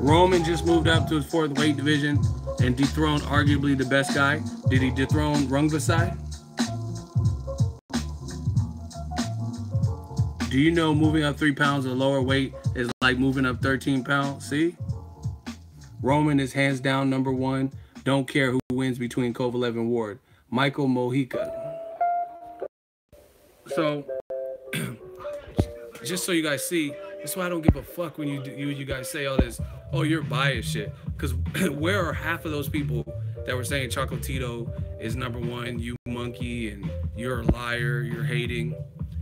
Speaker 1: Roman just moved up to his 4th weight division and dethroned arguably the best guy. Did he dethrone Rungvisai? Do you know moving up 3 pounds or lower weight is like moving up 13 pounds? See? Roman is hands down number one. Don't care who wins between Kovalev and Ward. Michael Mojica. So, just so you guys see, that's why I don't give a fuck when you guys say all this, oh, you're biased shit. Because where are half of those people that were saying Chocolatito is number one, you monkey, and you're a liar, you're hating?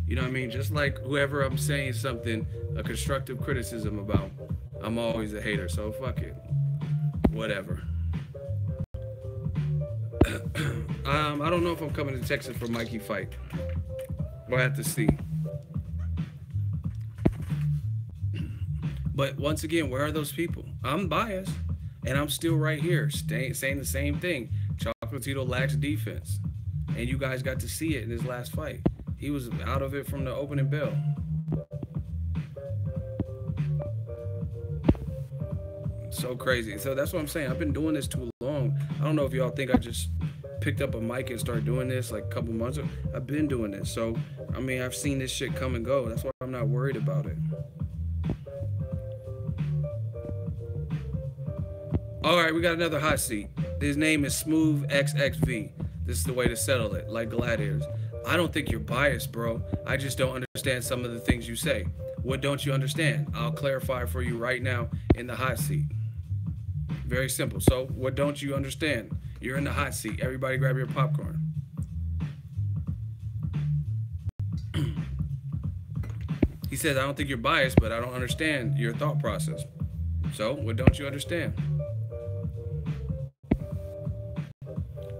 Speaker 1: You know what I mean? Just like whoever I'm saying something, a constructive criticism about, I'm always a hater. So fuck it. Whatever. I don't know if I'm coming to Texas for Mikey fight. We'll have to see. But once again, where are those people? I'm biased, and I'm still right here saying the same thing. Chocolatito lacks defense, and you guys got to see it in his last fight. He was out of it from the opening bell.
Speaker 2: So crazy. So that's what I'm saying. I've been doing this too long. I don't know if y'all think I just picked up a mic and started doing this like a couple months ago. I've been doing this. So, I mean, I've seen this shit come and go. That's why I'm not worried about it. All right, we got another hot seat. His name is Smooth XXV. This is the way to settle it, like gladiators. I don't think you're biased, bro. I just don't understand some of the things you say. What don't you understand? I'll clarify for you right now in the hot seat. Very simple. So, what don't you understand? You're in the hot seat. Everybody grab your popcorn. He says, I don't think you're biased, but I don't understand your thought process. So, what don't you understand?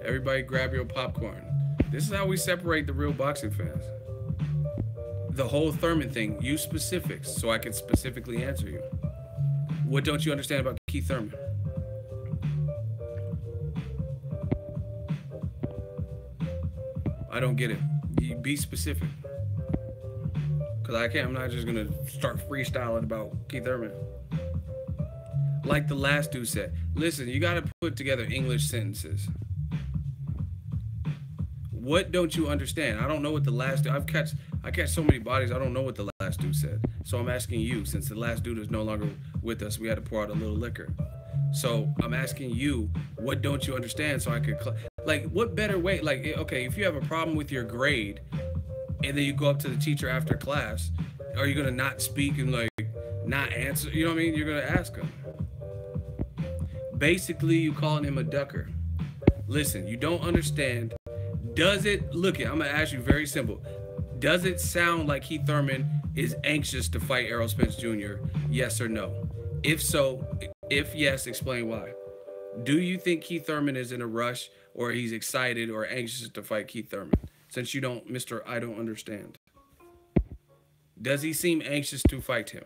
Speaker 2: Everybody grab your popcorn. This is how we separate the real boxing fans. The whole Thurman thing, use specifics so I can specifically answer you. What don't you understand about Keith Thurman? I don't get it. Be specific. Because I'm not just going to start freestyling about Keith Thurman. Like the last dude said, listen, you got to put together English sentences. What don't you understand? I don't know what the last dude, I catch so many bodies, I don't know what the last dude said. So I'm asking you, since the last dude is no longer with us, we had to pour out a little liquor. So I'm asking you, what don't you understand so I could, like, what better way, like, okay, if you have a problem with your grade, and then you go up to the teacher after class, are you going to not speak and, like, not answer? You know what I mean? You're going to ask him. Basically, you calling him a ducker. Listen, you don't understand. Does it, look, I'm going to ask you very simple. Does it sound like Keith Thurman is anxious to fight Errol Spence Jr.? Yes or no? If so, if yes, explain why. Do you think Keith Thurman is in a rush, or he's excited or anxious to fight Keith Thurman? Since you don't, Mr. I don't understand. Does he seem anxious to fight him?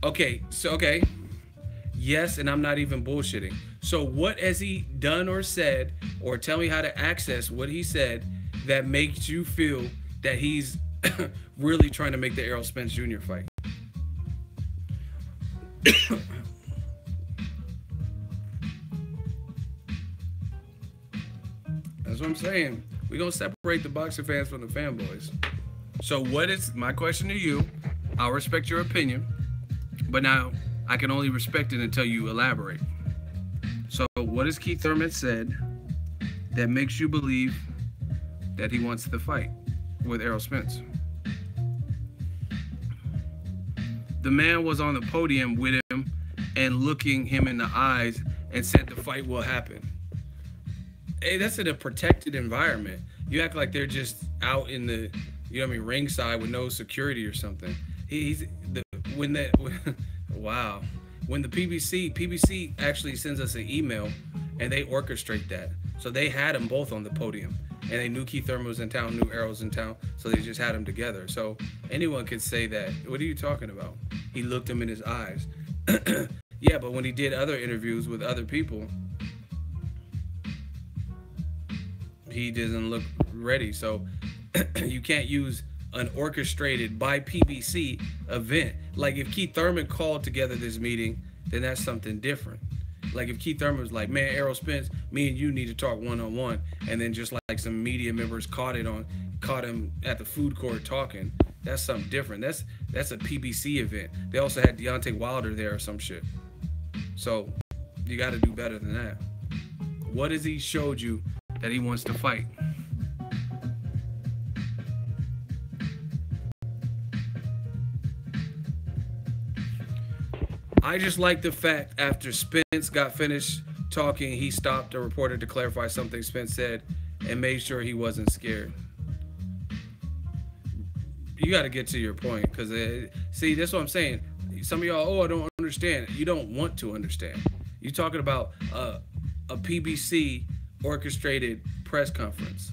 Speaker 2: Okay, so, okay. Yes, and I'm not even bullshitting. So what has he done or said, or tell me how to access what he said that makes you feel that he's really trying to make the Errol Spence Jr. fight? That's what I'm saying. We're going to separate the boxing fans from the fanboys. So what is, my question to you, I'll respect your opinion, but now I can only respect it until you elaborate. So what has Keith Thurman said that makes you believe that he wants the fight with Errol Spence? The man was on the podium with him and looking him in the eyes and said the fight will happen. Hey, that's in a protected environment. You act like they're just out in the, you know what I mean, ringside with no security or something. Wow. When the PBC actually sends us an email and they orchestrate that. So they had them both on the podium. And they knew Keith Thurman was in town, knew Errol was in town, so they just had them together. So anyone could say that. What are you talking about? He looked him in his eyes. Yeah, but when he did other interviews with other people, he doesn't look ready. So you can't use an orchestrated by PBC event. Like if Keith Thurman called together this meeting, then that's something different. Like if Keith Thurman was like, man, Errol Spence, me and you need to talk one-on-one, and then just like some media members caught him at the food court talking, that's something different. That's a PBC event. They also had Deontay Wilder there or some shit. So you got to do better than that. What has he showed you that he wants to fight? I just like the fact after Spence got finished talking, he stopped a reporter to clarify something Spence said and made sure he wasn't scared. You got to get to your point, because see, that's what I'm saying. Some of y'all, oh, I don't understand. You don't want to understand. You're talking about a PBC orchestrated press conference.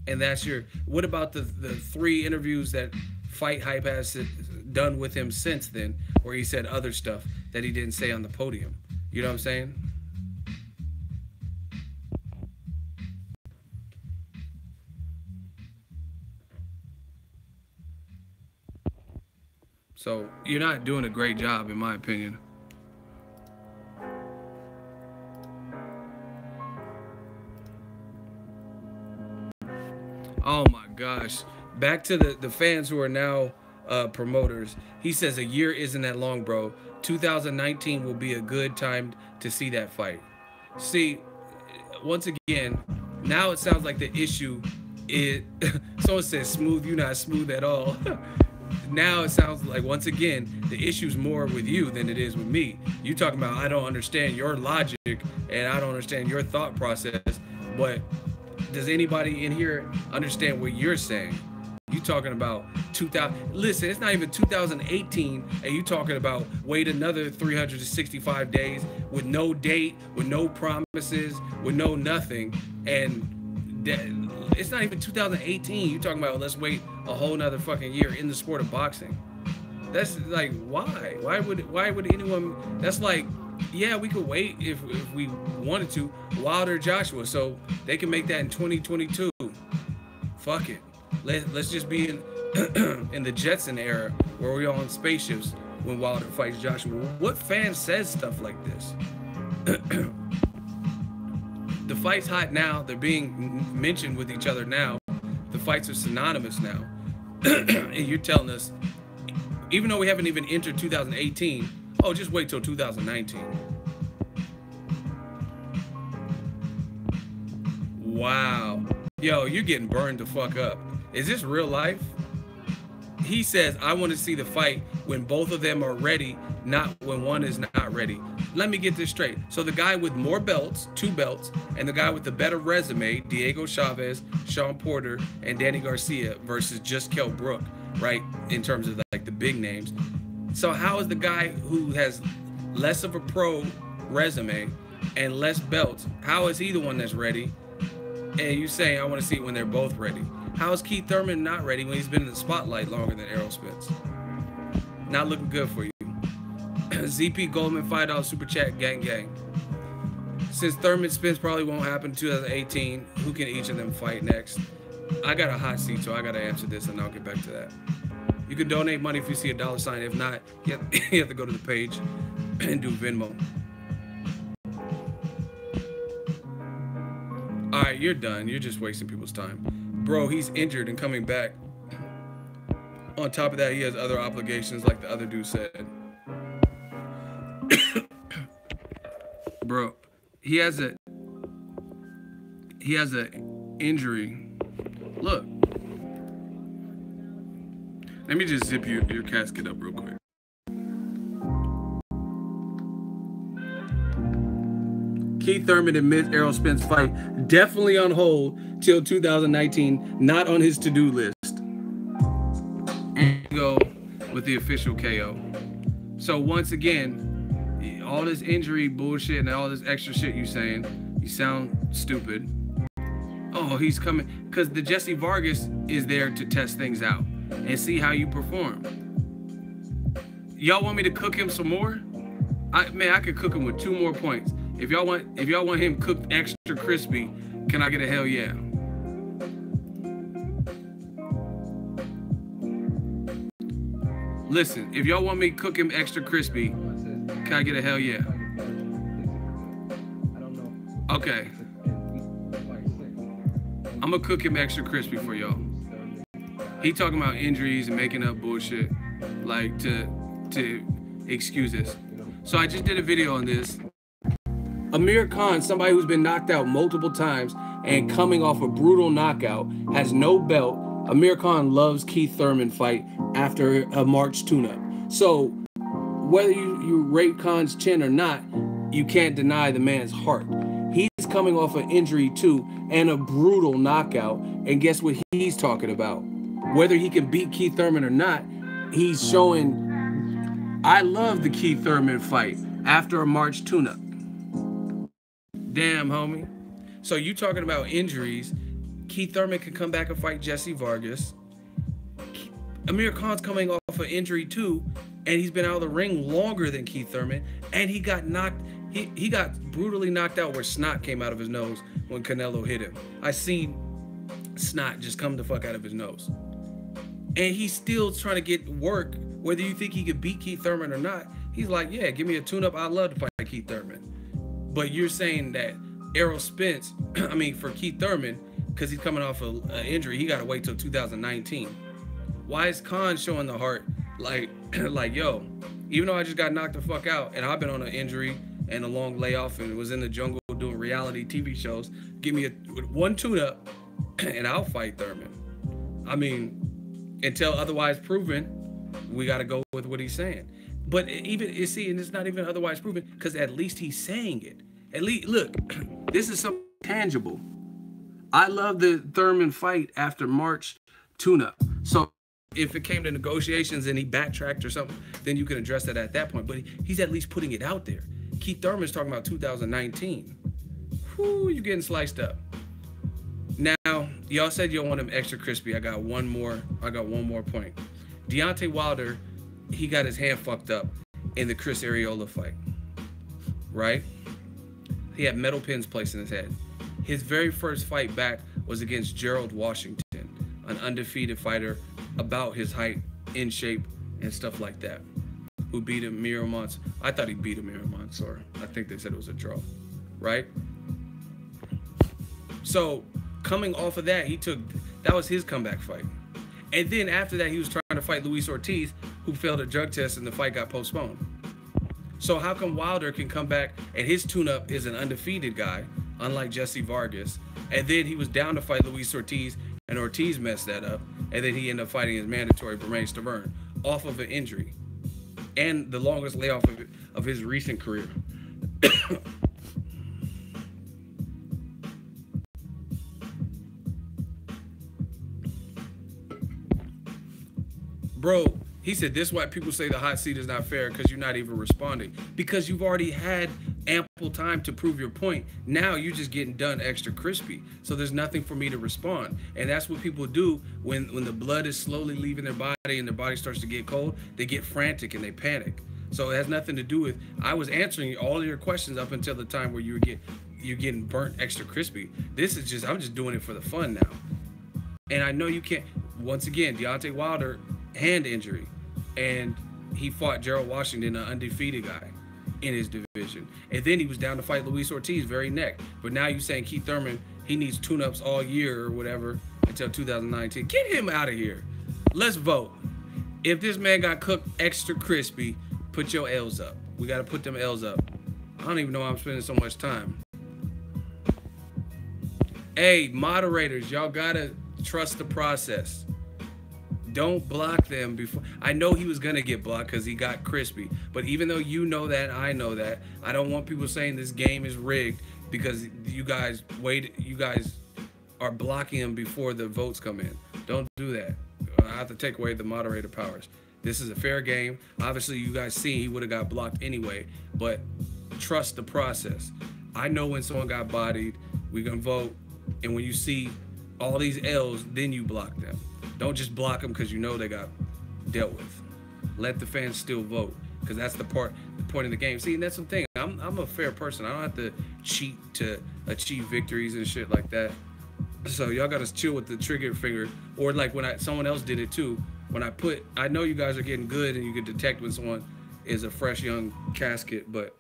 Speaker 2: And that's your, what about the 3 interviews that Fight Hype has done with him since then, where he said other stuff that he didn't say on the podium? You know what I'm saying? So you're not doing a great job, in my opinion. Oh my gosh. Back to the fans who are now promoters. He says a year isn't that long, bro. 2019 will be a good time to see that fight. See, once again, now it sounds like the issue is someone says smooth, you not smooth at all. Now it sounds like, once again, the issue's more with you than it is with me. You talking about I don't understand your logic and I don't understand your thought process, but does anybody in here understand what you're saying? You talking about 2000? Listen, it's not even 2018, and you talking about wait another 365 days with no date, with no promises, with no nothing, and it's not even 2018. You talking about let's wait a whole nother fucking year in the sport of boxing? That's like why? Why would anyone? That's like, yeah, we could wait if we wanted to. Wilder Joshua, so they can make that in 2022. Fuck it. Let's just be in the Jetson era where we're on spaceships when Wilder fights Joshua. What fan says stuff like this? The fight's hot now. They're being mentioned with each other now. The fights are synonymous now. And you're telling us, even though we haven't even entered 2018, oh, just wait till 2019. Wow. Yo, you're getting burned the fuck up. Is this real life? He says, I want to see the fight when both of them are ready, not when one is not ready. Let me get this straight. So the guy with more belts, 2 belts, and the guy with the better resume, Diego Chavez, Sean Porter, and Danny Garcia versus just Kell Brook, right? In terms of like the big names. So how is the guy who has less of a pro resume and less belts, how is he the one that's ready? And you saying I want to see it when they're both ready. How is Keith Thurman not ready when he's been in the spotlight longer than Errol Spence? Not looking good for you. ZP Goldman, $5 super chat, gang gang. Since Thurman Spence probably won't happen in 2018, who can each of them fight next? I got a hot seat, so I got to answer this, and I'll get back to that. You can donate money if you see a dollar sign. If not, you have to go to the page and do Venmo. All right, you're done. You're just wasting people's time. Bro, he's injured and coming back. On top of that, he has other obligations like the other dude said. Bro, he has a injury. Look. Let me just zip your casket up real quick. Keith Thurman admits Errol Spence fight definitely on hold till 2019, not on his to-do list. And go with the official KO. So once again, all this injury bullshit and all this extra shit you saying, you sound stupid. Oh, he's coming because the Jesse Vargas is there to test things out and see how you perform. Y'all want me to cook him some more? I could cook him with 2 more points. If y'all want him cooked extra crispy, can I get a hell yeah? Listen, if y'all want me to cook him extra crispy, can I get a hell yeah? Okay. I'm gonna cook him extra crispy for y'all. He talking about injuries and making up bullshit, like to excuse this. So I just did a video on this. Amir Khan, somebody who's been knocked out multiple times and coming off a brutal knockout, has no belt. Amir Khan loves Keith Thurman fight after a March tune-up. So whether you rate Khan's chin or not, you can't deny the man's heart. He's coming off an injury too and a brutal knockout. And guess what he's talking about? Whether he can beat Keith Thurman or not, he's showing, I love the Keith Thurman fight after a March tune-up. Damn, homie. So you talking about injuries. Keith Thurman can come back and fight Jesse Vargas. Amir Khan's coming off an injury too, and he's been out of the ring longer than Keith Thurman, and he got knocked. He got brutally knocked out where snot came out of his nose when Canelo hit him. I seen snot just come the fuck out of his nose. and he's still trying to get work. Whether you think he could beat Keith Thurman or not, he's like, yeah, give me a tune-up. I'd love to fight Keith Thurman. But you're saying that Errol Spence, I mean, for Keith Thurman, because he's coming off an injury, he got to wait till 2019. Why is Khan showing the heart like, like, yo, even though I just got knocked the fuck out and I've been on an injury and a long layoff and was in the jungle doing reality TV shows, give me one tune-up and I'll fight Thurman. I mean, until otherwise proven, we got to go with what he's saying. But even, you see, and it's not even otherwise proven because at least he's saying it. At least, look, this is something tangible. I love the Thurman fight after March tune-up. So if it came to negotiations and he backtracked or something, then you can address that at that point. But he's at least putting it out there. Keith Thurman's talking about 2019. Whoo, you getting sliced up. Now, y'all said you want him extra crispy. I got one more point. Deontay Wilder, he got his hand fucked up in the Chris Arreola fight. Right? He had metal pins placed in his head. His very first fight back was against Gerald Washington, an undefeated fighter about his height, in shape, and stuff like that, who beat him mere months. I thought he beat him mere months, or I think they said it was a draw, right? So coming off of that, that was his comeback fight. And then after that, he was trying to fight Luis Ortiz, who failed a drug test and the fight got postponed. So how come Wilder can come back and his tune-up is an undefeated guy, unlike Jesse Vargas, and then he was down to fight Luis Ortiz and Ortiz messed that up, and then he ended up fighting his mandatory Bermane Stiverne off of an injury and the longest layoff of his recent career. Bro, he said, this is why people say the hot seat is not fair, because you're not even responding. Because you've already had ample time to prove your point. Now you're just getting done extra crispy. So there's nothing for me to respond. And that's what people do when the blood is slowly leaving their body and their body starts to get cold. They get frantic and they panic. So it has nothing to do with, I was answering all of your questions up until the time where you're getting burnt extra crispy. This is just, I'm just doing it for the fun now. And I know you can't, once again, Deontay Wilder, hand injury, and he fought Gerald Washington, an undefeated guy in his division, and then he was down to fight Luis Ortiz very neck. But now you're saying Keith Thurman, he needs tune-ups all year or whatever until 2019. Get him out of here. Let's vote. If this man got cooked extra crispy, put your L's up. We got to put them L's up. I don't even know why I'm spending so much time. Hey, moderators, y'all gotta trust the process. Don't block them before. I know he was gonna get blocked because he got crispy. But even though you know that, I know that, I don't want people saying this game is rigged because you guys are blocking him before the votes come in. Don't do that. I have to take away the moderator powers. This is a fair game. Obviously, you guys see he would have got blocked anyway, but trust the process. I know when someone got bodied, we can vote, and when you see all these L's, then you block them. Don't just block them because you know they got dealt with. Let the fans still vote, because that's the point of the game. See, and that's the thing. I'm a fair person. I don't have to cheat to achieve victories and shit like that. So y'all gotta chill with the trigger finger, or like when someone else did it too. When I know you guys are getting good and you can detect when someone is a fresh young casket, but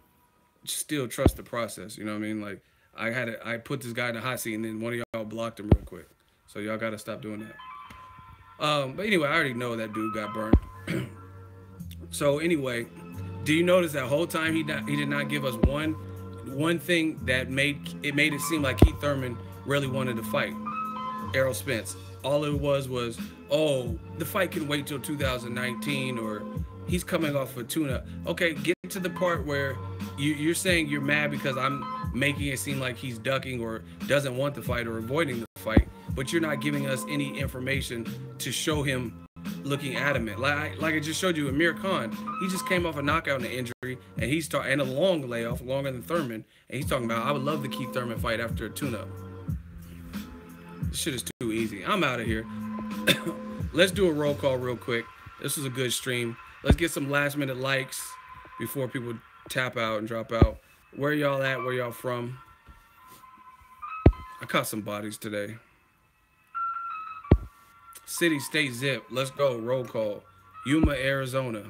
Speaker 2: still trust the process. You know what I mean? Like I put this guy in the hot seat and then one of y'all blocked him real quick. So y'all gotta stop doing that. But anyway, I already know that dude got burnt. So anyway, do you notice that whole time he did not give us one thing that made it seem like Keith Thurman really wanted to fight Errol Spence? All it was, oh, the fight can wait till 2019, or he's coming off a tune-up. Okay, get to the part where you're saying you're mad because I'm making it seem like he's ducking or doesn't want the fight or avoiding the fight, but you're not giving us any information to show him looking adamant. Like I just showed you, Amir Khan, he just came off a knockout and an injury, and and a long layoff, longer than Thurman, and he's talking about, I would love the Keith Thurman fight after a tune-up. This shit is too easy. I'm out of here. Let's do a roll call real quick. This was a good stream. Let's get some last minute likes before people tap out and drop out. Where y'all at? Where y'all from? I caught some bodies today. City, state, zip. Let's go. Roll call. Yuma, Arizona.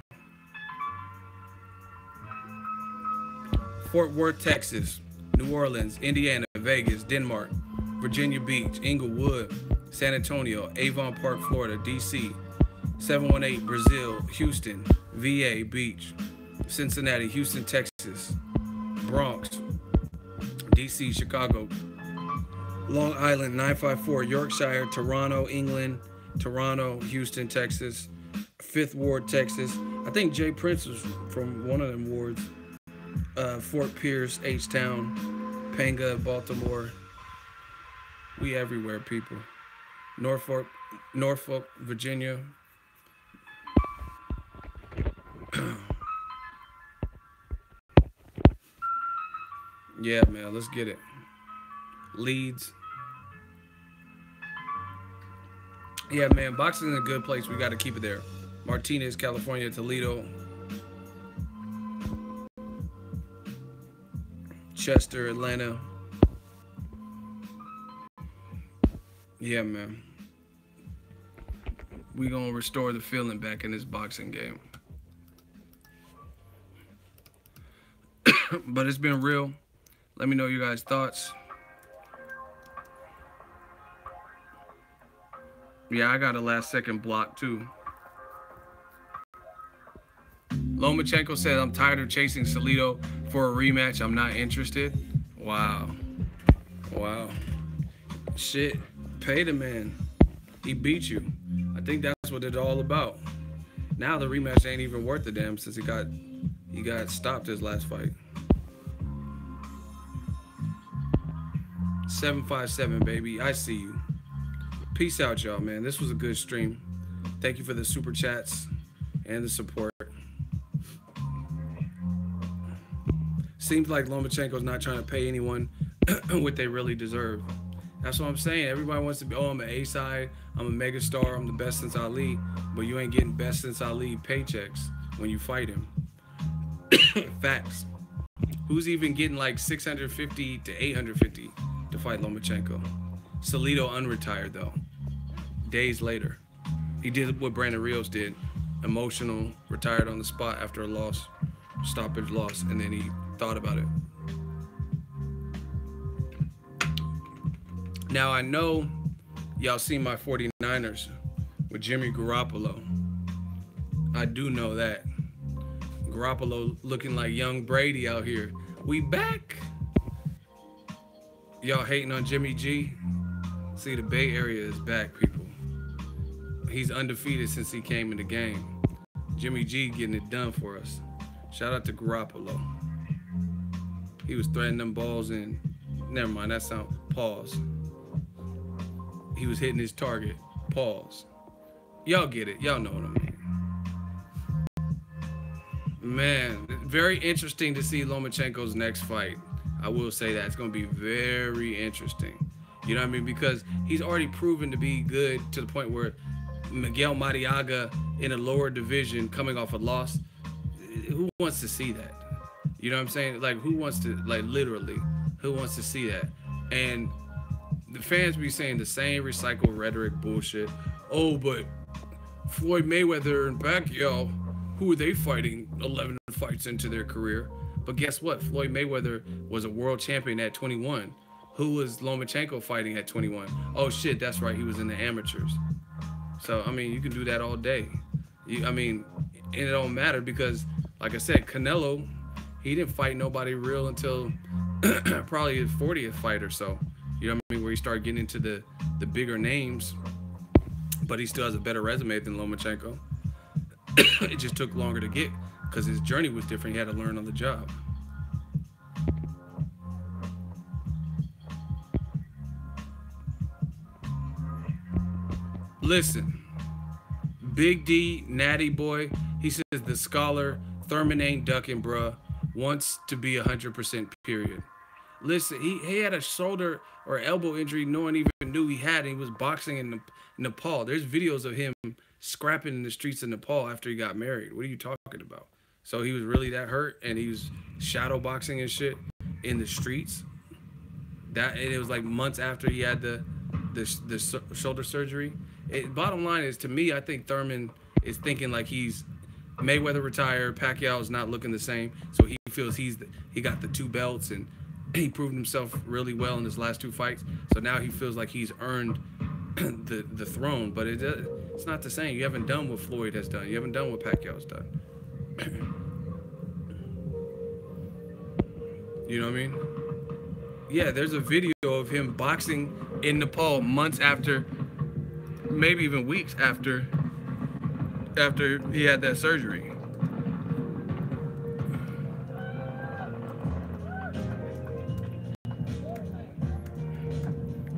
Speaker 2: Fort Worth, Texas. New Orleans, Indiana, Vegas, Denmark, Virginia Beach, Inglewood, San Antonio, Avon Park, Florida, DC, 718, Brazil, Houston, VA, Beach, Cincinnati, Houston, Texas, Bronx, DC, Chicago, Long Island, 954, Yorkshire, Toronto, England, Toronto, Houston, Texas, 5th Ward, Texas. I think Jay Prince was from one of them wards. Fort Pierce, H-Town, Panga, Baltimore. We everywhere, people. Norfolk, Virginia. Yeah, man, let's get it. Leeds. Yeah, man, boxing is a good place. We got to keep it there. Martinez, California, Toledo, Chester, Atlanta. Yeah, man.
Speaker 1: We gonna restore the feeling back in this boxing game. But it's been real. Let me know your guys' thoughts. Yeah, I got a last second block too. Lomachenko said, I'm tired of chasing Salido for a rematch. I'm not interested. Wow.
Speaker 2: Wow. Shit. Pay the man. He beat you. I think that's what it's all about. Now the rematch ain't even worth a damn since he got stopped his last fight. 757, baby. I see you. Peace out, y'all, man. This was a good stream. Thank you for the super chats and the support. Seems like Lomachenko's not trying to pay anyone what they really deserve. That's what I'm saying. Everybody wants to be, oh, I'm an A-side, I'm a megastar, I'm the best since Ali, but you ain't getting best since Ali paychecks when you fight him. Facts. Who's even getting like 650 to 850 to fight Lomachenko? Salido unretired though. Days later. He did what Brandon Rios did. Emotional, retired on the spot after a loss, stoppage loss, and then he thought about it. Now I know y'all seen my 49ers with Jimmy Garoppolo. I do know that. Garoppolo looking like young Brady out here. We back. Y'all hating on Jimmy G? See, the Bay Area is back, people. He's undefeated since he came in the game. Jimmy G getting it done for us. Shout out to Garoppolo. He was threading them balls in. Never mind, that sound. Pause. He was hitting his target. Pause. Y'all get it. Y'all know what I mean. Man, very interesting to see Lomachenko's next fight. I will say that. It's going to be very interesting. You know what I mean? Because he's already proven to be good to the point where Miguel Mariaga in a lower division coming off a loss, who wants to see that? You know what I'm saying? Like, who wants to, like, literally, who wants to see that? And the fans be saying the same recycled rhetoric bullshit. Oh, but Floyd Mayweather and Pacquiao, who are they fighting 11 fights into their career? But guess what? Floyd Mayweather was a world champion at 21. Who was Lomachenko fighting at 21? Oh, shit, that's right. He was in the amateurs. So, I mean, you can do that all day. I mean, and it don't matter because, like I said, Canelo, he didn't fight nobody real until probably his 40th fight or so. You know what I mean? Where he started getting into the bigger names. But he still has a better resume than Lomachenko. It just took longer to get because his journey was different. He had to learn on the job. Listen, Big D, Natty Boy, he says the scholar, Thurman ain't ducking, bruh, wants to be 100% period. Listen, he had a shoulder or elbow injury no one even knew he had. And he was boxing in Nepal. There's videos of him scrapping in the streets of Nepal after he got married. What are you talking about? So he was really that hurt, and he was shadow boxing and shit in the streets. And it was like months after he had the shoulder surgery. Bottom line is, to me, I think Thurman is thinking like he's Mayweather retired, Pacquiao is not looking the same, so he feels he got the 2 belts and he proved himself really well in his last 2 fights. So now he feels like he's earned the throne, but it's not the same. You haven't done what Floyd has done. You haven't done what Pacquiao's done. You know what I mean? Yeah, there's a video of him boxing in Nepal months after, maybe even weeks after he had that surgery.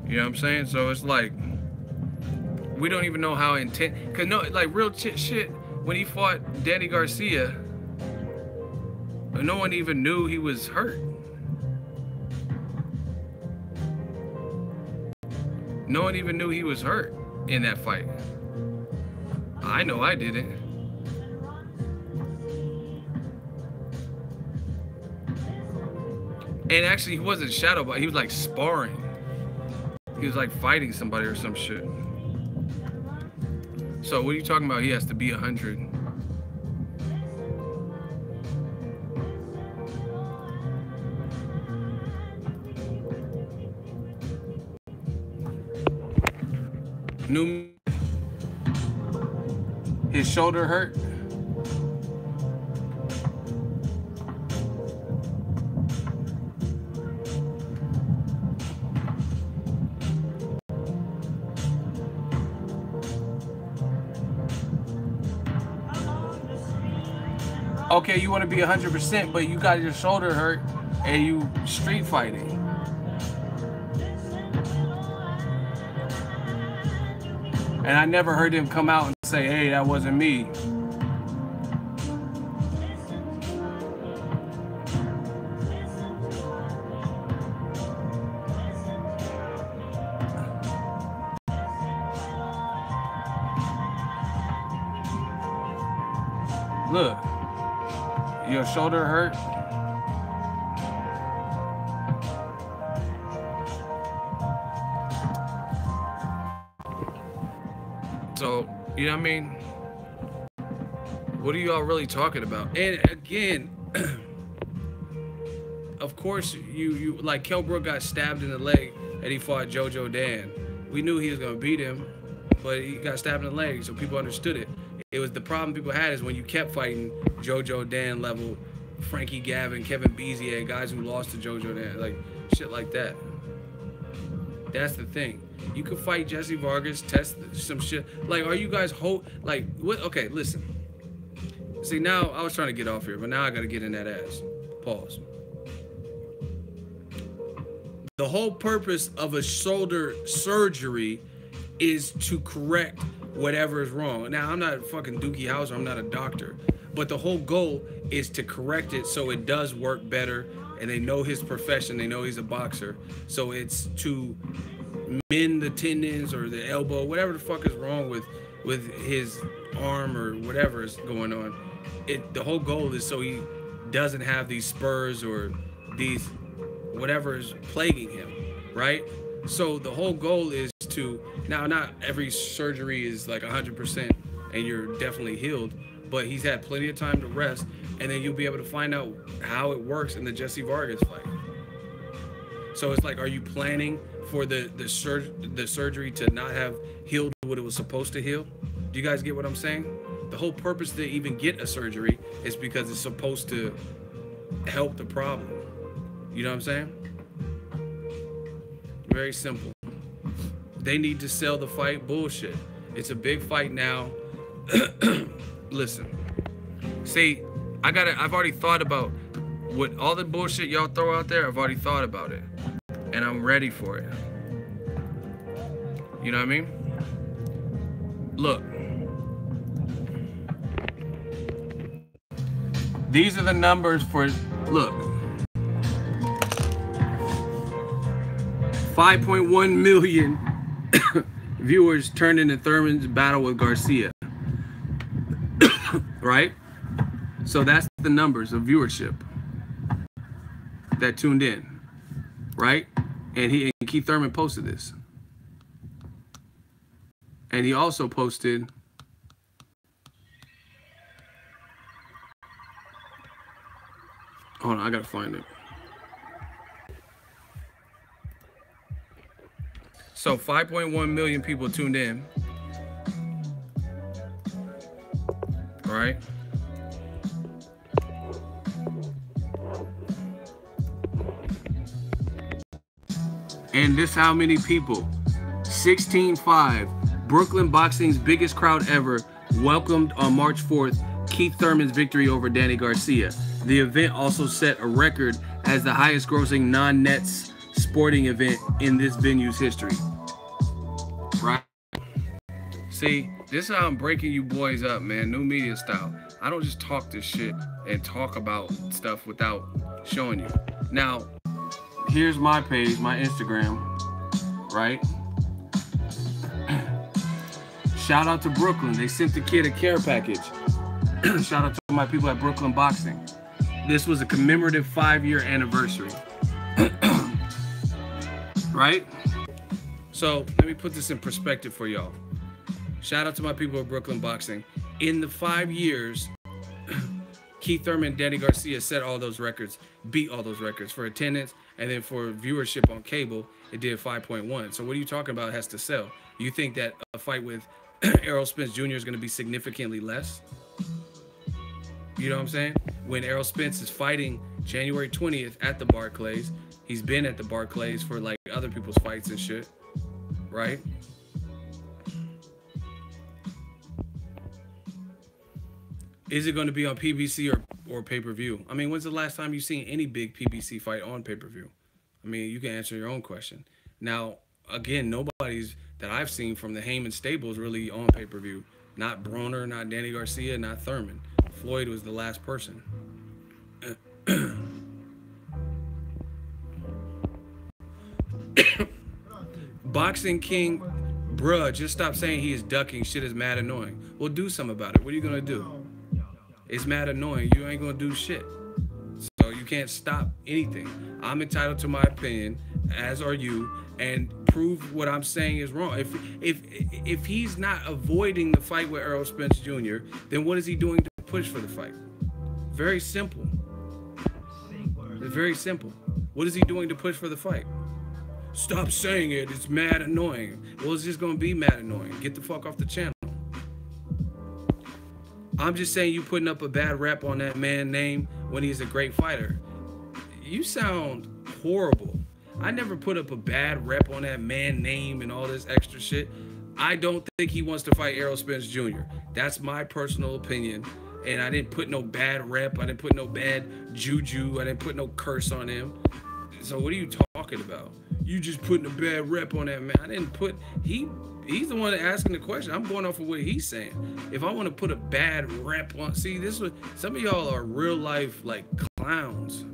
Speaker 2: You know what I'm saying? So it's like, we don't even know how intense, cause no, like real shit, when he fought Danny Garcia, no one even knew he was hurt. No one even knew he was hurt in that fight. I know I didn't. And actually, he wasn't shadow, but he was like sparring. He was like fighting somebody or some shit. So what are you talking about? He has to be 100. New. His shoulder hurt. Okay, you want to be 100%, but you got your shoulder hurt and you street fighting. And I never heard him come out and say, hey, that wasn't me. Look, your shoulder hurt. So, you know what I mean? What are y'all really talking about? And again, of course, you like Kell Brook got stabbed in the leg and he fought Jojo Dan. We knew he was gonna beat him, but he got stabbed in the leg, so people understood it. It was the problem people had is when you kept fighting Jojo Dan level, Frankie Gavin, Kevin Bezier, guys who lost to Jojo Dan, like shit like that. That's the thing. You could fight Jesse Vargas, test some shit. Like, are you guys like what? Okay, listen. See, now I was trying to get off here, but now I gotta get in that ass. Pause. The whole purpose of a shoulder surgery is to correct whatever is wrong. Now, I'm not fucking Dookie Howser, I'm not a doctor, but the whole goal is to correct it so it does work better, and they know his profession, they know he's a boxer, so it's to mend the tendons or the elbow, whatever the fuck is wrong with his arm or whatever is going on. The whole goal is so he doesn't have these spurs or these whatever is plaguing him, right? So the whole goal is to, now not every surgery is like 100% and you're definitely healed, but he's had plenty of time to rest, and then you'll be able to find out how it works in the Jesse Vargas fight. So it's like, are you planning for the surgery to not have healed what it was supposed to heal? Do you guys get what I'm saying? The whole purpose to even get a surgery is because it's supposed to help the problem. You know what I'm saying? Very simple. They need to sell the fight. Bullshit. It's a big fight now. Listen. See, I've already thought about what all the bullshit y'all throw out there. I've already thought about it. And I'm ready for it. You know what I mean? Look. These are the numbers for, look. 5.1 million viewers turned into Thurman's battle with Garcia. Right? So that's the numbers of viewership that tuned in. Right? And Keith Thurman posted this. And he also posted, hold on, I gotta find it. So 5.1 million people tuned in. Right? And this how many people? 16.5. Brooklyn Boxing's biggest crowd ever welcomed on March 4th Keith Thurman's victory over Danny Garcia. The event also set a record as the highest grossing non-nets sporting event in this venue's history. Right? See, this is how I'm breaking you boys up, man. New media style. I don't just talk this shit and talk about stuff without showing you. Now, here's my page, my Instagram, right? Shout out to Brooklyn. They sent the kid a care package. Shout out to my people at Brooklyn Boxing. This was a commemorative 5-year anniversary. Right? So let me put this in perspective for y'all. Shout out to my people at Brooklyn Boxing. In the 5 years, Keith Thurman and Danny Garcia set all those records, beat all those records for attendance, and then for viewership on cable, it did 5.1. So what are you talking about has to sell? You think that a fight with Errol Spence Jr. is going to be significantly less? You know what I'm saying? When Errol Spence is fighting January 20th at the Barclays, he's been at the Barclays for like other people's fights and shit, right? Is it going to be on PBC or pay-per-view? I mean, when's the last time you've seen any big PBC fight on pay-per-view? I mean, you can answer your own question. Now, again, nobody's that I've seen from the Heyman stables really on pay-per-view. Not Broner, not Danny Garcia, not Thurman. Floyd was the last person. Boxing King, bruh, just stop saying he is ducking. Shit is mad annoying. Well, do something about it. What are you going to do? It's mad annoying. You ain't going to do shit. So you can't stop anything. I'm entitled to my opinion, as are you, and prove what I'm saying is wrong. If he's not avoiding the fight with Errol Spence Jr., then what is he doing to push for the fight? Very simple. It's very simple. What is he doing to push for the fight? Stop saying it. It's mad annoying. Well, it's just going to be mad annoying. Get the fuck off the channel. I'm just saying you putting up a bad rep on that man's name when he's a great fighter. You sound horrible. I never put up a bad rep on that man's name and all this extra shit. I don't think he wants to fight Errol Spence Jr. That's my personal opinion. And I didn't put no bad rep. I didn't put no bad juju. I didn't put no curse on him. So what are you talking about? You just putting a bad rep on that man. I didn't put, he's the one asking the question. I'm going off of what he's saying. If I want to put a bad rep on, see, this was, some of y'all are real life like clowns,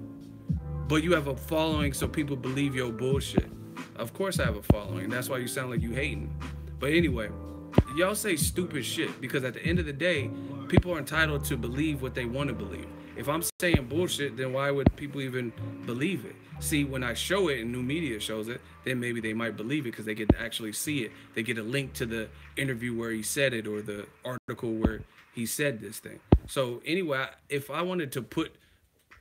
Speaker 2: but you have a following so people believe your bullshit. Of course I have a following. That's why you sound like you hating. But anyway, y'all say stupid shit because at the end of the day, people are entitled to believe what they want to believe. If I'm saying bullshit, then why would people even believe it? See, when I show it and new media shows it, then maybe they might believe it because they get to actually see it. They get a link to the interview where he said it or the article where he said this thing. So anyway, if I wanted to put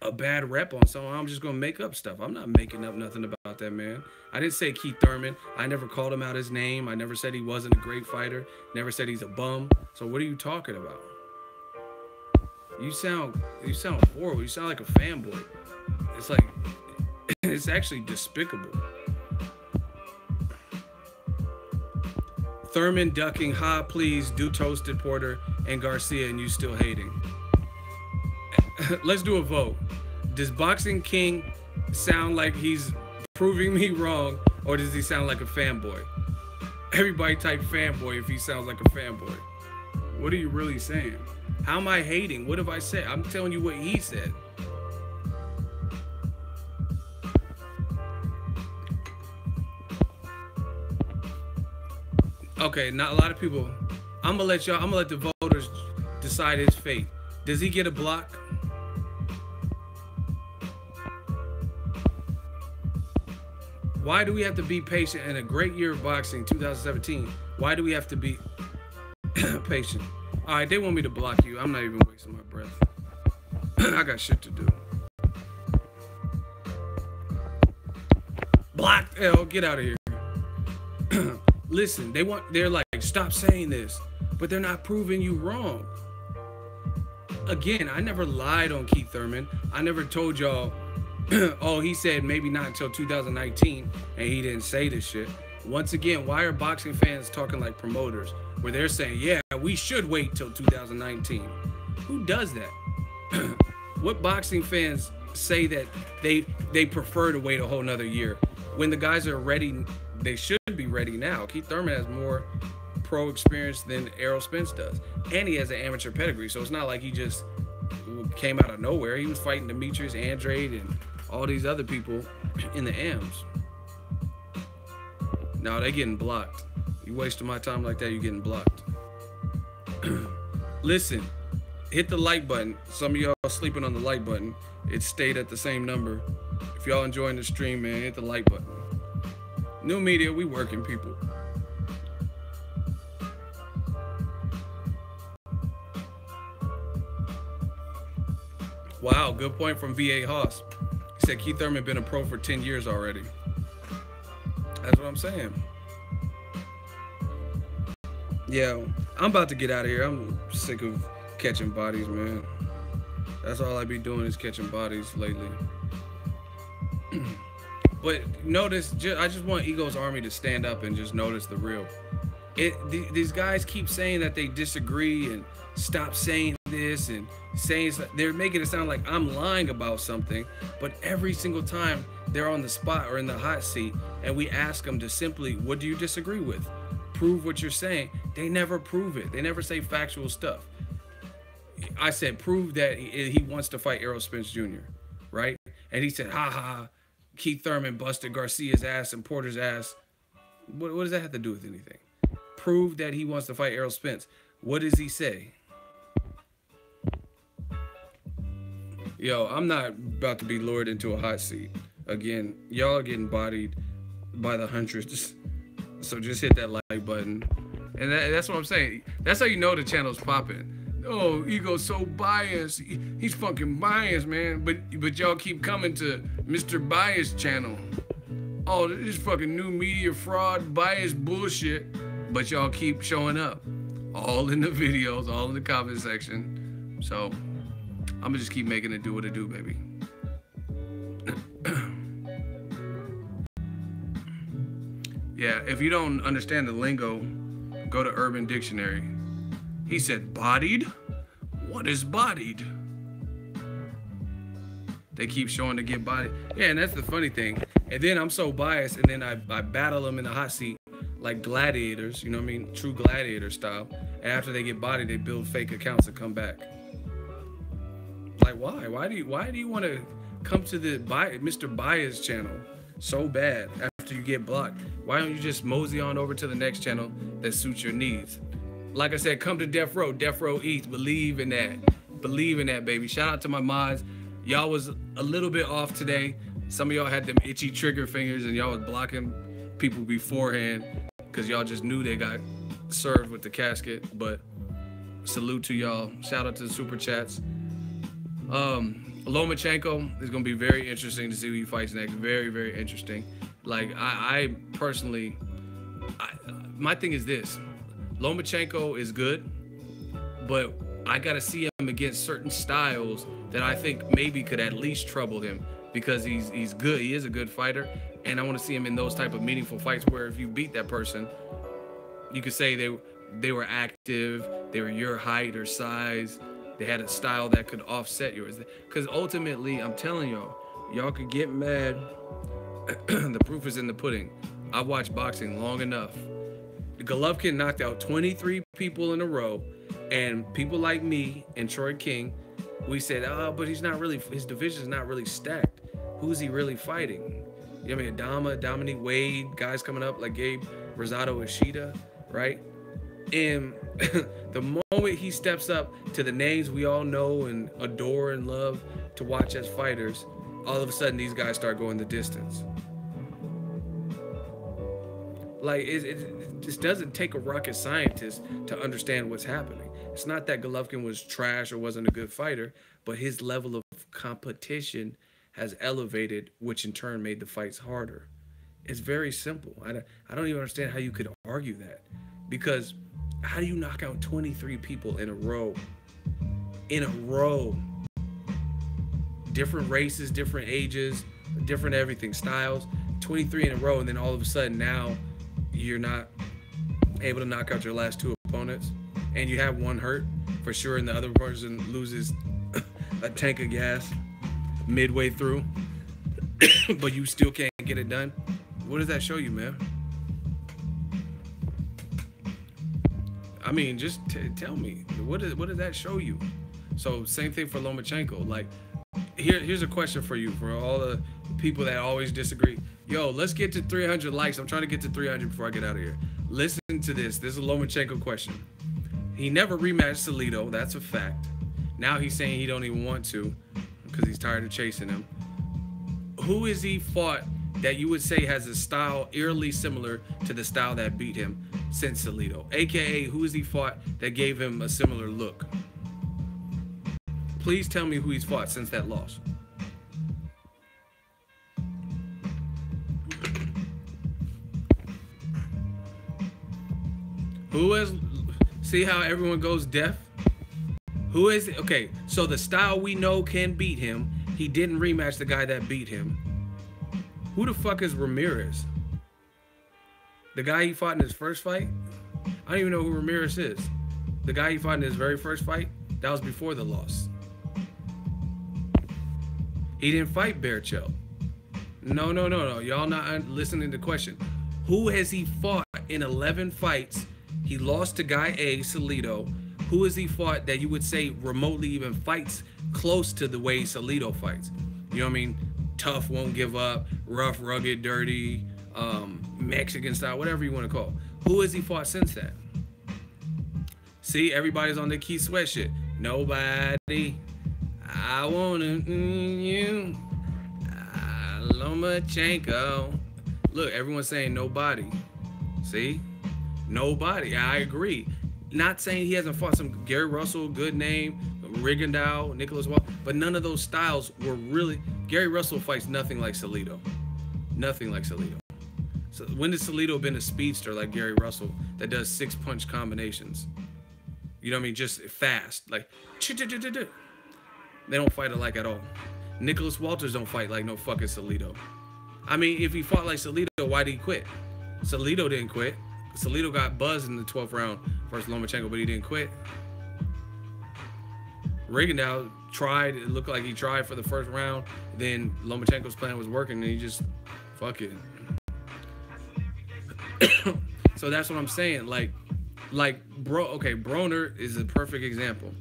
Speaker 2: a bad rep on someone, I'm just going to make up stuff. I'm not making up nothing about that man. I didn't say Keith Thurman. I never called him out his name. I never said he wasn't a great fighter. Never said he's a bum. So what are you talking about? You sound horrible. You sound like a fanboy. It's like, it's actually despicable. Thurman ducking, ha, please do Toasted Porter and Garcia and you still hating. Let's do a vote. Does Boxing King sound like he's proving me wrong or does he sound like a fanboy? Everybody type fanboy if he sounds like a fanboy. What are you really saying? How am I hating? What have I said? I'm telling you what he said. Okay, not a lot of people. I'm gonna let the voters decide his fate. Does he get a block? Why do we have to be patient in a great year of boxing, 2017, Why do we have to be patient? All right, they want me to block you. I'm not even wasting my breath. I got shit to do. Blocked. Hell, get out of here. Listen, they're like, stop saying this, but they're not proving you wrong. Again, I never lied on Keith Thurman. I never told y'all, oh, he said maybe not until 2019, and he didn't say this shit. Once again, why are boxing fans talking like promoters, where they're saying, yeah, we should wait till 2019? Who does that? What boxing fans say that they prefer to wait a whole nother year when the guys are ready? They should be ready now. Keith Thurman has more pro experience than Errol Spence does, and he has an amateur pedigree, so it's not like he just came out of nowhere. He was fighting Demetrius Andrade and all these other people in the AMs. No, they getting blocked. You wasting my time like that, you getting blocked. Listen, hit the like button. Some of y'all sleeping on the like button. It stayed at the same number. If y'all enjoying the stream, man, hit the like button. New media, we working, people. Wow, good point from V.A. Haas. He said Keith Thurman been a pro for 10 years already. That's what I'm saying. Yeah, I'm about to get out of here. I'm sick of catching bodies, man. That's all I be doing is catching bodies lately. But notice, I just want Ego's Army to stand up and just notice the real. These guys keep saying that they disagree and stop saying this and saying, they're making it sound like I'm lying about something, but every single time they're on the spot or in the hot seat and we ask them to simply, what do you disagree with? Prove what you're saying. They never prove it. They never say factual stuff. I said, prove that he wants to fight Errol Spence Jr., right? And he said, ha ha, Keith Thurman busted Garcia's ass and Porter's ass. What does that have to do with anything? Prove that he wants to fight Errol Spence. What does he say? Yo, I'm not about to be lured into a hot seat. Again, y'all are getting bodied by the hundreds. So just hit that like button. And that's what I'm saying. That's how you know the channel's popping. Oh, Ego's so biased. He's fucking biased, man. But y'all keep coming to Mr. Bias channel. Oh, this fucking new media fraud, bias bullshit. But y'all keep showing up. All in the videos, all in the comment section. So I'm gonna just keep making it do what it do, baby. Yeah, if you don't understand the lingo, go to Urban Dictionary. He said, bodied? What is bodied? They keep showing to get bodied. Yeah, and that's the funny thing. And then I'm so biased, and then I battle them in the hot seat like gladiators, you know what I mean? True gladiator style. And after they get bodied, they build fake accounts and come back. Like, why? Why do you want to come to the Mr. Bias channel so bad after you get blocked? Why don't you just mosey on over to the next channel that suits your needs? Like I said, come to Death Row. Death Row Eats. Believe in that. Believe in that, baby. Shout out to my mods. Y'all was a little bit off today. Some of y'all had them itchy trigger fingers and y'all was blocking people beforehand because y'all just knew they got served with the casket. But salute to y'all. Shout out to the super chats. Lomachenko is going to be very interesting to see who he fights next. Very, very interesting. Like, I personally, my thing is this. Lomachenko is good, but I got to see him against certain styles that I think maybe could at least trouble him because he's good. He is a good fighter, and I want to see him in those type of meaningful fights where if you beat that person, you could say they were active, they were your height or size, they had a style that could offset yours. Because ultimately, I'm telling y'all could get mad. The proof is in the pudding. I watched boxing long enough. Golovkin knocked out 23 people in a row, and people like me and Troy King, we said, oh, but he's not really, his division's not really stacked. Who's he really fighting? You know what I mean? Dominique Wade, guys coming up like Gabe Rosado Ishida, right? And the moment he steps up to the names we all know and adore and love to watch as fighters, all of a sudden these guys start going the distance. Like it just doesn't take a rocket scientist to understand what's happening. It's not that Golovkin was trash or wasn't a good fighter, but his level of competition has elevated, which in turn made the fights harder. It's very simple. I don't even understand how you could argue that, because how do you knock out 23 people in a row? In a row, different races, different ages, different everything, styles, 23 in a row, and then all of a sudden now you're not able to knock out your last two opponents, and you have one hurt for sure, and the other person loses a tank of gas midway through, but you still can't get it done. What does that show you, man? I mean, just tell me, what does that show you? So same thing for Lomachenko. Like, here's a question for you, for all the people that always disagree. Yo, let's get to 300 likes. I'm trying to get to 300 before I get out of here. Listen to this. This is a Lomachenko question. He never rematched Salido. That's a fact. Now he's saying he don't even want to because he's tired of chasing him. Who is he fought that you would say has a style eerily similar to the style that beat him since Salido? AKA, who is he fought that gave him a similar look? Please tell me who he's fought since that loss. Who is, see how everyone goes deaf? Who is, okay, so the style we know can beat him, he didn't rematch the guy that beat him. Who the fuck is Ramirez? The guy he fought in his first fight? I don't even know who Ramirez is. The guy he fought in his very first fight? That was before the loss. He didn't fight Berchelt. No. Y'all not listening to the question. Who has he fought in 11 fights? He lost to guy A, Salido. Who has he fought that you would say remotely even fights close to the way Salido fights? You know what I mean? Tough, won't give up, rough, rugged, dirty, Mexican style, whatever you want to call. Who has he fought since that? See, everybody's on the Keith Sweat shit. Nobody. I wanna you. Lomachenko. Look, everyone's saying nobody. See? Nobody. I agree. Not saying he hasn't fought some Gary Russell, good name, Rigondeaux, Nicholas Wall, but none of those styles were really. Gary Russell fights nothing like Salido. Nothing like Salido. So when has Salido been a speedster like Gary Russell that does 6-punch combinations? You know what I mean? Just fast. Like, they don't fight alike at all. Nicholas Walters don't fight like no fucking Salido. I mean, if he fought like Salido, why did he quit? Salido didn't quit. Salido got buzzed in the 12th round versus Lomachenko, but he didn't quit. Rigondeaux tried. It looked like he tried for the first round. Then Lomachenko's plan was working, and he just, fuck it. So that's what I'm saying. Like, okay, Broner is a perfect example.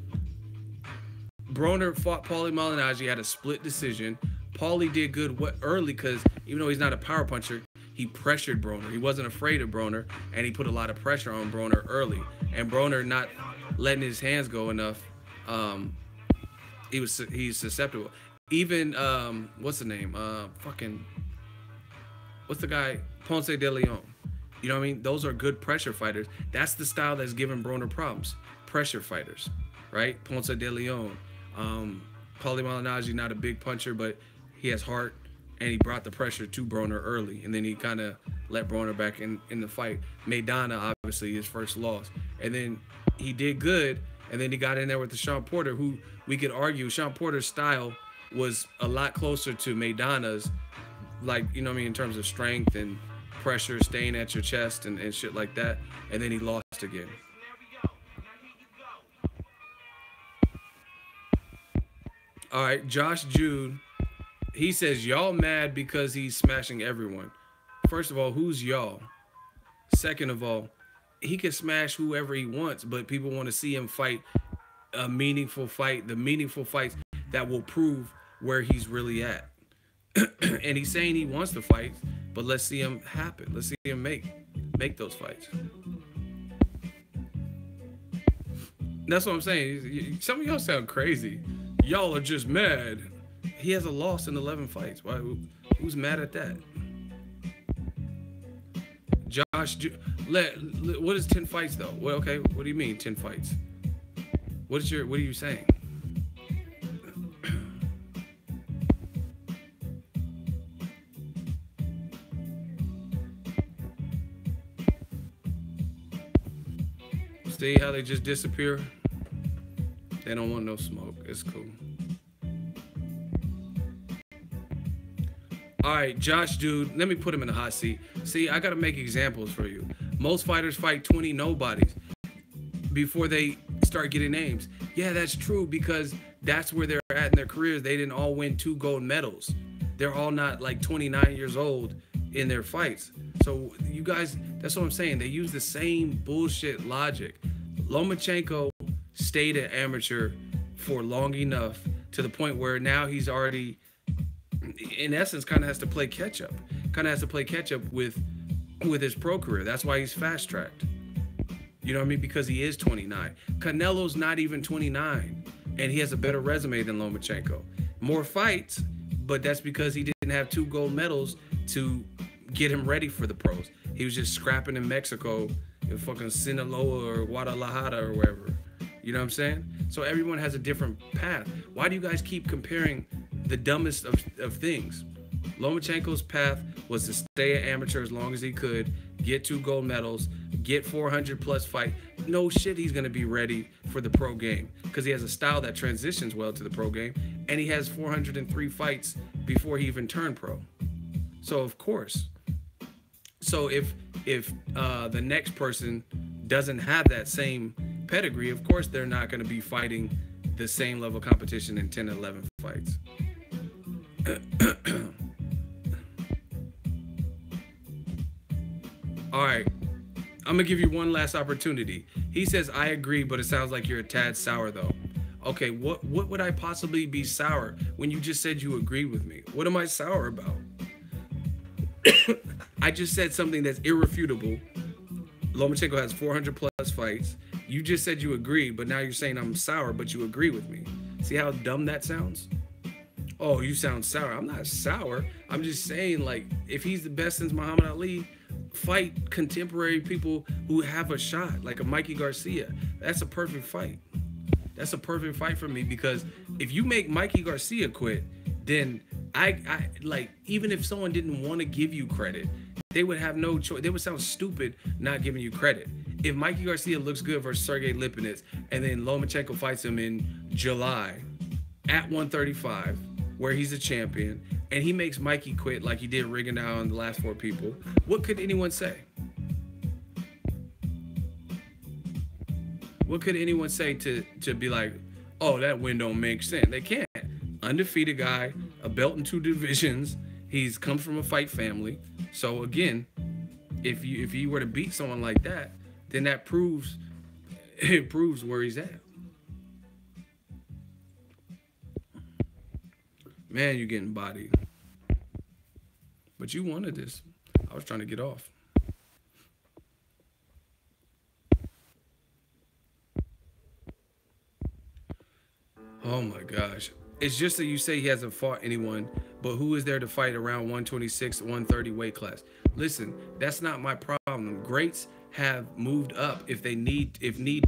Speaker 2: Broner fought Paulie Malignaggi, had a split decision. Paulie did good early because even though he's not a power puncher, he pressured Broner. He wasn't afraid of Broner, and he put a lot of pressure on Broner early. And Broner not letting his hands go enough, he's susceptible. Even what's the name? What's the guy? Ponce de Leon. You know what I mean? Those are good pressure fighters. That's the style that's giving Broner problems. Pressure fighters, right? Ponce de Leon. Paulie Malignaggi, not a big puncher, but he has heart, and he brought the pressure to Broner early, and then he kind of let Broner back in the fight. Maidana, obviously, his first loss. And then he did good, and then he got in there with the Sean Porter, who we could argue Sean Porter's style was a lot closer to Maidana's, like, you know what I mean, in terms of strength and pressure, staying at your chest and shit like that. And then he lost again. All right, Josh Jude, he says, y'all mad because he's smashing everyone. First of all, who's y'all? Second of all, he can smash whoever he wants, but people want to see him fight a meaningful fight, the meaningful fights that will prove where he's really at. And he's saying he wants to fight, but let's see him happen. Let's see him make those fights. That's what I'm saying. Some of y'all sound crazy. Y'all are just mad. He has a loss in 11 fights. Why? Who's mad at that? Josh What is 10 fights though? Well, okay, what do you mean 10 fights? What are you saying? See how they just disappear? They don't want no smoke. It's cool. All right, Josh, dude, let me put him in the hot seat. See, I got to make examples for you. Most fighters fight 20 nobodies before they start getting names. Yeah, that's true because that's where they're at in their careers. They didn't all win 2 gold medals. They're all not like 29 years old in their fights. So you guys, that's what I'm saying. They use the same bullshit logic. Lomachenko stayed an amateur for long enough to the point where now he's already, in essence, kind of has to play catch up. Kind of has to play catch up with his pro career. That's why he's fast tracked. You know what I mean? Because he is 29. Canelo's not even 29, and he has a better resume than Lomachenko. More fights, but that's because he didn't have 2 gold medals to get him ready for the pros. He was just scrapping in Mexico, in fucking Sinaloa or Guadalajara or wherever. You know what I'm saying? So everyone has a different path. Why do you guys keep comparing the dumbest of things? Lomachenko's path was to stay an amateur as long as he could, get 2 gold medals, get 400 plus fight. No shit, he's gonna be ready for the pro game because he has a style that transitions well to the pro game, and he has 403 fights before he even turned pro. So of course. So if the next person doesn't have that same pedigree, of course they're not going to be fighting the same level of competition in 10, 11 fights. All right, I'm gonna give you one last opportunity. He says, I agree, but it sounds like you're a tad sour though. Okay, what would I possibly be sour when you just said you agreed with me? What am I sour about? I just said something that's irrefutable. Lomachenko has 400 plus fights. You just said you agreed, but now you're saying I'm sour, but you agree with me. See how dumb that sounds? Oh, you sound sour. I'm not sour. I'm just saying, like, if he's the best since Muhammad Ali, fight contemporary people who have a shot, like a Mikey Garcia. That's a perfect fight. That's a perfect fight for me because if you make Mikey Garcia quit, then I like, even if someone didn't want to give you credit, they would have no choice. They would sound stupid not giving you credit. If Mikey Garcia looks good versus Sergey Lipinets and then Lomachenko fights him in July at 135, where he's a champion, and he makes Mikey quit like he did Rigondeaux and the last 4 people, what could anyone say? What could anyone say to be like, oh, that win don't make sense? They can't. Undefeated guy, a belt in 2 divisions. He's comes from a fight family. So again, if you were to beat someone like that, then that proves where he's at. Man, you're getting bodied. But you wanted this. I was trying to get off. Oh my gosh. It's just that you say he hasn't fought anyone, but who is there to fight around 126, 130 weight class? Listen, that's not my problem. Greats have moved up if need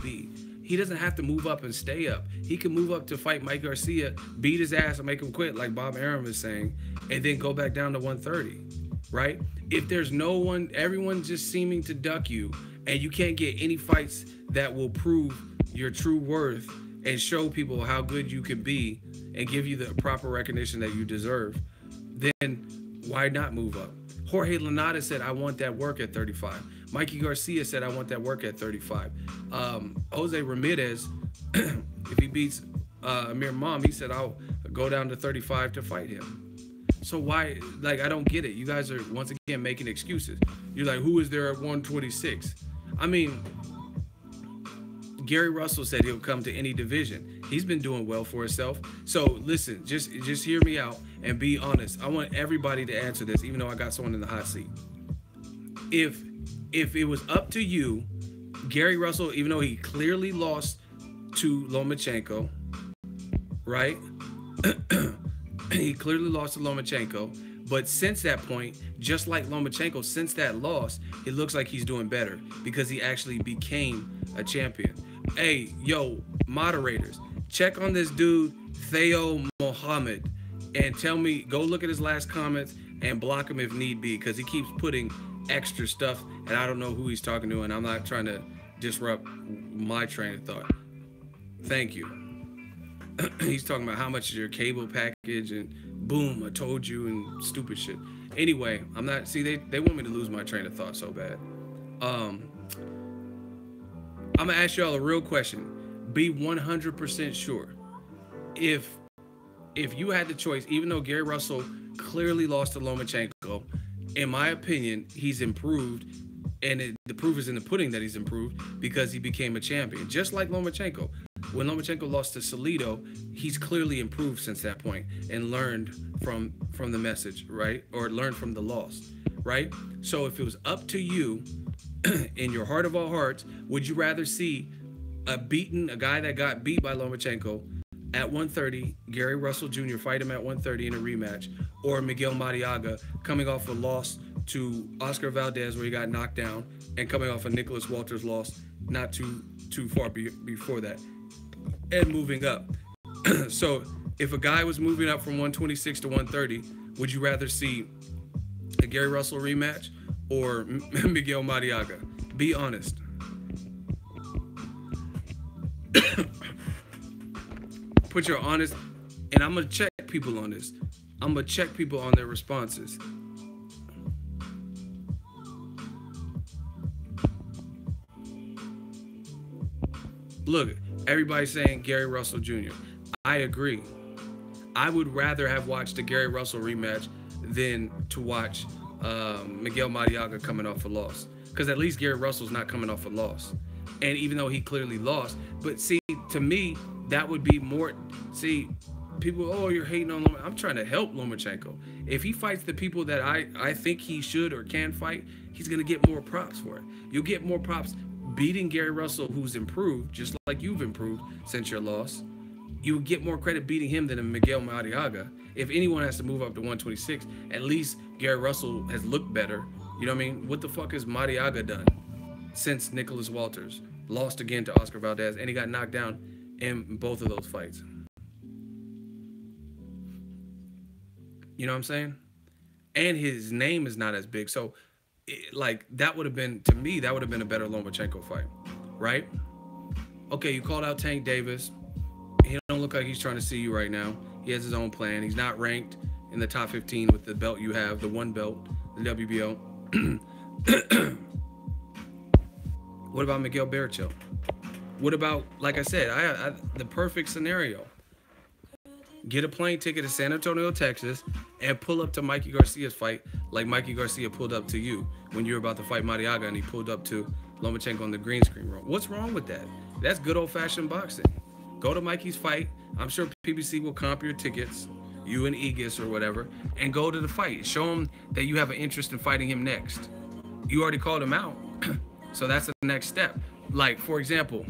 Speaker 2: be. He doesn't have to move up and stay up. He can move up to fight Mike Garcia, beat his ass and make him quit, like Bob Arum is saying, and then go back down to 130, right? If there's no one, everyone's just seeming to duck you, and you can't get any fights that will prove your true worth and show people how good you can be and give you the proper recognition that you deserve, then why not move up? Jorge Lanata said, I want that work at 35. Mikey Garcia said, I want that work at 35. Jose Ramirez, if he beats Amir Mom, he said, I'll go down to 35 to fight him. So why, like, I don't get it. You guys are, once again, making excuses. You're like, who is there at 126? I mean, Gary Russell said he'll come to any division. He's been doing well for himself. So listen, just hear me out and be honest. I want everybody to answer this, even though I got someone in the hot seat. If it was up to you, Gary Russell, even though he clearly lost to Lomachenko, right? He clearly lost to Lomachenko, But since that point, just like Lomachenko, since that loss, it looks like he's doing better because he actually became a champion. Hey, yo, moderators, check on this dude, Theo Mohammed, and tell me, go look at his last comments and block him if need be, because he keeps putting extra stuff, and I don't know who he's talking to, and I'm not trying to disrupt my train of thought. Thank you. He's talking about how much is your cable package, and boom, I told you, and stupid shit. Anyway, I'm not, see, they want me to lose my train of thought so bad. I'm gonna ask y'all a real question. Be 100% sure. If you had the choice, even though Gary Russell clearly lost to Lomachenko, in my opinion, he's improved, and the proof is in the pudding that he's improved because he became a champion, just like Lomachenko. When Lomachenko lost to Salido, he's clearly improved since that point and learned from the message, right? Or learned from the loss, right? So if it was up to you, in your heart of all hearts, would you rather see a guy that got beat by Lomachenko at 130, Gary Russell Jr. fight him at 130 in a rematch, or Miguel Mariaga coming off a loss to Oscar Valdez where he got knocked down, and coming off a Nicholas Walters loss not too far before that, and moving up? So if a guy was moving up from 126 to 130, would you rather see a Gary Russell rematch or Miguel Mariaga? Be honest. Put your honest, and I'm gonna check people on this. I'm gonna check people on their responses. Look, everybody's saying Gary Russell Jr. I agree. I would rather have watched the Gary Russell rematch than to watch Miguel Mariaga coming off a loss. Because at least Gary Russell's not coming off a loss. And even though he clearly lost, but see, to me, that would be more, see, people, oh, you're hating on Lomachenko. I'm trying to help Lomachenko. If he fights the people that I think he should or can fight, he's going to get more props for it. You'll get more props beating Gary Russell, who's improved, just like you've improved since your loss. You'll get more credit beating him than a Miguel Mariaga. If anyone has to move up to 126, at least Gary Russell has looked better. You know what I mean? What the fuck has Mariaga done since Nicholas Walters lost again to Oscar Valdez, and he got knocked down in both of those fights? You know what I'm saying? And his name is not as big. So, like, that would have been, to me, that would have been a better Lomachenko fight, right? Okay, you called out Tank Davis. He don't look like he's trying to see you right now. He has his own plan. He's not ranked in the top 15 with the belt you have, the one belt, the WBO. What about Miguel Berchelt? What about, like I said, I the perfect scenario. Get a plane ticket to San Antonio, Texas, and pull up to Mikey Garcia's fight like Mikey Garcia pulled up to you when you were about to fight Mariaga and he pulled up to Lomachenko on the green screen room. What's wrong with that? That's good old-fashioned boxing. Go to Mikey's fight. I'm sure PBC will comp your tickets, you and Aegis or whatever, and go to the fight. Show him that you have an interest in fighting him next. You already called him out, so that's the next step. Like, for example,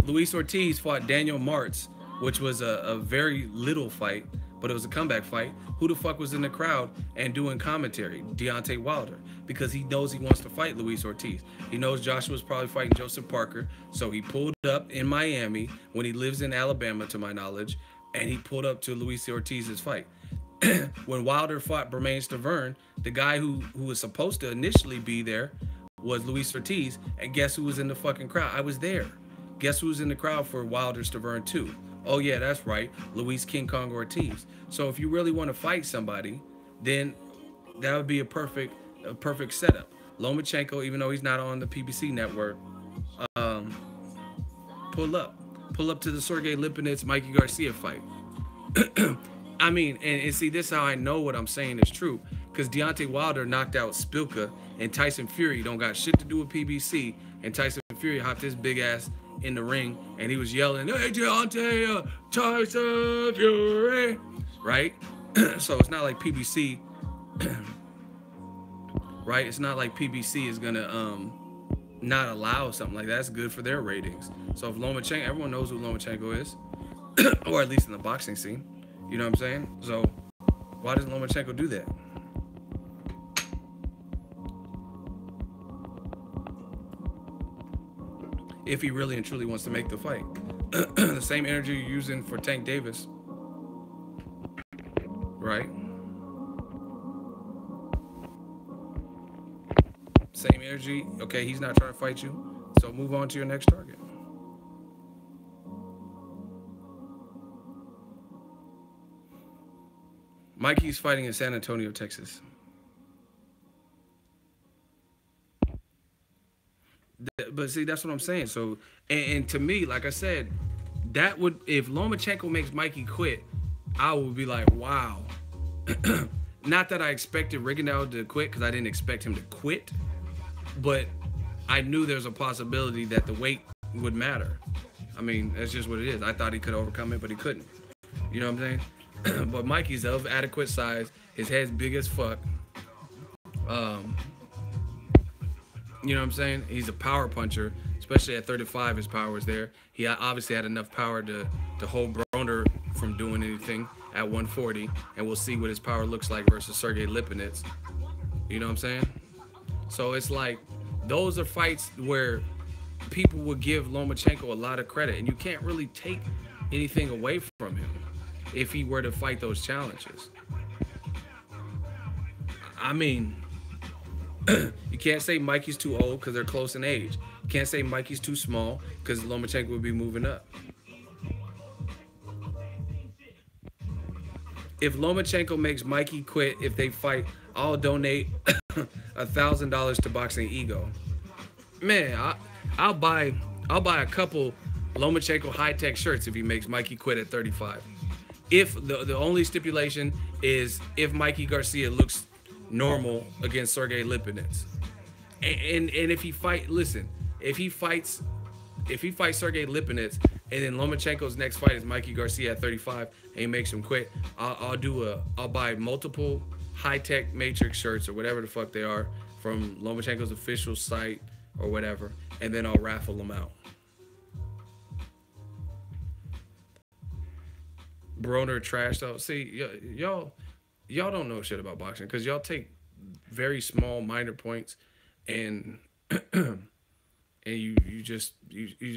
Speaker 2: Luis Ortiz fought Daniel Martz, which was a very little fight, but it was a comeback fight. Who the fuck was in the crowd and doing commentary? Deontay Wilder, because he knows he wants to fight Luis Ortiz. He knows Joshua's probably fighting Joseph Parker, so he pulled up in Miami when he lives in Alabama, to my knowledge, and he pulled up to Luis Ortiz's fight. When Wilder fought Bermane Stiverne, the guy who was supposed to initially be there was Luis Ortiz, and guess who was in the fucking crowd? I was there. Guess who was in the crowd for Wilder Stiverne too? Oh yeah, that's right, Luis King Kong Ortiz. So if you really want to fight somebody, then that would be a perfect setup. Lomachenko, even though he's not on the PBC network, pull up to the Sergey Lipinets Mikey Garcia fight. I mean, and see, this is how I know what I'm saying is true, because Deontay Wilder knocked out Spilka, and Tyson Fury don't got shit to do with PBC, and Tyson Fury hopped his big ass in the ring, and he was yelling, "Hey, Deontay, Tyson Fury," right? So it's not like PBC, right? It's not like PBC is gonna not allow something like that. That's good for their ratings. So if Lomachenko, everyone knows who Lomachenko is, or at least in the boxing scene, you know what I'm saying? So Why doesn't Lomachenko do that? If he really and truly wants to make the fight. The same energy you're using for Tank Davis, right? Same energy. Okay, he's not trying to fight you, so move on to your next target. Mikey's fighting in San Antonio, Texas. But see, that's what I'm saying. So, and to me, like I said, that would, if Lomachenko makes Mikey quit, I would be like, wow. Not that I expected Rigondeaux to quit, because I didn't expect him to quit, but I knew there's a possibility that the weight would matter. I mean, that's just what it is. I thought he could overcome it, but he couldn't. You know what I'm saying? But Mikey's of adequate size. His head's big as fuck. You know what I'm saying? He's a power puncher, especially at 35. His power was there. He obviously had enough power to hold Broner from doing anything at 140, and we'll see what his power looks like versus Sergey Lipinets. You know what I'm saying? So it's like, those are fights where people would give Lomachenko a lot of credit, and you can't really take anything away from him if he were to fight those challenges. I mean, you can't say Mikey's too old because they're close in age. You can't say Mikey's too small because Lomachenko would be moving up. If Lomachenko makes Mikey quit if they fight, I'll donate $1,000 to Boxing Ego. Man, I'll buy a couple Lomachenko high-tech shirts if he makes Mikey quit at 35. If the only stipulation is if Mikey Garcia looks normal against Sergey Lipinets. And if he fights Sergey Lipinets, and then Lomachenko's next fight is Mikey Garcia at 35, and he makes him quit, I'll buy multiple high-tech Matrix shirts or whatever the fuck they are from Lomachenko's official site or whatever, and then I'll raffle them out. Broner trashed out. See, y'all don't know shit about boxing because y'all take very small minor points and you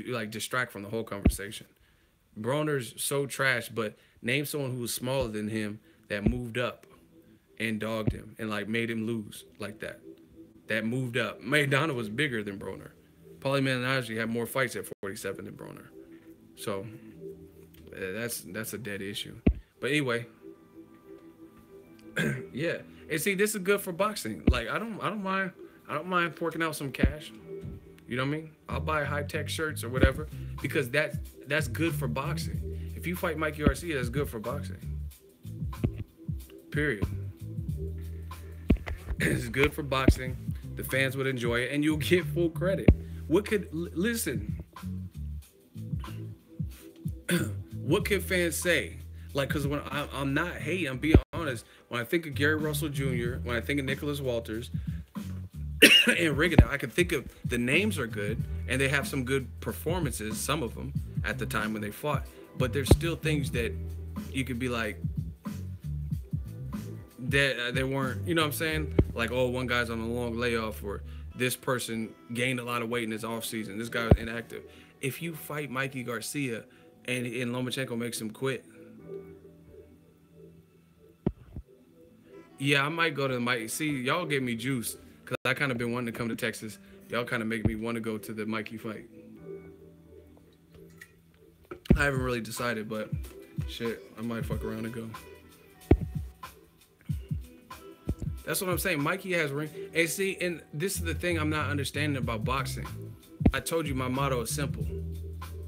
Speaker 2: like distract from the whole conversation. Broner's so trash, but name someone who was smaller than him that moved up and dogged him and like made him lose like that. That moved up. Maidana was bigger than Broner. Paulie Malignaggi had more fights at 47 than Broner. So that's a dead issue. But anyway, yeah. And see, this is good for boxing. Like I don't mind forking out some cash. You know what I mean? I'll buy high-tech shirts or whatever because that's good for boxing. If you fight Mikey Garcia, that's good for boxing. Period. It's good for boxing. The fans would enjoy it, and you'll get full credit. Listen? What could fans say? Like, because when I'm not hating, I'm being honest. When I think of Gary Russell Jr., when I think of Nicholas Walters and Rigondeaux, I can think of the names are good, and they have some good performances, some of them, at the time when they fought. But there's still things that you could be like, that they weren't, you know what I'm saying? Like, oh, one guy's on a long layoff, or this person gained a lot of weight in his offseason. This guy was inactive. If you fight Mikey Garcia and Lomachenko makes him quit, yeah, I might go to Mikey. See, y'all gave me juice because I kind of been wanting to come to Texas. Y'all kind of make me want to go to the Mikey fight. I haven't really decided, but shit, I might fuck around and go. That's what I'm saying. Mikey has ring. And see, and this is the thing I'm not understanding about boxing. I told you my motto is simple.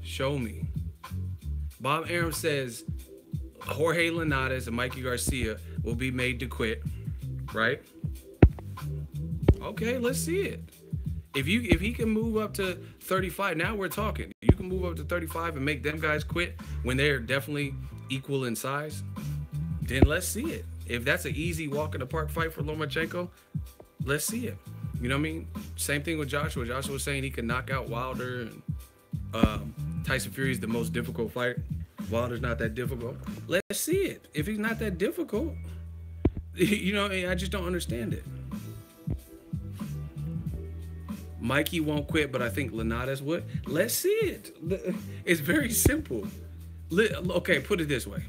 Speaker 2: Show me. Bob Arum says Jorge Linares and Mikey Garcia will be made to quit, right? Okay, let's see it. If he can move up to 35, now we're talking. You can move up to 35 and make them guys quit when they're definitely equal in size, then let's see it. If that's an easy walk in the park fight for Lomachenko, let's see it. You know what I mean? Same thing with Joshua. Joshua was saying he could knock out Wilder, and Tyson Fury is the most difficult fight. Wilder's not that difficult. Let's see it. If he's not that difficult, You know, I just don't understand it. Mikey won't quit, but I think Linares would. Let's see it. It's very simple. Okay, put it this way.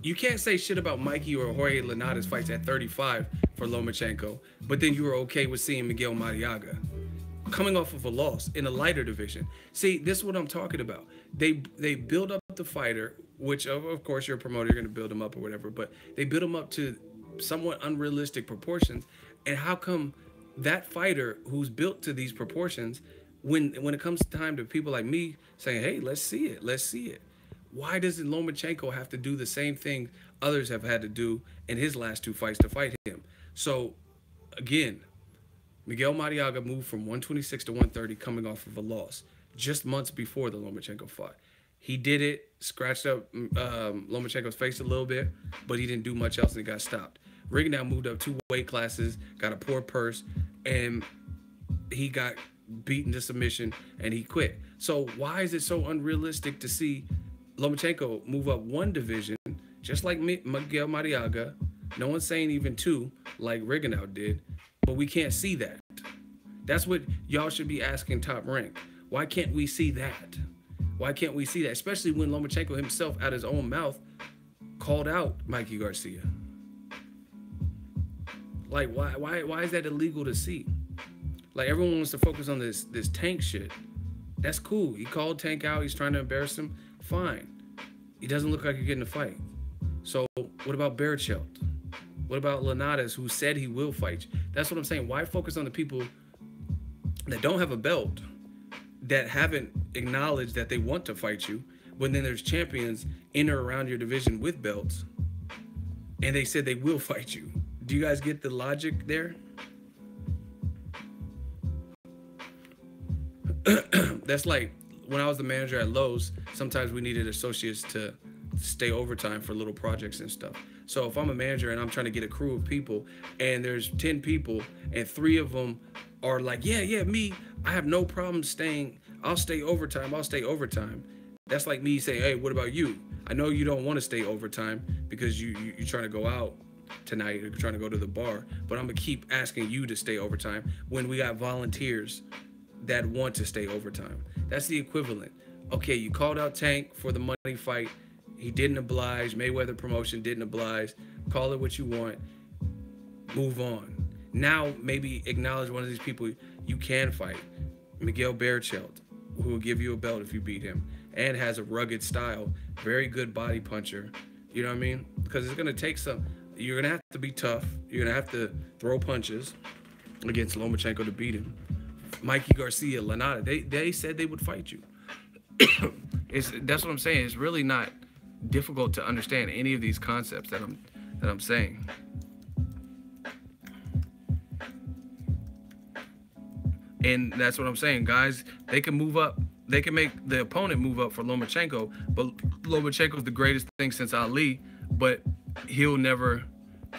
Speaker 2: You can't say shit about Mikey or Jorge Linares fights at 35 for Lomachenko, but then you were okay with seeing Miguel Mariaga coming off of a loss in a lighter division. See, this is what I'm talking about. They build up the fighter, which of course you're a promoter, you're gonna build him up or whatever, but they build him up to somewhat unrealistic proportions. And how come that fighter who's built to these proportions, when it comes time to people like me saying, hey, let's see it. Why doesn't Lomachenko have to do the same thing others have had to do in his last two fights to fight him? So, again, Miguel Mariaga moved from 126 to 130 coming off of a loss just months before the Lomachenko fight. He did it, scratched up Lomachenko's face a little bit, but he didn't do much else and he got stopped. Rigondeaux moved up 2 weight classes, got a poor purse, and he got beaten to submission and he quit. So why is it so unrealistic to see Lomachenko move up 1 division, just like Miguel Mariaga? No one's saying even 2, like Rigondeaux did, but we can't see that. That's what y'all should be asking Top Rank. Why can't we see that? Why can't we see that? Especially when Lomachenko himself, out his own mouth, called out Mikey Garcia. Like, why is that illegal to see? Like, everyone wants to focus on this Tank shit. That's cool. He called Tank out. He's trying to embarrass him. Fine. He doesn't look like he's getting a fight. So what about Berchelt? What about Linares, who said he will fight you? That's what I'm saying. Why focus on the people that don't have a belt, that haven't acknowledged that they want to fight you, when then there's champions in or around your division with belts, and they said they will fight you? Do you guys get the logic there? That's like when I was the manager at Lowe's, sometimes we needed associates to stay overtime for little projects and stuff. So if I'm a manager and I'm trying to get a crew of people and there's 10 people and 3 of them are like, yeah, me, I have no problem staying. I'll stay overtime. That's like me saying, hey, what about you? I know you don't want to stay overtime because you're trying to go out tonight or trying to go to the bar, but I'm gonna keep asking you to stay overtime when we got volunteers that want to stay overtime. That's the equivalent. Okay, you called out Tank for the money fight. He didn't oblige. Mayweather promotion didn't oblige. Call it what you want. Move on. Now maybe acknowledge one of these people you can fight. Miguel Berchelt, who will give you a belt if you beat him, and has a rugged style, very good body puncher. You know what I mean? Because it's gonna take some. You're gonna have to be tough. You're gonna have to throw punches against Lomachenko to beat him. Mikey Garcia, Linares, they said they would fight you. That's what I'm saying. It's really not difficult to understand any of these concepts that I'm saying. And that's what I'm saying, guys. They can move up. They can make the opponent move up for Lomachenko, but Lomachenko's the greatest thing since Ali, but he'll never,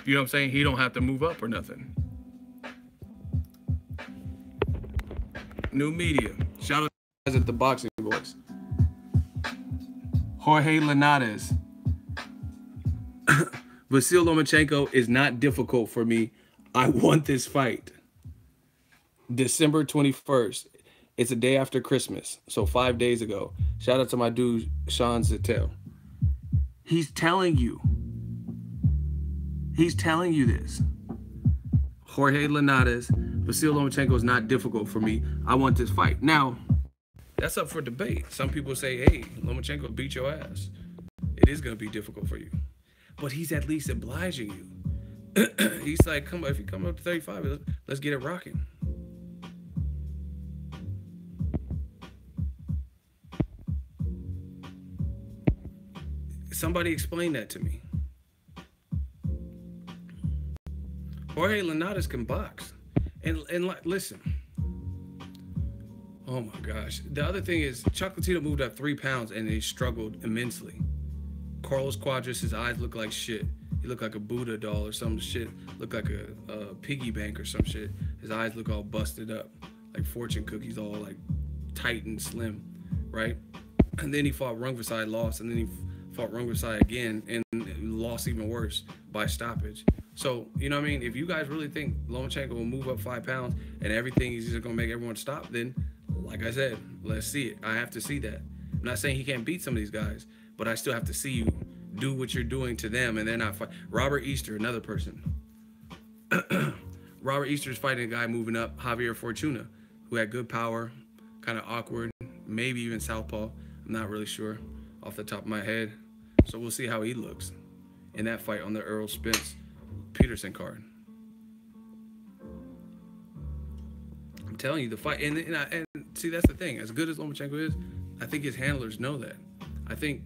Speaker 2: you know what I'm saying? He don't have to move up or nothing. New media. Shout out to guys at the Boxing Boys. Jorge Linares. Vasil Lomachenko is not difficult for me. I want this fight. December 21st. It's a day after Christmas, so 5 days ago. Shout out to my dude, Sean Zattel. He's telling you this. Jorge Linares, Vasil Lomachenko is not difficult for me. I want this fight. Now, that's up for debate. Some people say, hey, Lomachenko beat your ass. It is going to be difficult for you. But he's at least obliging you. He's like, if you come up to 35, let's get it rocking. Somebody explain that to me. Jorge Linares can box. And listen. Oh my gosh. The other thing is, Chocolatito moved up 3 pounds and he struggled immensely. Carlos Cuadras, his eyes look like shit. He looked like a Buddha doll or some shit. Looked like a piggy bank or some shit. His eyes look all busted up. Like fortune cookies, all like tight and slim, right? And then he fought Rungvisai, lost, and then he fought Rungvisai again and lost even worse by stoppage. So, you know what I mean? If you guys really think Lomachenko will move up 5 pounds and everything is just gonna make everyone stop, then like I said, let's see it. I have to see that. I'm not saying he can't beat some of these guys, but I still have to see you do what you're doing to them and they're not fight. Robert Easter, another person. Robert Easter is fighting a guy moving up, Javier Fortuna, who had good power, kind of awkward, maybe even southpaw. I'm not really sure off the top of my head. So we'll see how he looks in that fight on the Earl Spence Peterson card. I'm telling you, the fight, and see, that's the thing. As good as Lomachenko is, I think his handlers know that. I think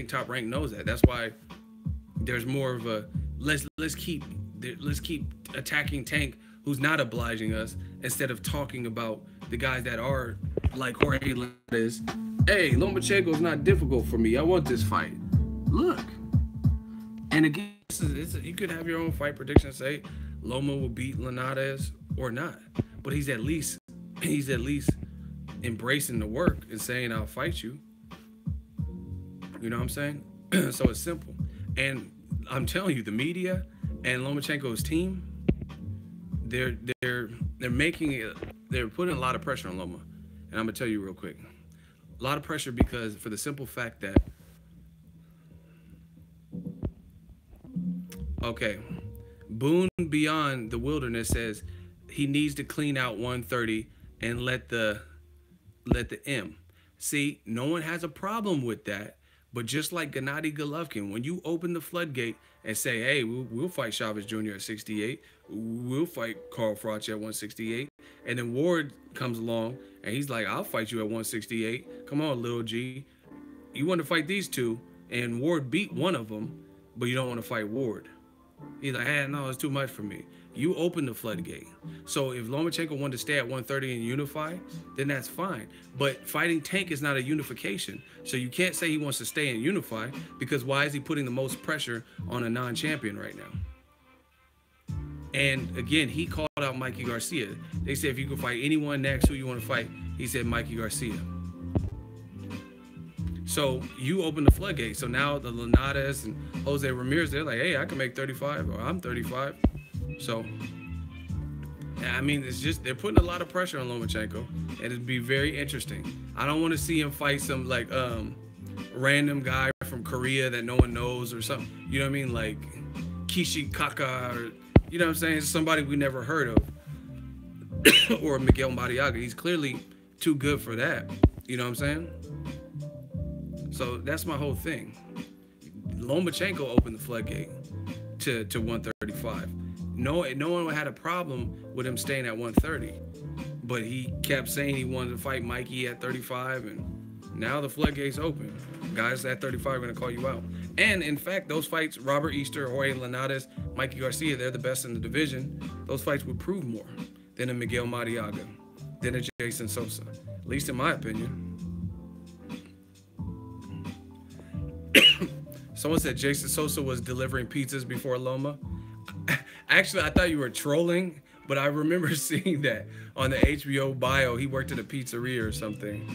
Speaker 2: Top Rank knows that. That's why there's more of a let's keep attacking Tank, who's not obliging us, instead of talking about the guys that are like Jorge is. Hey, Lomachenko's not difficult for me. I want this fight. Look, and again, you could have your own fight prediction. Say Loma will beat Linares or not, but he's at least embracing the work and saying I'll fight you. You know what I'm saying? So it's simple. And I'm telling you, the media and Lomachenko's team, they're making it. They're putting a lot of pressure on Loma, and I'm gonna tell you real quick, a lot of pressure because for the simple fact that, okay, Boone Beyond the Wilderness says he needs to clean out 130 and let the M. See, no one has a problem with that. But just like Gennady Golovkin, when you open the floodgate and say, hey, we'll fight Chavez Jr. at 68, we'll fight Carl Froch at 168, and then Ward comes along and he's like, I'll fight you at 168. Come on, little G. You want to fight these two, and Ward beat one of them, but you don't want to fight Ward. He's like, hey, no, it's too much for me. You open the floodgate. So if Lomachenko wanted to stay at 130 and unify, then that's fine. But fighting Tank is not a unification. So you can't say he wants to stay and unify, because why is he putting the most pressure on a non-champion right now? And again, he called out Mikey Garcia. They said if you could fight anyone next, who you want to fight? He said Mikey Garcia. So you open the floodgate. So now the Linares and Jose Ramirez, they're like, hey, I can make 35, or I'm 35. So, I mean, it's just, they're putting a lot of pressure on Lomachenko, and it'd be very interesting. I don't want to see him fight some, like, random guy from Korea that no one knows or something. You know what I mean? Like Kishi Kaka, or, you know what I'm saying? Somebody we never heard of. Or Miguel Mariaga. He's clearly too good for that. You know what I'm saying? So that's my whole thing. Lomachenko opened the floodgate to 135. No one had a problem with him staying at 130, but he kept saying he wanted to fight Mikey at 35, and now the floodgate's open. Guys at 35 are going to call you out. And in fact, those fights, Robert Easter, Jorge Linares, Mikey Garcia, they're the best in the division. Those fights would prove more than a Miguel Mariaga, than a Jason Sosa, at least in my opinion. Someone said Jason Sosa was delivering pizzas before Loma. Actually, I thought you were trolling, but I remember seeing that on the HBO bio. He worked at a pizzeria or something.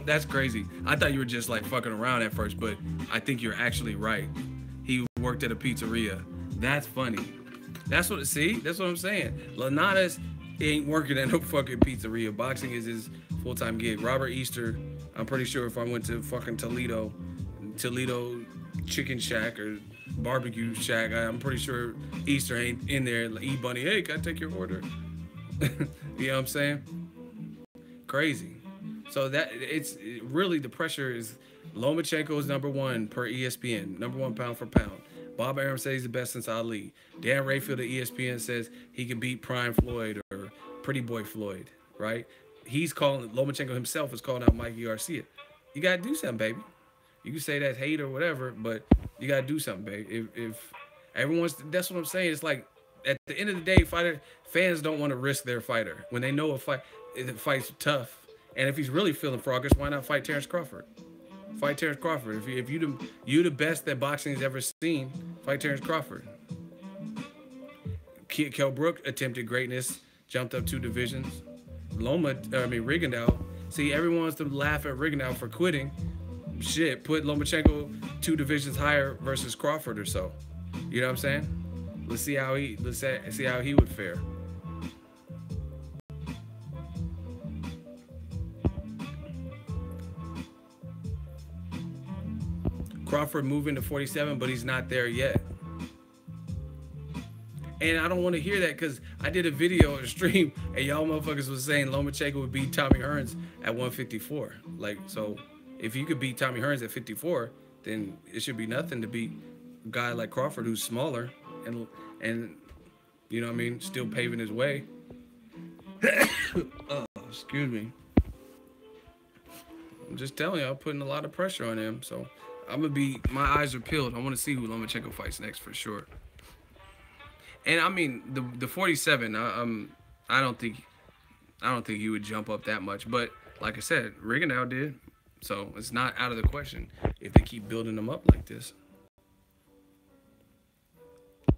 Speaker 2: That's crazy. I thought you were just like fucking around at first, but I think you're actually right. He worked at a pizzeria. That's funny. That's what I'm saying. Linares ain't working at no fucking pizzeria. Boxing is his full-time gig. Robert Easter, I'm pretty sure if I went to fucking Toledo Chicken Shack or Barbecue Shack, I'm pretty sure Easter ain't in there. Like, E-Bunny, hey, can I take your order? You know what I'm saying? Crazy. So that it's really, the pressure is Lomachenko is number one per ESPN, number one pound for pound. Bob Arum says he's the best since Ali. Dan Rayfield at ESPN says he can beat Prime Floyd or Pretty Boy Floyd, right? Lomachenko himself is calling out Mikey Garcia. You got to do something, baby. You can say that's hate or whatever, but you got to do something, baby. If everyone's, that's what I'm saying. It's like, at the end of the day, fans don't want to risk their fighter. When they know the fight's tough, and if he's really feeling froggish, why not fight Terrence Crawford? Fight Terrence Crawford. If you the best that boxing's ever seen, fight Terrence Crawford. Kell Brook attempted greatness, jumped up 2 divisions. Rigondeaux. See, everyone wants to laugh at Rigondeaux for quitting. Shit, put Lomachenko 2 divisions higher versus Crawford or so. You know what I'm saying? see how he would fare. Crawford moving to 47, but he's not there yet. And I don't want to hear that because I did a video or stream and y'all motherfuckers was saying Lomachenko would beat Tommy Hearns at 154. Like, so if you could beat Tommy Hearns at 54, then it should be nothing to beat a guy like Crawford who's smaller and you know what I mean, still paving his way. Oh, excuse me. I'm just telling you, I'm putting a lot of pressure on him. So my eyes are peeled. I want to see who Lomachenko fights next for sure. And I mean the 47. I don't think he would jump up that much. But like I said, Rigondeaux did, so it's not out of the question if they keep building them up like this.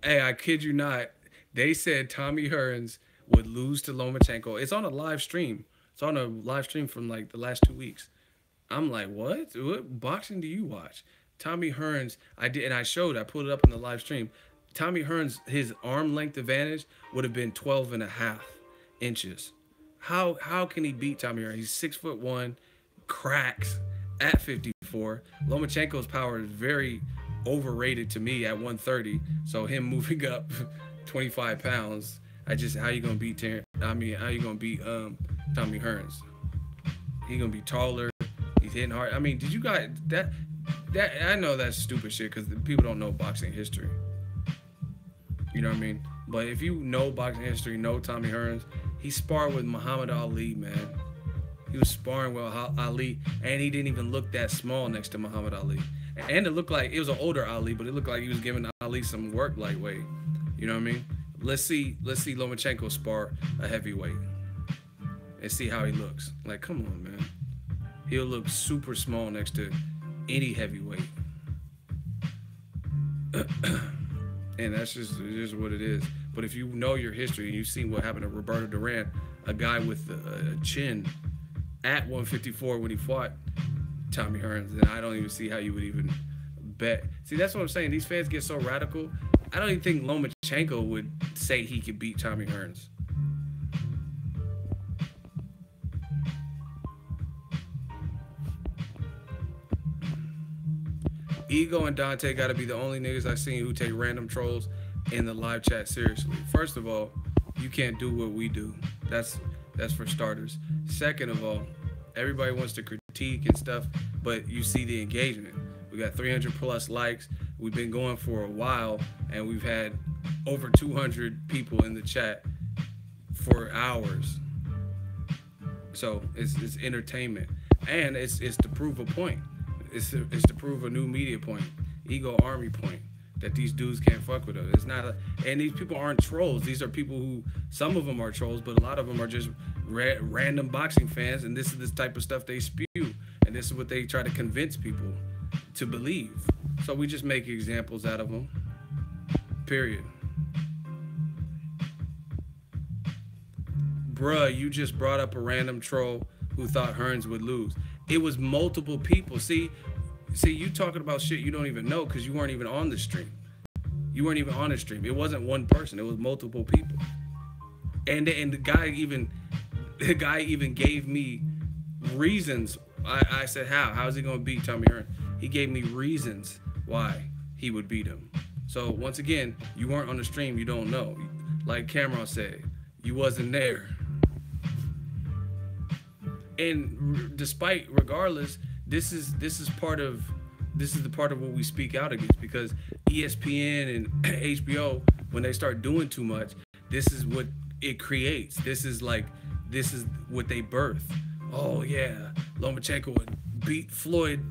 Speaker 2: Hey, I kid you not. They said Tommy Hearns would lose to Lomachenko. It's on a live stream. It's on a live stream from like the last 2 weeks. I'm like, what? What boxing do you watch? Tommy Hearns, I pulled it up in the live stream. Tommy Hearns, his arm length advantage would have been 12.5 inches. How can he beat Tommy Hearns? He's 6'1", cracks at 54. Lomachenko's power is very overrated to me at 130. So him moving up 25 pounds, how you gonna beat Tommy Hearns? He gonna be taller. He's hitting hard. I mean, did you guys that I know that's stupid shit because people don't know boxing history. You know what I mean? But if you know boxing history, know Tommy Hearns, he sparred with Muhammad Ali, man. He was sparring with Ali, and he didn't even look that small next to Muhammad Ali. And it looked like it was an older Ali, but it looked like he was giving Ali some work lightweight. You know what I mean? Let's see Lomachenko spar a heavyweight and see how he looks. Like, come on, man. He'll look super small next to any heavyweight. And that's just what it is. But if you know your history and you've seen what happened to Roberto Duran, a guy with a chin at 154 when he fought Tommy Hearns, then I don't even see how you would even bet. See, that's what I'm saying. These fans get so radical. I don't even think Lomachenko would say he could beat Tommy Hearns. Ego and Dante got to be the only niggas I've seen who take random trolls in the live chat seriously. First of all, you can't do what we do. That's for starters. Second of all, everybody wants to critique and stuff, but you see the engagement. We got 300 plus likes. We've been going for a while, and we've had over 200 people in the chat for hours. So it's entertainment, and it's to prove a point. It's to prove a new media point, ego army point, that these dudes can't fuck with us. It's not, and these people aren't trolls. These are people who, some of them are trolls, but a lot of them are just random boxing fans, and this is this type of stuff they spew, and this is what they try to convince people to believe. So we just make examples out of them. Period. Bruh, you just brought up a random troll who thought Hearns would lose. It was multiple people. See, you talking about shit you don't even know because you weren't even on the stream. You weren't even on the stream. It wasn't one person. It was multiple people. And the guy even gave me reasons. I said, how's he gonna beat Tommy Hearns? He gave me reasons why he would beat him. So once again, you weren't on the stream. You don't know. Like Cameron said, you wasn't there. And regardless, this is the part of what we speak out against, because ESPN and HBO, when they start doing too much, this is what it creates. This is what they birth. Oh yeah, Lomachenko would beat Floyd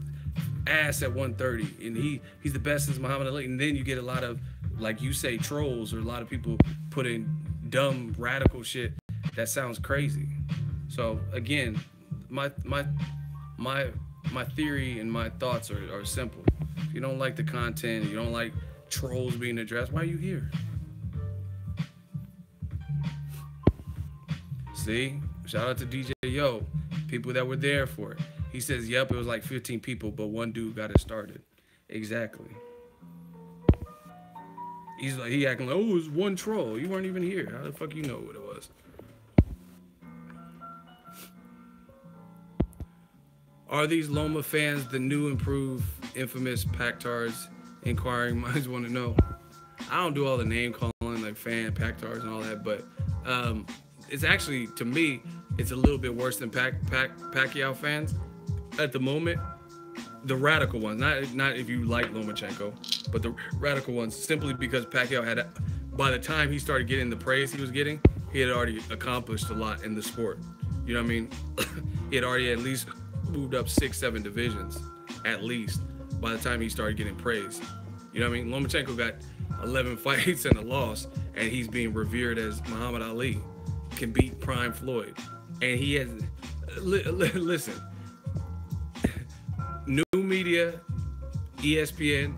Speaker 2: ass at 130, and he's the best since Muhammad Ali. And then you get a lot of, like you say, trolls, or a lot of people put in dumb radical shit that sounds crazy. So again, my theory and my thoughts are simple. If you don't like the content, you don't like trolls being addressed, why are you here? See? Shout out to DJ Yo, people that were there for it. He says, yep, it was like 15 people, but one dude got it started. Exactly. He's like, he acting like, oh, it was one troll. You weren't even here. How the fuck you know what it was? Are these Loma fans the new, improved, infamous Pactards? Inquiring minds want to know. I don't do all the name calling like fan Pactards and all that, but it's actually, to me, it's a little bit worse than Pacquiao fans at the moment. The radical ones, not if you like Lomachenko, but the radical ones, simply because Pacquiao had, by the time he started getting the praise he was getting, he had already accomplished a lot in the sport. You know what I mean? He had already at least moved up 6-7 divisions, at least, by the time he started getting praise. You know what I mean? Lomachenko got 11 fights and a loss, and he's being revered as Muhammad Ali, can beat Prime Floyd. And he has, listen, new media, ESPN,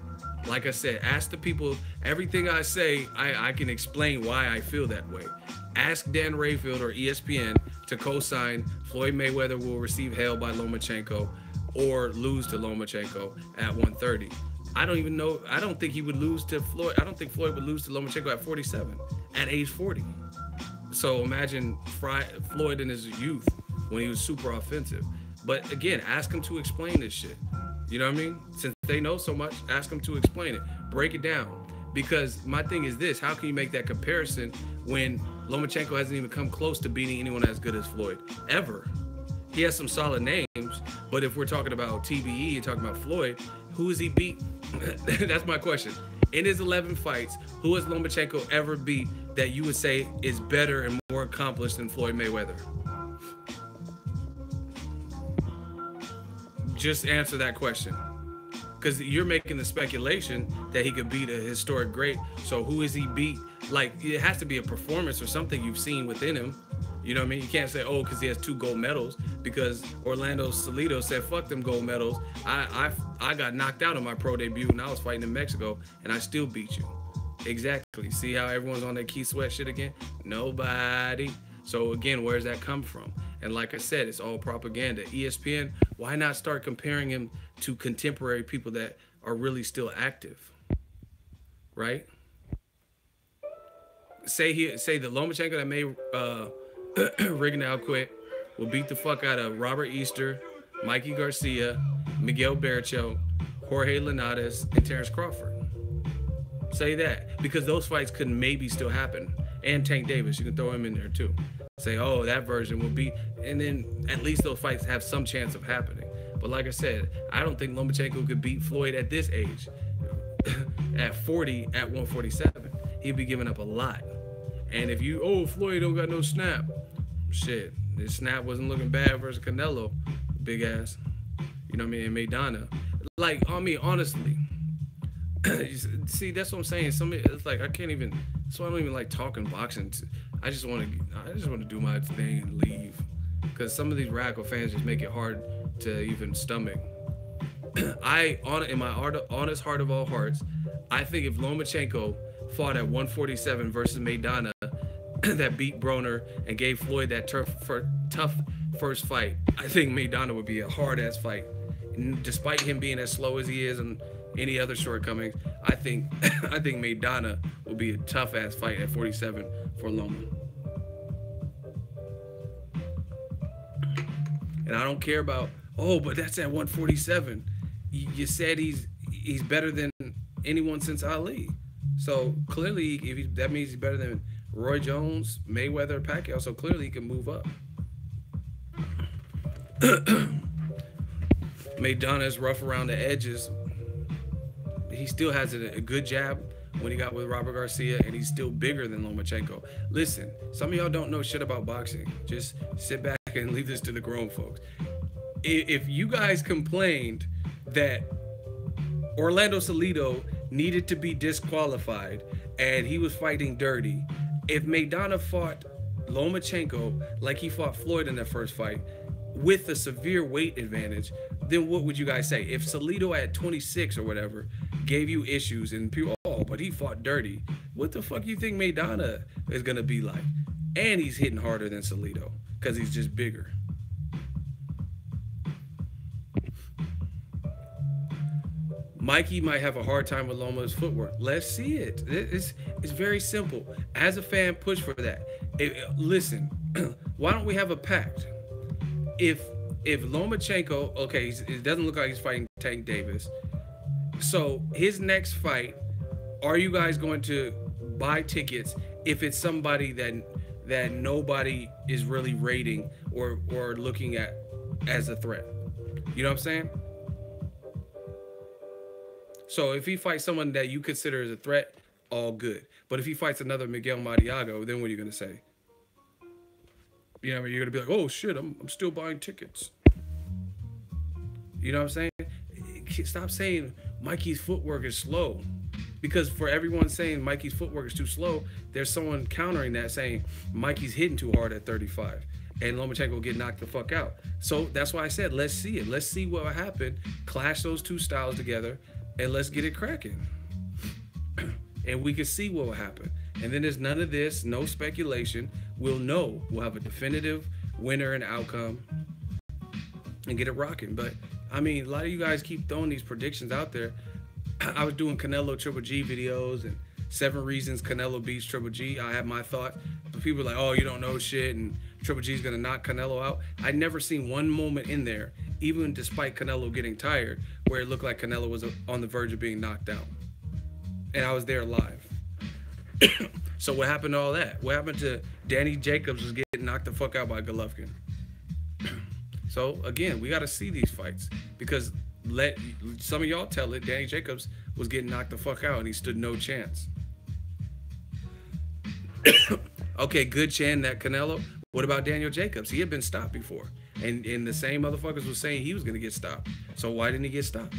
Speaker 2: like I said, ask the people, everything I say, I can explain why I feel that way. Ask Dan Rayfield or ESPN to co-sign Floyd Mayweather will receive hell by Lomachenko or lose to Lomachenko at 130. I don't even know. I don't think he would lose to Floyd. I don't think Floyd would lose to Lomachenko at 47, at age 40. So imagine Floyd in his youth when he was super offensive. But again, ask him to explain this shit. You know what I mean? Since they know so much, ask him to explain it. Break it down. Because my thing is this, how can you make that comparison when Lomachenko hasn't even come close to beating anyone as good as Floyd, ever? He has some solid names, but if we're talking about TBE and talking about Floyd, who has he beat? That's my question. In his 11 fights, who has Lomachenko ever beat that you would say is better and more accomplished than Floyd Mayweather? Just answer that question. Because you're making the speculation that he could beat a historic great. So who is he beat? Like, it has to be a performance or something you've seen within him. You know what I mean? You can't say, oh, because he has 2 gold medals, because Orlando Salido said, fuck them gold medals. I got knocked out on my pro debut and I was fighting in Mexico and I still beat you. Exactly. See how everyone's on that Keith Sweat shit again? Nobody. So again, where's that come from? And like I said, it's all propaganda. ESPN, why not start comparing him to contemporary people that are really still active? Right? Say the Lomachenko that made Rigondeaux quit will beat the fuck out of Robert Easter, Mikey Garcia, Miguel Berchelt, Jorge Linares, and Terrence Crawford. Say that, because those fights could maybe still happen. And Tank Davis, you can throw him in there too. Say, oh, that version will beat, and then at least those fights have some chance of happening. But like I said, I don't think Lomachenko could beat Floyd at this age. At 40, at 147, he'd be giving up a lot. And if you, oh, Floyd don't got no snap. Shit, this snap wasn't looking bad versus Canelo, big ass. You know what I mean? And Maidana. Like, I mean, honestly, see, that's what I'm saying. It's like I can't even. So I don't even like talking boxing. I just want to do my thing and leave, because some of these radical fans just make it hard to even stomach. In my honest heart of all hearts, I think if Lomachenko fought at 147 versus Maidana, that beat Broner and gave Floyd that tough first fight, I think Maidana would be a hard ass fight. And despite him being as slow as he is and any other shortcomings, I think Maidana will be a tough ass fight at 47 for Loma. And I don't care about, oh, but that's at 147. You said he's better than anyone since Ali. So clearly, that means he's better than Roy Jones, Mayweather, Pacquiao. So clearly, he can move up. Maidana is rough around the edges. He still has a good jab when he got with Robert Garcia, and he's still bigger than Lomachenko. Listen, some of y'all don't know shit about boxing. Just sit back and leave this to the grown folks. If you guys complained that Orlando Salido needed to be disqualified and he was fighting dirty, if Maidana fought Lomachenko like he fought Floyd in that first fight with a severe weight advantage, then what would you guys say? If Salido at 26 or whatever gave you issues and people, oh, but he fought dirty, what the fuck you think Maidana is gonna be like? And he's hitting harder than Salido because he's just bigger. Mikey might have a hard time with Loma's footwork. Let's see it. It's very simple. As a fan, push for that. Listen, why don't we have a pact? If Lomachenko, okay, it doesn't look like he's fighting Tank Davis. So his next fight, are you guys going to buy tickets if it's somebody that nobody is really rating or looking at as a threat? You know what I'm saying? So if he fights someone that you consider as a threat, all good. But if he fights another Miguel Mariago, then what are you gonna say? You know what I mean? You're gonna be like, oh shit, I'm still buying tickets. You know what I'm saying? Stop saying Mikey's footwork is slow. Because for everyone saying Mikey's footwork is too slow, there's someone countering that saying Mikey's hitting too hard at 35. And Lomachenko will get knocked the fuck out. So that's why I said, let's see it. Let's see what will happen. Clash those two styles together, and let's get it cracking. And we can see what will happen. And then there's none of this, no speculation. We'll know. We'll have a definitive winner and outcome and get it rocking. But, I mean, a lot of you guys keep throwing these predictions out there. I was doing Canelo Triple G videos and 7 reasons Canelo beats Triple G. I had my thought. But people are like, oh, you don't know shit, and Triple G's going to knock Canelo out. I'd never seen one moment in there, even despite Canelo getting tired, where it looked like Canelo was on the verge of being knocked out. And I was there live. So what happened to all that? What happened to Danny Jacobs was getting knocked the fuck out by Golovkin? So, again, we got to see these fights. Because let some of y'all tell it, Danny Jacobs was getting knocked the fuck out and he stood no chance. Okay, good chin that Canelo. What about Daniel Jacobs? He had been stopped before. And the same motherfuckers was saying he was going to get stopped. So why didn't he get stopped?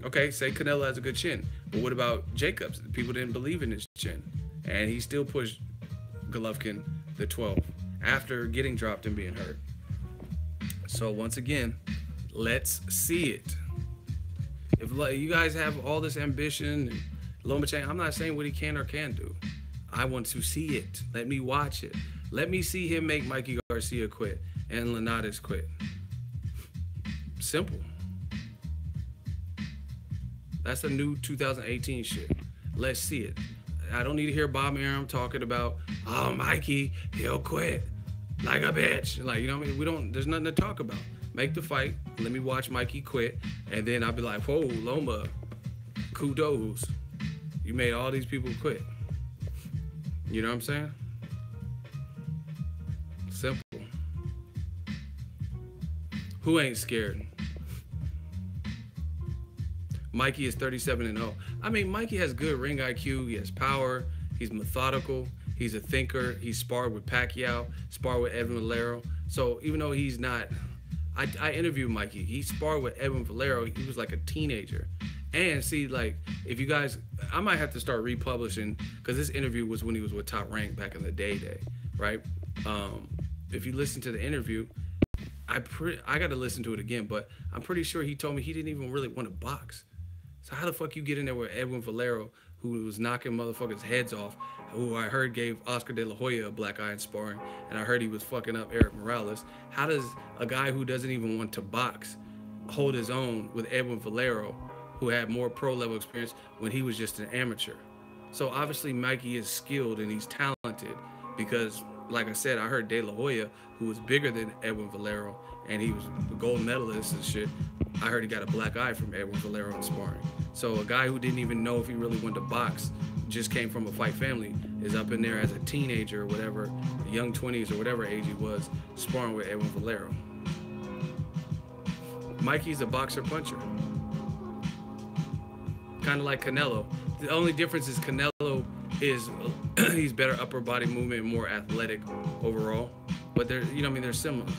Speaker 2: Okay, say Canelo has a good chin. But what about Jacobs? People didn't believe in his chin. And he still pushed Golovkin the 12 after getting dropped and being hurt. So once again, let's see it. If you guys have all this ambition, and Lomachenko, I'm not saying what he can or can't do. I want to see it. Let me watch it. Let me see him make Mikey Garcia quit and Linares quit. Simple. That's a new 2018 shit. Let's see it. I don't need to hear Bob Arum talking about, oh, Mikey, he'll quit like a bitch. Like, you know what I mean? There's nothing to talk about. Make the fight. Let me watch Mikey quit. And then I'll be like, whoa, Loma, kudos. You made all these people quit. You know what I'm saying? Simple. Who ain't scared? Mikey is 37-0. I mean, Mikey has good ring IQ. He has power. He's methodical. He's a thinker. He sparred with Pacquiao, sparred with Edwin Valero. So even though he's not, I interviewed Mikey. He sparred with Edwin Valero. He was like a teenager. And see, like, if you guys, I might have to start republishing, because this interview was when he was with Top Rank back in the day, right? If you listen to the interview, I got to listen to it again, but I'm pretty sure he told me he didn't even really want to box. So how the fuck you get in there with Edwin Valero, who was knocking motherfuckers' heads off, who I heard gave Oscar De La Hoya a black eye in sparring, and I heard he was fucking up Eric Morales. How does a guy who doesn't even want to box hold his own with Edwin Valero, who had more pro-level experience when he was just an amateur? So obviously Mikey is skilled and he's talented because, like I said, I heard De La Hoya, who was bigger than Edwin Valero, and he was a gold medalist and shit. I heard he got a black eye from Edwin Valero in sparring. So a guy who didn't even know if he really wanted to box, just came from a fight family, is up in there as a teenager or whatever, young 20s or whatever age he was, sparring with Edwin Valero. Mikey's a boxer-puncher. Kind of like Canelo. The only difference is Canelo is he's better upper body movement and more athletic overall. But they're, you know what I mean, they're similar.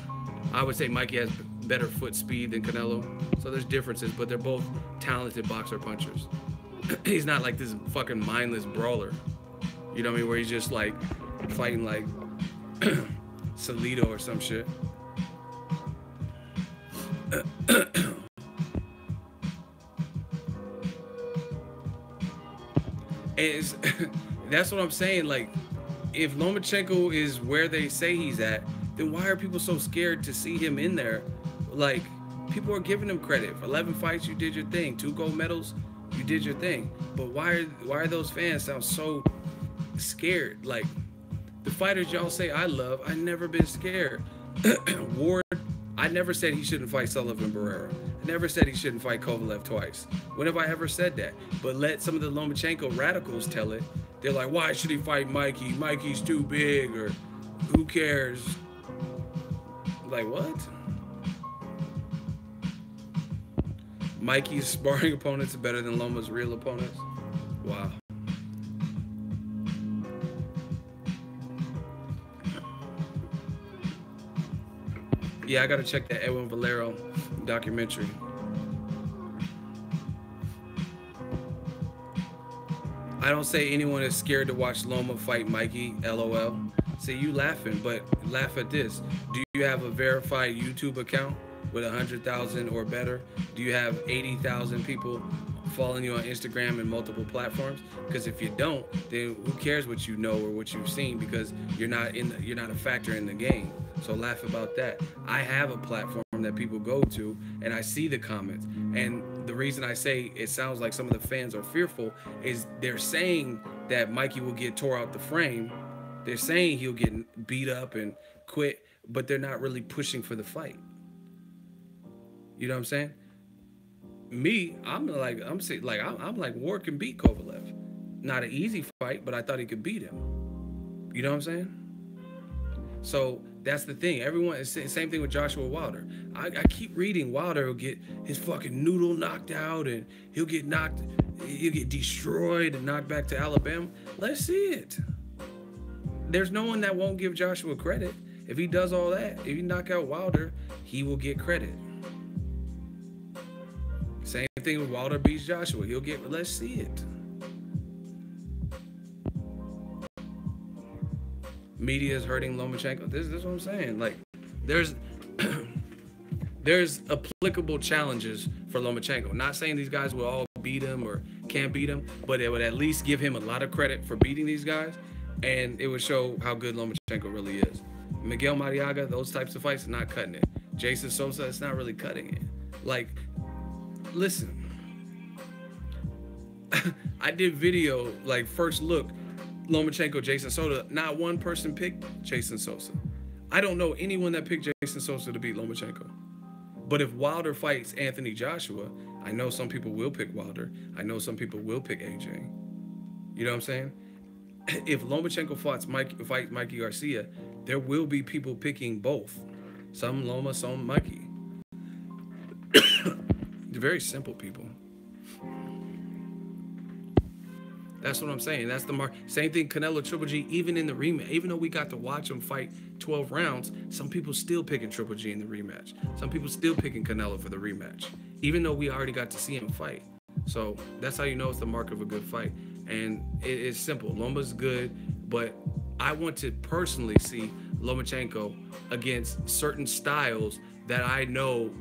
Speaker 2: I would say Mikey has better foot speed than Canelo. So there's differences, but they're both talented boxer punchers. He's not like this fucking mindless brawler. You know what I mean? Where he's just like fighting like Salido or some shit. That's what I'm saying. Like, if Lomachenko is where they say he's at, then why are people so scared to see him in there? Like, People are giving him credit. For 11 fights, you did your thing. 2 gold medals, you did your thing. But why are those fans sound so scared? Like, the fighters y'all say I love, I never been scared. Ward, I never said he shouldn't fight Sullivan Barrera. I never said he shouldn't fight Kovalev twice. When have I ever said that? But let some of the Lomachenko radicals tell it. They're like, why should he fight Mikey? Mikey's too big, or who cares? Like, what? Mikey's sparring opponents are better than Loma's real opponents? Wow. Yeah, I gotta check that Edwin Valero documentary. I don't say anyone is scared to watch Loma fight Mikey, LOL. See, you laughing, but laugh at this. Do you have a verified YouTube account with 100,000 or better? Do you have 80,000 people following you on Instagram and multiple platforms? Because if you don't, then who cares what you know or what you've seen, because you're not a factor in the game. So laugh about that. I have a platform that people go to, and I see the comments. And the reason I say it sounds like some of the fans are fearful is they're saying that Mikey will get tore out the frame. They're saying he'll get beat up and quit, but they're not really pushing for the fight. You know what I'm saying? Me, I'm like Ward can beat Kovalev. Not an easy fight, but I thought he could beat him. You know what I'm saying? So that's the thing. Everyone is same thing with Joshua Wilder. I keep reading Wilder will get his fucking noodle knocked out, and he'll get destroyed and knocked back to Alabama. Let's see it. There's no one that won't give Joshua credit. If he does all that, if he knock out Wilder, he will get credit. Same thing with Wilder beats Joshua. He'll get, let's see it. Media is hurting Lomachenko. This is what I'm saying. Like, there's applicable challenges for Lomachenko. Not saying these guys will all beat him or can't beat him, but it would at least give him a lot of credit for beating these guys, and it would show how good Lomachenko really is. Miguel Mariaga, those types of fights, not cutting it. Jason Sosa, it's not really cutting it. Like, listen, I did video, like, first look, Lomachenko, Jason Sosa. Not one person picked Jason Sosa. I don't know anyone that picked Jason Sosa to beat Lomachenko. But if Wilder fights Anthony Joshua, I know some people will pick Wilder. I know some people will pick AJ. You know what I'm saying? If Lomachenko fights Mikey Garcia, there will be people picking both. Some Loma, some Mikey. They're very simple people. That's what I'm saying. That's the mark. Same thing, Canelo Triple G, even in the rematch. Even though we got to watch him fight 12 rounds, some people still picking Triple G in the rematch. Some people still picking Canelo for the rematch, even though we already got to see him fight. So that's how you know it's the mark of a good fight. And it's simple. Loma's good, but I want to personally see Lomachenko against certain styles that I know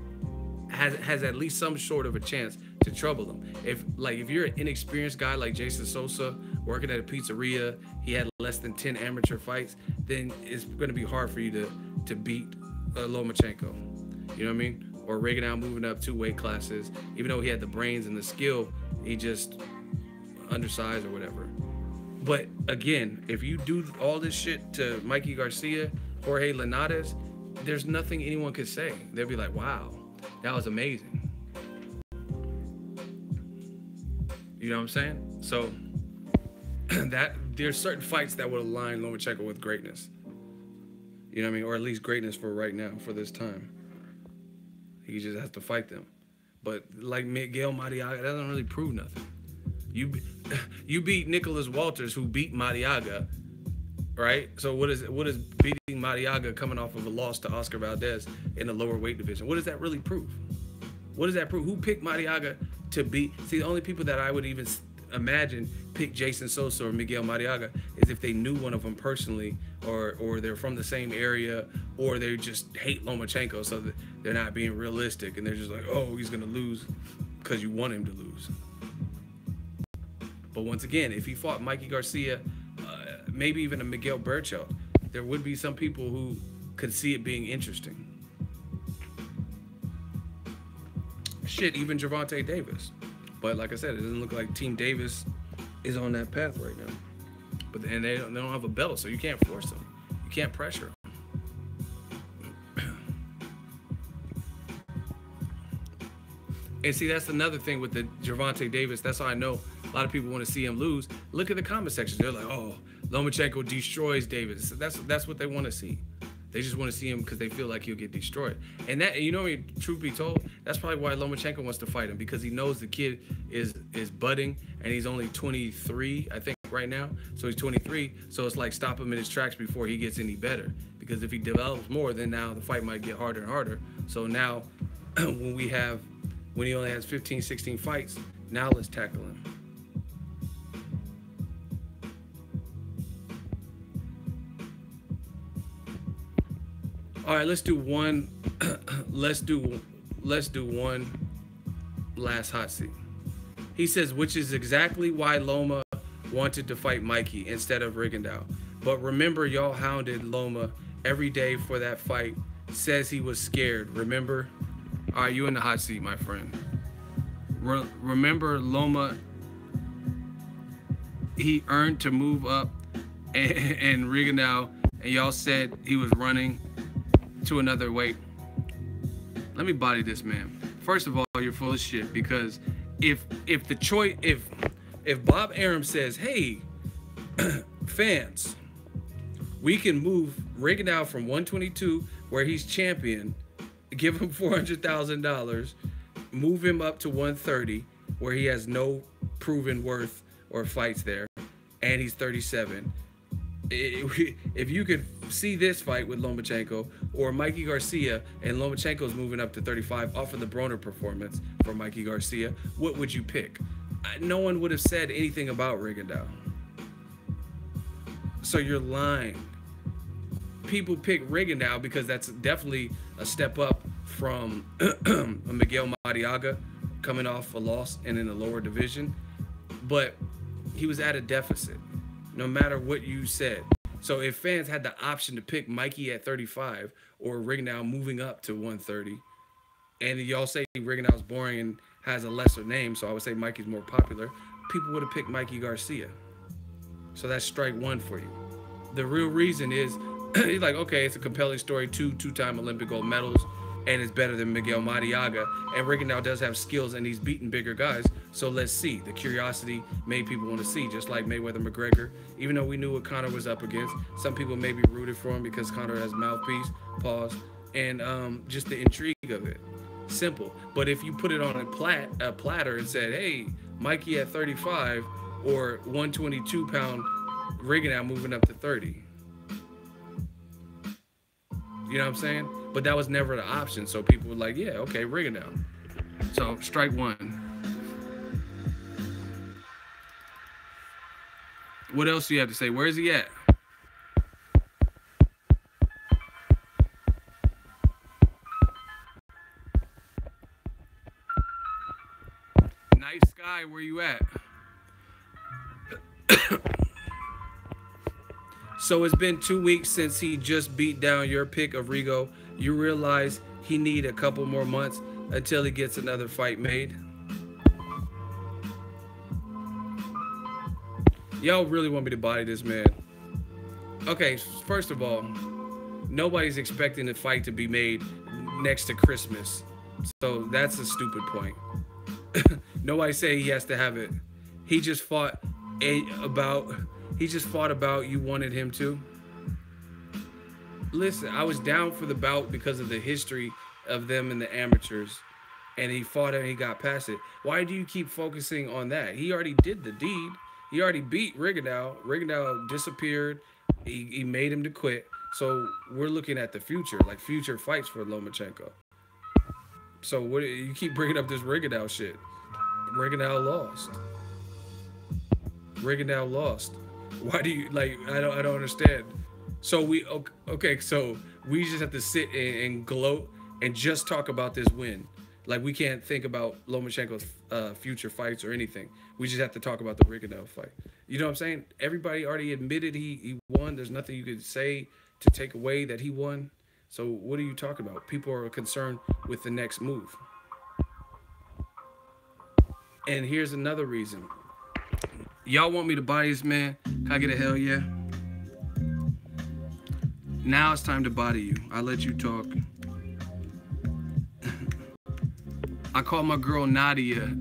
Speaker 2: has at least some sort of a chance to trouble him. If you're an inexperienced guy like Jason Sosa, working at a pizzeria, he had less than 10 amateur fights, then it's going to be hard for you to beat Lomachenko. You know what I mean? Or Reagan moving up 2 weight classes. Even though he had the brains and the skill, he just undersized or whatever. But again, if you do all this shit to Mikey Garcia, Jorge Linares, there's nothing anyone could say. They'll be like, wow, that was amazing. You know what I'm saying? So that there's certain fights that would align Lomachenko with greatness. You know what I mean? Or at least greatness for right now, for this time. He just has to fight them. But like Miguel Mariaga, that doesn't really prove nothing. You beat Nicholas Walters, who beat Mariaga, right? So what is beating Mariaga coming off of a loss to Oscar Valdez in the lower weight division? What does that really prove? What does that prove? Who picked Mariaga to beat? See, the only people that I would even imagine pick Jason Sosa or Miguel Mariaga is if they knew one of them personally, or they're from the same area, or they just hate Lomachenko, so that they're not being realistic and they're just like, oh, he's gonna lose because you want him to lose. But once again, if he fought Mikey Garcia, maybe even a Miguel Berchelt, there would be some people who could see it being interesting. Shit, even Gervonta Davis. But like I said, it doesn't look like Team Davis is on that path right now. But and they don't have a belt, so you can't force them. You can't pressure them. And see, that's another thing with the Gervonta Davis. That's how I know a lot of people want to see him lose. Look at the comment section. They're like, "Oh, Lomachenko destroys Davis." That's what they want to see. They just want to see him because they feel like he'll get destroyed. And that, you know, truth be told, that's probably why Lomachenko wants to fight him, because he knows the kid is budding and he's only 23, I think, right now. So he's 23. So it's like stop him in his tracks before he gets any better. Because if he develops more, then now the fight might get harder and harder. So now when he only has 15, 16 fights, now let's tackle him. All right, let's do one. let's do one last hot seat. He says, which is exactly why Loma wanted to fight Mikey instead of Rigondeaux. But remember, y'all hounded Loma every day for that fight. Says he was scared. Remember?
Speaker 1: All right, you in the hot seat, my friend. Remember, Loma, he earned to move up, and Rigondeaux, and y'all said he was running to another weight. Let me body this man. First of all, you're full of shit, because if Bob Arum says, hey, fans, we can move Rigondeaux from 122, where he's champion, give him $400,000, move him up to 130, where he has no proven worth or fights there, and he's 37. If you could see this fight with Lomachenko or Mikey Garcia, and Lomachenko's moving up to 35 off of the Broner performance for Mikey Garcia, what would you pick? No one would have said anything about Rigondeaux. So you're lying. People pick Rigondeaux because that's definitely a step up from Miguel Mariaga coming off a loss and in the lower division. But he was at a deficit, no matter what you said. So if fans had the option to pick Mikey at 35 or Rigondeaux moving up to 130, and y'all say Rigondeaux's boring and has a lesser name, so I would say Mikey's more popular, people would have picked Mikey Garcia. So that's strike one for you. The real reason is, he's like, okay, it's a compelling story, two-time Olympic gold medals, and it's better than Miguel Mariaga. And Rigondeaux does have skills, and he's beaten bigger guys. So let's see. The curiosity made people want to see, just like Mayweather-McGregor. Even though we knew what Conor was up against, some people maybe rooted for him because Conor has mouthpiece, pause, and just the intrigue of it. Simple. But if you put it on a platter and said, hey, Mikey at 35 or 122-pound Rigondeaux moving up to 30. You know what I'm saying? But that was never the option. So people were like, yeah, okay, Rigondeaux. So strike one. What else do you have to say? Where is he at? Nice Sky, where you at?
Speaker 2: So it's been 2 weeks since he just beat down your pick of Rigo. You realize he need a couple more months until he gets another fight made? Y'all really want me to body this man? Okay, first of all, nobody's expecting the fight to be made next to Christmas. So that's a stupid point. Nobody say he has to have it. He just fought about you wanted him to. Listen, I was down for the bout because of the history of them and the amateurs, and he fought and he got past it. Why do you keep focusing on that? He already did the deed. He already beat Rigondeaux. Rigondeaux disappeared. He made him to quit. So we're looking at the future, like future fights for Lomachenko. So what you keep bringing up this Rigondeaux shit? Rigondeaux lost. Rigondeaux lost. Why do you like? I don't understand. So so we just have to sit and gloat and just talk about this win. Like we can't think about Lomachenko's future fights or anything. We just have to talk about the Rigondeaux fight. You know what I'm saying? Everybody already admitted he won. There's nothing you could say to take away that he won. So what are you talking about? People are concerned with the next move. And here's another reason.
Speaker 1: Y'all want me to body this man? Can I get a hell yeah? Now it's time to body you. I let you talk. I call my girl Nadia.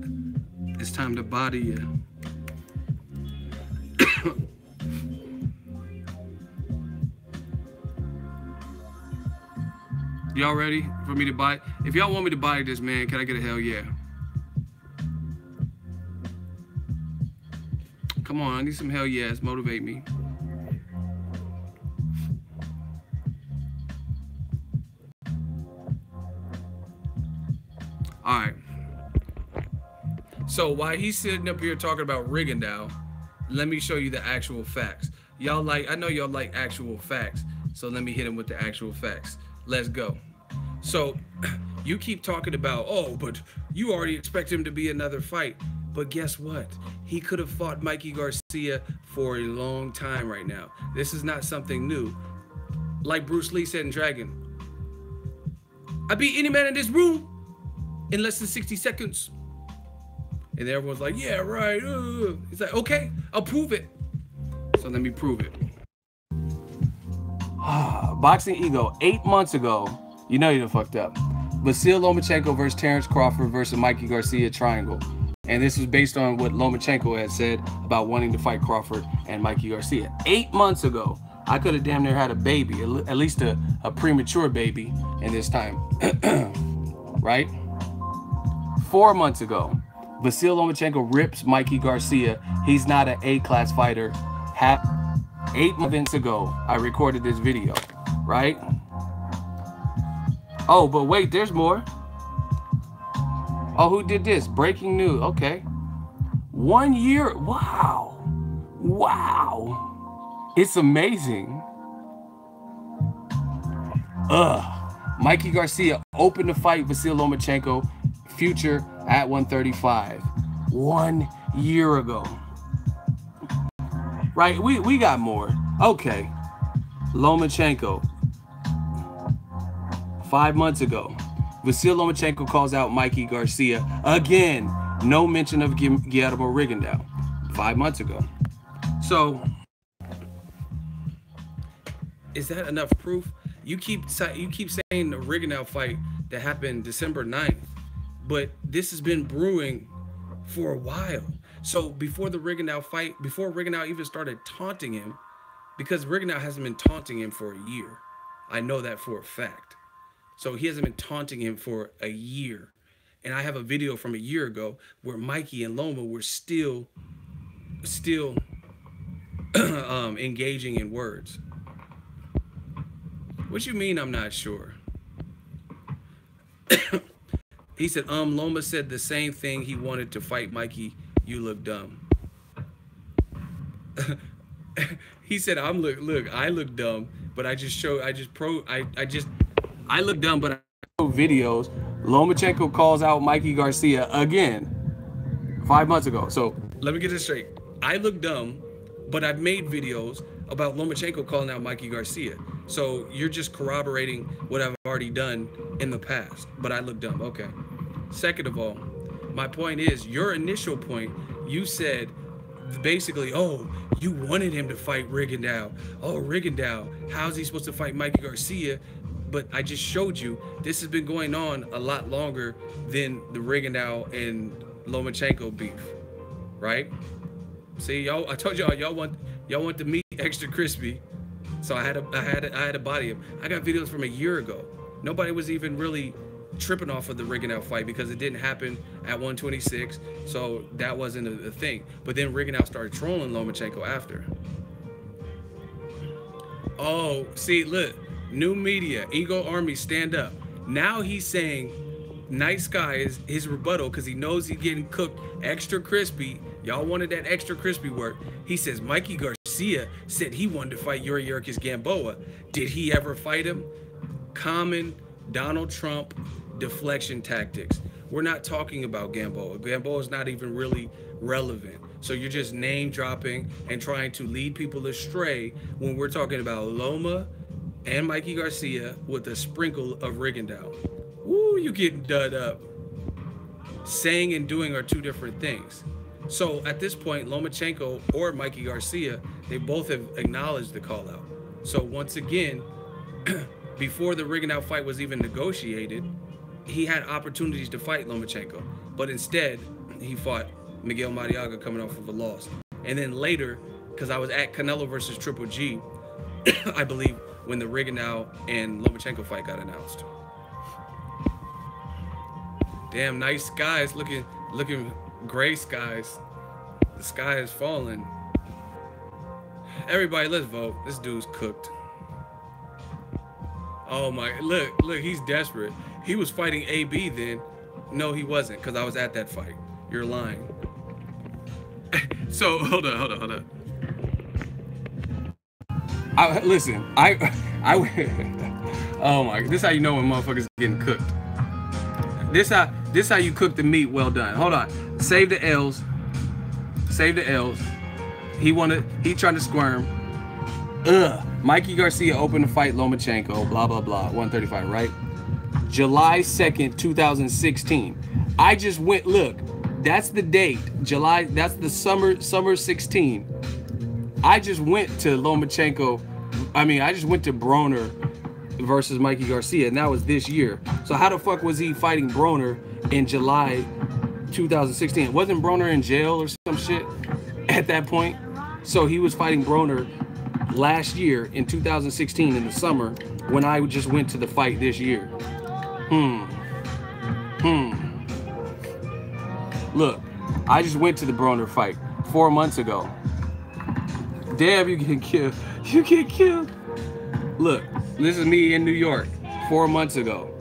Speaker 1: It's time to body you. Y'all ready for me to body? If y'all want me to body this man, can I get a hell yeah? Come on, I need some hell yes. Motivate me. All right.
Speaker 2: So while he's sitting up here talking about Rigondeaux, let me show you the actual facts. Y'all like, I know y'all like actual facts, so let me hit him with the actual facts. Let's go. So you keep talking about, oh, but you already expect him to be another fight. But guess what? He could have fought Mikey Garcia for a long time right now. This is not something new. Like Bruce Lee said in Dragon, I beat any man in this room in less than 60 seconds. And everyone's like, yeah, right. He's like, okay, I'll prove it.
Speaker 1: So let me prove it. Boxing Ego, 8 months ago, you know you done fucked up. Vasyl Lomachenko versus Terrence Crawford versus Mikey Garcia triangle. And this was based on what Lomachenko had said about wanting to fight Crawford and Mikey Garcia. 8 months ago, I could have damn near had a baby, at least a premature baby in this time. Right? 4 months ago, Vasyl Lomachenko rips Mikey Garcia. He's not an A-class fighter. 8 months ago, I recorded this video, right? Oh, but wait, there's more. Oh, who did this? Breaking news. Okay. 1 year. Wow. Wow. It's amazing. Mikey Garcia opened to fight Vasyl Lomachenko, future at 135. 1 year ago. Right, we got more. Okay. Lomachenko. 5 months ago. Vasyl Lomachenko calls out Mikey Garcia. Again, no mention of Guillermo Rigondeaux. 5 months ago. So,
Speaker 2: is that enough proof? You keep saying the Rigondeaux fight that happened December 9th, but this has been brewing for a while. So before the Rigondeaux fight, before Rigondeaux even started taunting him, because Rigondeaux hasn't been taunting him for a year. I know that for a fact. So he hasn't been taunting him for a year. And I have a video from a year ago where Mikey and Loma were still engaging in words. What you mean I'm not sure? He said, Loma said the same thing. He wanted to fight Mikey. You look dumb. He said, look, I look dumb, but I look dumb, but I
Speaker 1: videos. Lomachenko calls out Mikey Garcia again 5 months ago. So
Speaker 2: let me get this straight. I look dumb, but I've made videos about Lomachenko calling out Mikey Garcia. So you're just corroborating what I've already done in the past, but I look dumb. Okay. Second of all, my point is, your initial point, you said basically, oh, you wanted him to fight Rigondeaux. Oh, Rigondeaux, how's he supposed to fight Mikey Garcia? But I just showed you this has been going on a lot longer than the Rigondeaux and Lomachenko beef, right? See, y'all, I told y'all want the meat extra crispy, so I had to body him. I got videos from a year ago. Nobody was even really tripping off of the Rigondeaux fight because it didn't happen at 126, so that wasn't a thing. But then Rigondeaux started trolling Lomachenko after. Oh, see, look, new media, Ego Army, stand up. Now he's saying Nice Guy is his rebuttal because he knows he's getting cooked extra crispy. Y'all wanted that extra crispy work. He says Mikey Garcia said he wanted to fight Yuri Gamboa. Did he ever fight him? Common Donald Trump deflection tactics. We're not talking about Gamboa. Gamboa is not even really relevant. So you're just name dropping and trying to lead people astray when we're talking about Loma and Mikey Garcia with a sprinkle of Rigondeaux. Woo, you getting dud up. saying and doing are two different things. So at this point, Lomachenko or Mikey Garcia, they both have acknowledged the call out. So once again, before the rigging out fight was even negotiated, he had opportunities to fight Lomachenko, but instead he fought Miguel Mariaga coming off of a loss. And then later, because I was at Canelo versus Triple G, I believe, when the Rigondeaux and Lomachenko fight got announced. Damn, nice skies, looking gray skies. The sky is falling. Everybody, let's vote. This dude's cooked. Oh my, look, he's desperate. He was fighting AB then. No, he wasn't, because I was at that fight. You're lying.
Speaker 1: So hold on.
Speaker 2: Listen, oh my, this how you know when motherfuckers getting cooked. This how you cook the meat well done. Hold on, save the L's. He trying to squirm. Mikey Garcia opened to fight Lomachenko, blah blah blah, 135, right? July 2nd, 2016. I just went, look, that's the date. July, that's the summer 16. I just went to Lomachenko. I just went to Broner versus Mikey Garcia, and that was this year. So how the fuck was he fighting Broner in July 2016? Wasn't Broner in jail or some shit at that point? So he was fighting Broner last year in 2016 in the summer when I just went to the fight this year. Look, I just went to the Broner fight 4 months ago. Damn, you get killed. You get killed. Look, this is me in New York 4 months ago.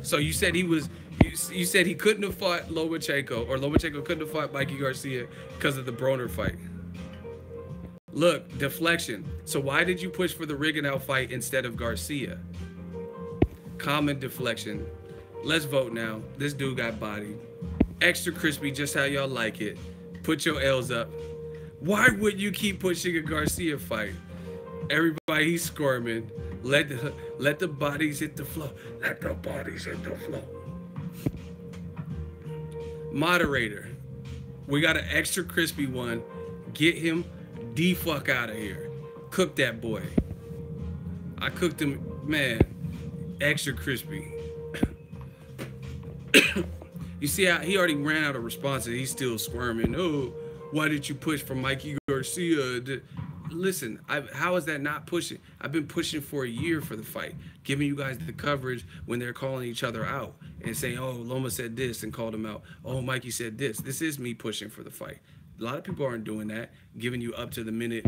Speaker 2: So you said you said he couldn't have fought Lomachenko, or Lomachenko couldn't have fought Mikey Garcia because of the Broner fight. Look, deflection. So why did you push for the Rigondeaux fight instead of Garcia? Common deflection. Let's vote now. This dude got bodied. Extra crispy, just how y'all like it. Put your L's up. Why would you keep pushing a Garcia fight? Everybody, he's squirming. Let the bodies hit the floor. Let the bodies hit the floor. Moderator, we got an extra crispy one. Get him the fuck out of here. Cook that boy. I cooked him, man. Extra crispy. You see how he already ran out of responses. He's still squirming. Oh, why did you push for Mikey Garcia? Listen, how is that not pushing? I've been pushing for a year for the fight, giving you guys the coverage when they're calling each other out and saying, oh, Loma said this and called him out. Oh, Mikey said this. This is me pushing for the fight. A lot of people aren't doing that, giving you up to the minute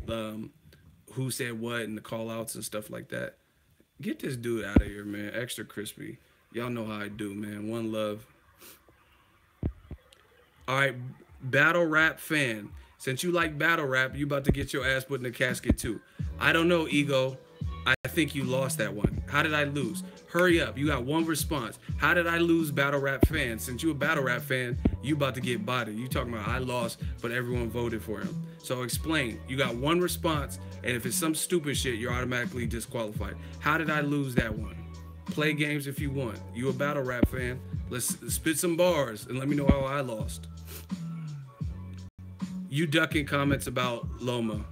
Speaker 2: who said what and the call outs and stuff like that. Get this dude out of here, man. Extra crispy. Y'all know how I do, man. One love. All right, battle rap fan. Since you like battle rap, you about to get your ass put in the casket too. I don't know, Ego. I think you lost that one. How did I lose? Hurry up. You got one response. How did I lose, battle rap fan? Since you a battle rap fan, you about to get bodied. You talking about I lost, but everyone voted for him. So explain. You got one response, and if it's some stupid shit, you're automatically disqualified. How did I lose that one? Play games if you want. You a battle rap fan. Let's spit some bars and let me know how I lost. You ducking comments about Loma.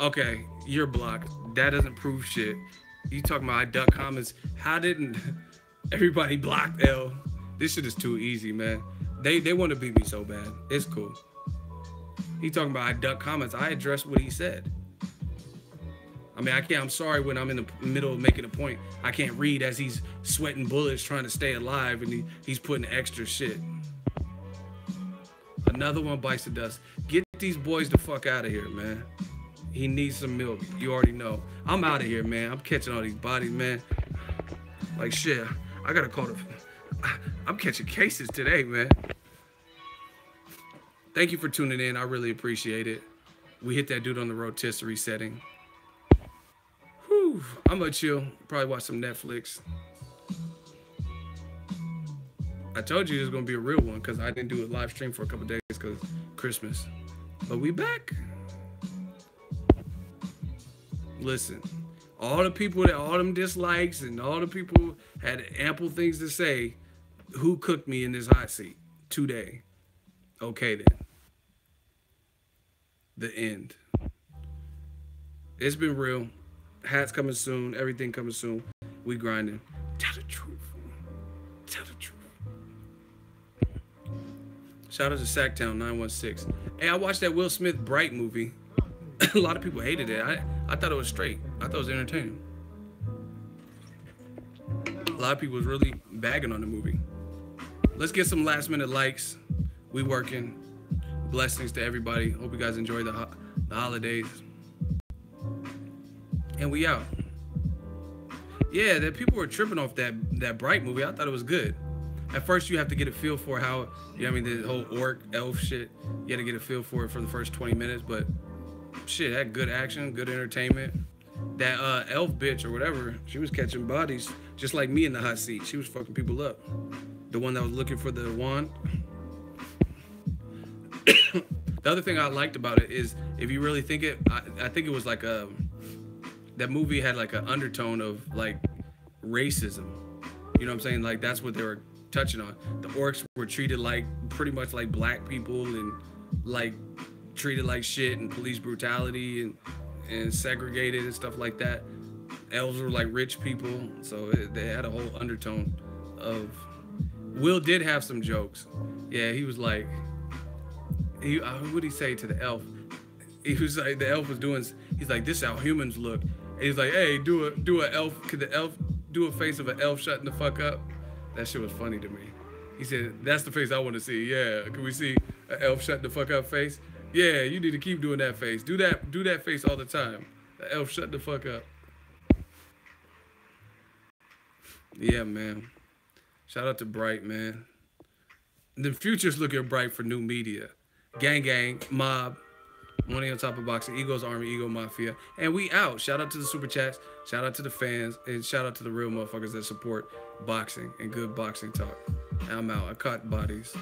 Speaker 2: Okay, you're blocked. That doesn't prove shit. You talking about I duck comments. How didn't everybody block L? This shit is too easy, man. They want to beat me so bad. It's cool. He talking about I duck comments. I addressed what he said. I mean, I can't. I'm sorry when I'm in the middle of making a point. I can't read as he's sweating bullets trying to stay alive and he's putting extra shit. Another one bites the dust. Get these boys the fuck out of here, man. He needs some milk. You already know. I'm out of here, man. I'm catching all these bodies, man. Like shit. I gotta call I'm catching cases today, man. Thank you for tuning in. I really appreciate it. We hit that dude on the rotisserie setting. Whew. I'm gonna chill. Probably watch some Netflix. I told you it was gonna be a real one because I didn't do a live stream for a couple days because Christmas. But we back. Listen, all the people that all them dislikes and all the people had ample things to say. Who cooked me in this hot seat today? Okay then. The end. It's been real. Hats coming soon. Everything coming soon. We grinding. Tell the truth. Tell the truth. Shout out to Sacktown 916. Hey, I watched that Will Smith Bright movie. A lot of people hated it. I thought it was straight. I thought it was entertaining. A lot of people was really bagging on the movie. Let's get some last minute likes. We working. Blessings to everybody. Hope you guys enjoy the holidays. And we out. Yeah, that people were tripping off that Bright movie. I thought it was good. At first, you have to get a feel for how, you know what I mean, the whole orc, elf shit. You had to get a feel for it for the first 20 minutes. But shit, had good action, good entertainment. That elf bitch or whatever, she was catching bodies just like me in the hot seat. She was fucking people up. The one that was looking for the wand. The other thing I liked about it is, if you really think it, I think it was like that movie had like an undertone of like racism. You know what I'm saying? Like that's what they were touching on. The orcs were treated like pretty much like black people and like treated like shit and police brutality and segregated and stuff like that. Elves were like rich people, so they had a whole undertone of. Will did have some jokes. Yeah, he was like, what did he say to the elf? He was like, the elf was doing. He's like, this is how humans look. And he's like, hey, do a elf. Could the elf do a face of an elf shutting the fuck up? That shit was funny to me. He said, that's the face I want to see. Yeah, can we see an elf shutting the fuck up face? Yeah, you need to keep doing that face. Do that face all the time. The elf shut the fuck up. Yeah, man. Shout out to Bright, man. The future's looking bright for new media. Gang, gang, mob, money on top of boxing, Ego's Army, Ego Mafia. And we out. Shout out to the super chats. Shout out to the fans. And shout out to the real motherfuckers that support boxing and good boxing talk. I'm out. I caught bodies.